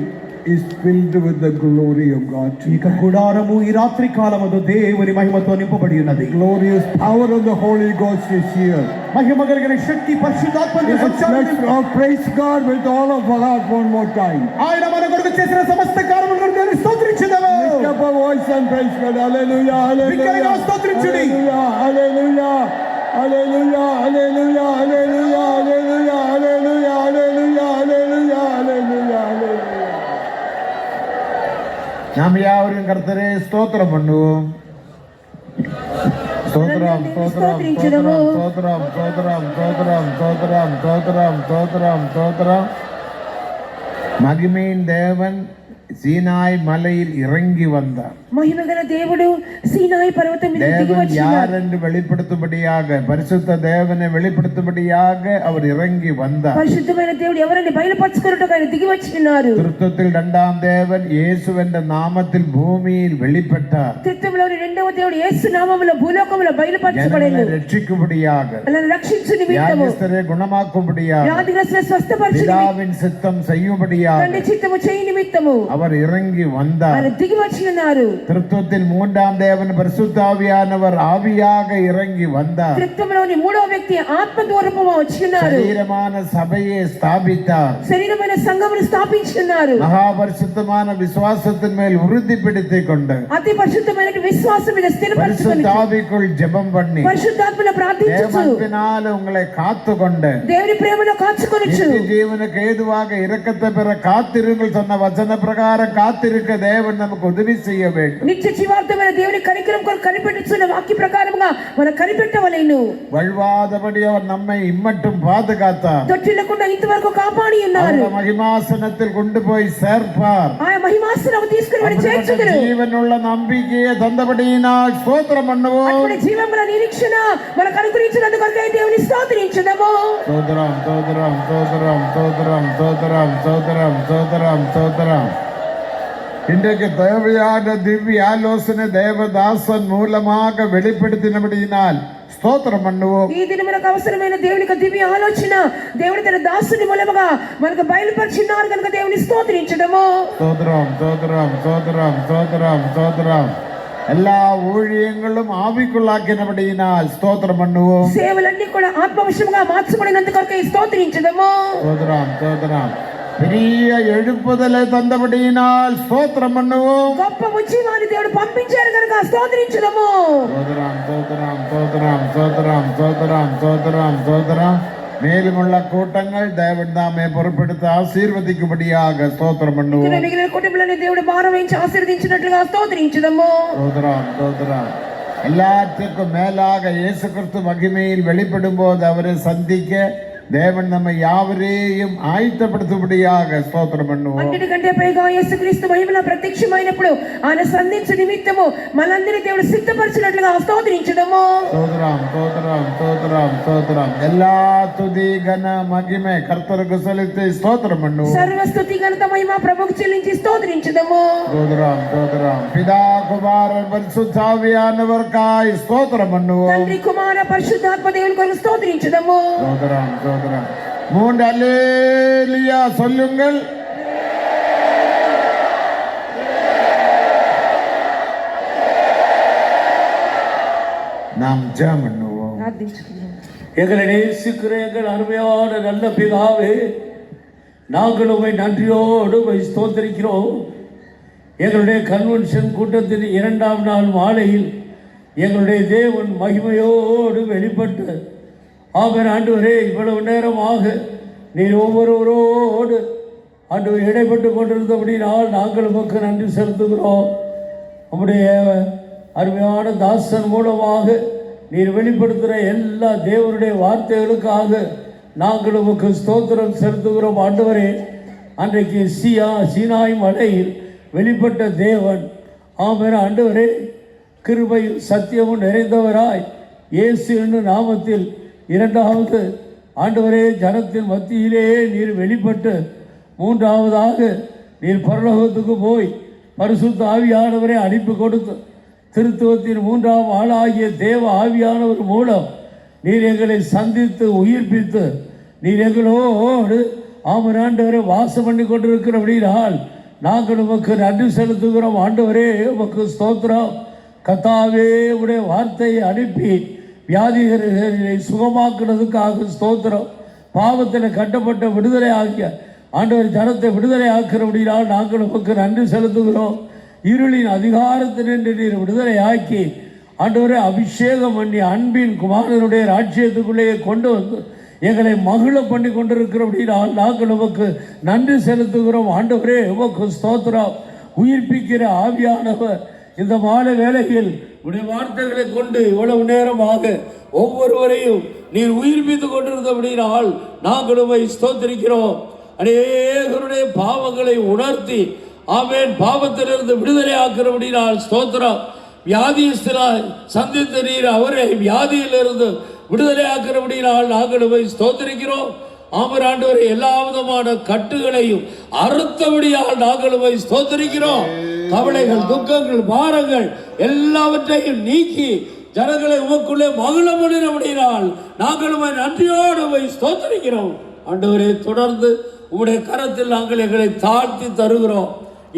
is filled with the glory of God. ఇక గుడారము ఈ రాత్రి కాలములో దేవుని మహిమతో నింపబడి ఉన్నది. Glorious power of the Holy Ghost is here. మహిమ కలిగిన శక్తి పరిశుద్ధాత్మని Let's praise God with all of our heart one more time. ఆయన మన కొరకు చేసిన సమస్త కార్యములను దేవుని స్తోత్రించుదాము. Lift up our voice and praise God. Hallelujah, బిగ్గరగా hallelujah, స్తోత్రించుడి. hallelujah, hallelujah, hallelujah, hallelujah, hallelujah, hallelujah, hallelujah, hallelujah, hallelujah, hallelujah. நாம் யாவரும் கர்த்தரே ஸ்தோத்திரம் பண்ணுவோம். ஸ்தோத்திரம் ஸ்தோத்திரம் ஸ்தோத்திரம் ஸ்தோத்திரம் ஸ்தோத்திரம் ஸ்தோத்திரம் ஸ்தோத்திரம் ஸ்தோத்திரம் ஸ்தோத்திரம் ஸ்தோத்திரம். மகிமையின் தேவன் சீனாய் மலையில் இறங்கி வந்தார். మహిమగల దేవుడు సీనాయి పర్వతం మీద దిగి தேவன் వచ్చినాడు. யார் என்று வெளிப்படுத்தும்படியாக, பரிசுத்த தேவனை வெளிப்படுத்தும்படியாக அவர் இறங்கி வந்தார். పరిశుద్ధమైన దేవుడు ఎవరిని బయలుపరచుకున్నట్టు ఆయన దిగి వచ్చినారు. திருத்தத்தில் இரண்டாம் தேவன் இயேசு என்ற நாமத்தில் பூமியில் வெளிப்பட்டார். త్రిత్వంలోని రెండవ దేవుడు యేసు నామములో భూలోకములో బయలుపరచబడెను. ஜனங்களை ரட்சிக்கும்படியாக, అలాని రక్షించు నిమిత్తము, வியாதிஸ்தரை குணமாக்கும்படியாக, వ్యాధిగ్రస్తులను స్వస్థపరచు నిమిత్తము, பிதாவின் சித்தம் செய்யும்படியாக తండ్రి చిత్తము చేయి నిమిత్తము அவர் இறங்கி வந்தார். ఆయన దిగి వచ్చినారు. திருத்துவத்தில் மூன்றாம் தேவன் பரிசுத்தாவியானவர் ஆவியாக இறங்கி வந்தார். త్రిత్వంలోని మూడవ వ్యక్తి ఆత్మ దూరముగా వచ్చినారు. శరీరமான సభയെ స్థాపిத்தார். శరీరమైన సంఘమును స్థాపించున్నారు. మహాపరిశుద్ధமான விசுவாசத்தின் மேல் உறுதி பிடித்துக் கொண்டு అతి పరిశుద్ధమైన విశ్వాసం మీద స్థిరపరచుకొని பரிசுத்தாவிக்குள் ஜெபம் பண்ணி పరిశుద్ధాత్మను ప్రార్థించుచు தேவனால் உங்களை காத்து கொண்டு దేవుని ప్రేమలో కాచుకొనుచు நித்திய ஜீவனுக்கு ஏதுவாக இரக்கத்தை பெற காத்திருங்கள் சொன்ன வசன பிரகாரம் காத்திருக்க தேவன் நமக்கு உதவி செய்ய வேண்டும். నిత్య జీవార్థమైన దేవుని కనికరం కొరకు కనిపెట్టుచున్న వాక్య ప్రకారముగా మనం కనిపెట్టవలెను. வழுவாதபடி அவர் நம்மை இம்மட்டும் பாதுகாத்தார். తొట్టిల్లకుండా ఇంతవరకు కాపాడి ఉన్నారు. அவர் மகிமாசனத்தில் கொண்டு போய் சேர்ப்பார். ఆయన మహిమాసనము తీసుకుని మరి చేర్చుదురు. జీవనుள்ள நம்பிக்கையை தந்தபடியினால் ஸ்தோத்திரம் பண்ணுவோம். అటువంటి జీవముల నిరీక్షణ మనకు అనుగ్రహించినందుకు దేవుని స్తోత్రించు. స్తోత్రించుదము. స్తోత్రం స్తోత్రం స్తోత్రం స్తోత్రం స్తోత్రం స్తోత్రం స్తోత్రం స్తోత్రం. இன்றைக்கு தேவையான திவ்ய ஆலோசனை தேவதாசன் மூலமாக வெளிப்படுத்தினபடியினால் స్తోత్రం பண்ணுவோம். ఈ దిన మనకు అవసరమైన దేవుని యొక్క దివ్య ఆలోచన దేవుడు తన దాసుని మూలముగా మనకు బయలుపరిచినారు కనుక దేవుని స్తోత్రించడము. స్తోత్రం స్తోత్రం స్తోత్రం స్తోత్రం స్తోత్రం. எல்லா ஊழியங்களும் ஆவிக்குள்ளாக்கினபடியினால் స్తోత్రం பண்ணுவோம். సేవలన్నీ కూడా ఆత్మవశముగా మార్చబడినందుకు కొరకై స్తోత్రించడము. స్తోత్రం స్తోత్రం. பெரிய எழுப்புதலை தந்தபடியினால் స్తోత్రం பண்ணுவோம். గొప్ప ఉజ్జీవాన్ని దేవుడు పంపించారు కనుక స్తోత్రించడము. స్తోత్రం స్తోత్రం స్తోత్రం స్తోత్రం స్తోత్రం స్తోత్రం స్తోత్రం. மேலுமுள்ள கூட்டங்கள் தேவன் தாமே பொறுப்பெடுத்து ஆசீர்வதிக்கும்படியாக స్తోత్రం பண்ணுவோம். మిగిలిన కుటుంబాలను దేవుడు భారం వహించి ఆశీర్వదించినట్లుగా స్తోత్రించడము. స్తోత్రం స్తోత్రం. எல்லாத்துக்கும் மேலாக இயேசு கிறிஸ்து மகிமையில் வெளிப்படும் போது அவரை சந்திக்க தேவன் நம்ம யாவரையும் ஆயத்தப்படுத்தும்படியாக స్తోత్రం பண்ணுவோம். అన్నిటికంటే పైగా యేసుక్రీస్తు మహిమలో ప్రత్యక్షమైనప్పుడు ఆయన సంధించే నిమిత్తము మనందరి దేవుడు సిద్ధపరిచినట్లుగా స్తోత్రించడము. స్తోత్రం స్తోత్రం స్తోత్రం స్తోత్రం. எல்லா துதி கன மகிமை கர்த்தருக்கு செலுத்தி స్తోత్రం பண்ணுவோம். సర్వ స్తుతి ఘనత మహిమ ప్రభువుకు చెల్లించి స్తోత్రించడము. స్తోత్రం స్తోత్రం. பிதா குமாரன் பரிசுத்த ஆவியானவர்க்காய் స్తోత్రం பண்ணுவோம். తండ్రి కుమార పరిశుద్ధాత్మ దేవుని కొరకు స్తోత్రించడము. స్తోత్రం స్తోత్రం. மூன்று அல்லேலூயா சொல்லுங்கள். நாம் ஜெபம் பண்ணுவோம். ప్రార్థించుకుందాం. எங்களை நேசிக்கிற எங்கள் அருமையான நல்ல பிதாவே, நாங்கள் உம்மை நன்றியோடு உம்மை ஸ்தோத்திரிக்கிறோம். எங்களுடைய கன்வென்ஷன் கூட்டத்தின் 2ஆம் நாள் மாலையில் எங்களுடைய தேவன் மகிமையோடு வெளிப்பட்டு ஆமென் ஆண்டவரே, இவ்வளவு நேரமாக நீர் ஒவ்வொருவரோடு ஆண்டவர் இடைப்பட்டு கொண்டிருந்தபடினால் நாங்கள் உமக்கு நன்றி செலுத்துகிறோம். நம்முடைய அருமையான தாசன் மூலமாக நீர் வெளிப்படுத்துகிற எல்லா தேவனுடைய வார்த்தைகளுக்காக நாங்கள் உமக்கு ஸ்தோத்திரம் செலுத்துகிறோம். ஆண்டவரே, அன்றைக்கு சீனாய் மலையில் வெளிப்பட்ட தேவன் ஆமென் ஆண்டவரே, கிருபையும் சத்தியமும் நிறைந்தவராய் இயேசு என்னும் நாமத்தில் 2வது ஆண்டவரே ஜனத்தின் மத்தியிலே நீர் வெளிப்பட்டு 3ஆவதாக நீர் பரலோகத்துக்கு போய் பரிசுத்த ஆவியானவரை அனுப்பி கொடுத்து திருத்துவத்தின் 3ஆம் ஆளாகிய தேவ ஆவியானவர் மூலம் நீர் எங்களை சந்தித்து உயிர்ப்பித்து நீர் எங்களோடு ஆமென் ஆண்டவரை வாசம் பண்ணி கொண்டிருக்கிறபடியால் நாங்கள் உமக்கு நன்றி செலுத்துகிறோம். ஆண்டவரே, உமக்கு ஸ்தோத்திரம். கர்த்தாவே, உடைய வார்த்தையை அனுப்பி வியாதிகளை சுகமாக்குறதுக்காக ஸ்தோத்திரம். பாவத்தில் கட்டப்பட்ட விடுதலை ஆகிய ஆண்டவர் ஜனத்தை விடுதலை ஆக்கிறபடியால் நாங்கள் உமக்கு நன்றி செலுத்துகிறோம். இருளின் அதிகாரத்தினின்று நீர் விடுதலை ஆக்கி ஆண்டவரை அபிஷேகம் பண்ணி அன்பின் குமாரனுடைய ராஜ்யத்துக்குள்ளேயே கொண்டு வந்து எங்களை மகிழ பண்ணி கொண்டிருக்கிறபடியால் நாங்கள் உமக்கு நன்றி செலுத்துகிறோம். ஆண்டவரே, உமக்கு ஸ்தோத்திரம். உயிர்ப்பிக்கிற ஆவியானவர் இந்த மாலை வேளையில் உடைய வார்த்தைகளை கொண்டு இவ்வளவு நேரமாக ஒவ்வொருவரையும் நீர் உயிர்ப்பித்துக் கொண்டிருந்தபடியால் நாங்கள் உம்மை ஸ்தோத்திரிக்கிறோம். அநேகருடைய பாவங்களை உணர்த்தி ஆமென் பாவத்திலிருந்து விடுதலை ஆக்கிறபடியால் ஸ்தோத்திரம். வியாதியஸ்தராய் சந்தித்த நீர் அவரை வியாதியிலிருந்து விடுதலை ஆக்கிறபடியால் நாங்கள் உம்மை ஸ்தோத்திரிக்கிறோம். ஆமென் ஆண்டவரே, எல்லா விதமான கட்டுகளையும் அறுத்தபடியால் நாங்கள் உம்மை ஸ்தோத்திரிக்கிறோம். கவலைகள், துக்கங்கள், பாரங்கள் எல்லாவற்றையும் நீக்கி ஜனங்களை உமக்குள்ளே மகிழ முடியினால் நாங்கள் உம்மை நன்றியோடு உம்மை ஸ்தோத்திரிக்கிறோம். ஆண்டவரே, தொடர்ந்து உம்முடைய கரத்தில் நாங்கள் எங்களை தாழ்த்தி தருகிறோம்.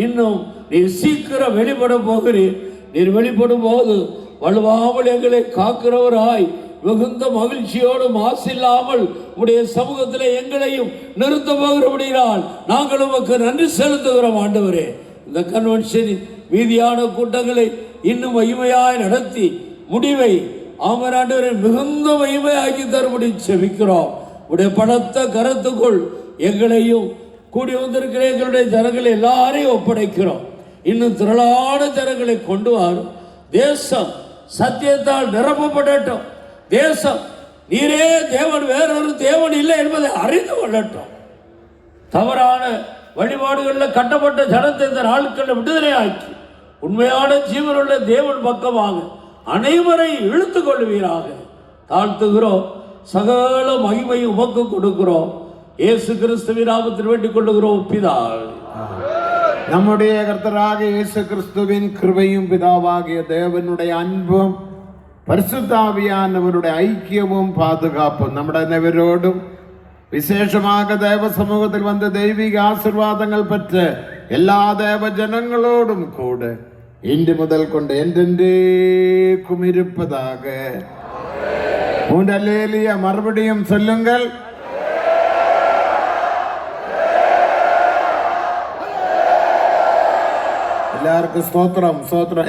இன்னும் நீர் சீக்கிரம் வெளிப்பட போகிறீர். நீர் வெளிப்படும் போது வலுவாமல் எங்களை காக்கிறவராய் மிகுந்த மகிழ்ச்சியோடு மாசில்லாமல் உடைய சமூகத்தில் எங்களையும் நிறுத்த போகிறபடியால் நாங்கள் உமக்கு நன்றி செலுத்துகிறோம். ஆண்டவரே, இந்த கன்வென்ஷனின் மீதியான கூட்டங்களை இன்னும் மகிமையாய் நடத்தி முடிவை ஆமென் ஆண்டவரே மிகுந்த மகிமையாக்கி தரும்படி செபிக்கிறோம். உடைய பலத்த கரத்துக்குள் எங்களையும் கூடி வந்திருக்கிற எங்களுடைய ஜனங்களை எல்லாரையும் ஒப்படைக்கிறோம். இன்னும் திரளான ஜனங்களை கொண்டு வரும். தேசம் சத்தியத்தால் நிரப்பப்படட்டும். தேசம் நீரே தேவன், வேறொரு தேவன் இல்லை என்பதை அறிந்து கொள்ளட்டும். தவறான வழிபாடுகளில் கட்டப்பட்ட ஜனத்தை இந்த நாட்களில் விடுதலை ஆக்கி உண்மையான ஜீவனுள்ள தேவன் பக்கமாக அனைவரை இழுத்து கொள்வீராக. தாழ்த்துகிறோம். சகல மகிமை உமக்கு கொடுக்கிறோம். இயேசு கிறிஸ்துவின் நாமத்தில் வேண்டிக் கொள்ளுகிறோம் பிதாவே. நம்முடைய கர்த்தராக இயேசு கிறிஸ்துவின் கிருபையும் பிதாவாகிய தேவனுடைய அன்பும் பரிசுத்த ஆவியானவருடைய ஐக்கியமும் பாதுகாப்பும் നമ്മുടെ அனைவரோடும் விசேஷமாக தேவ சமூகத்தில் வந்த தெய்வீக ஆசீர்வாதங்கள் பெற்ற எல்லா தேவ ஜனங்களோடும் கூட இன்று முதல் கொண்டு என்றென்றைக்கும் இருப்பதாக. அல்லேலூயா. மறுபடியும் சொல்லுங்கள். எல்லாருக்கும் ஸ்தோத்திரம், ஸ்தோத்திரம்.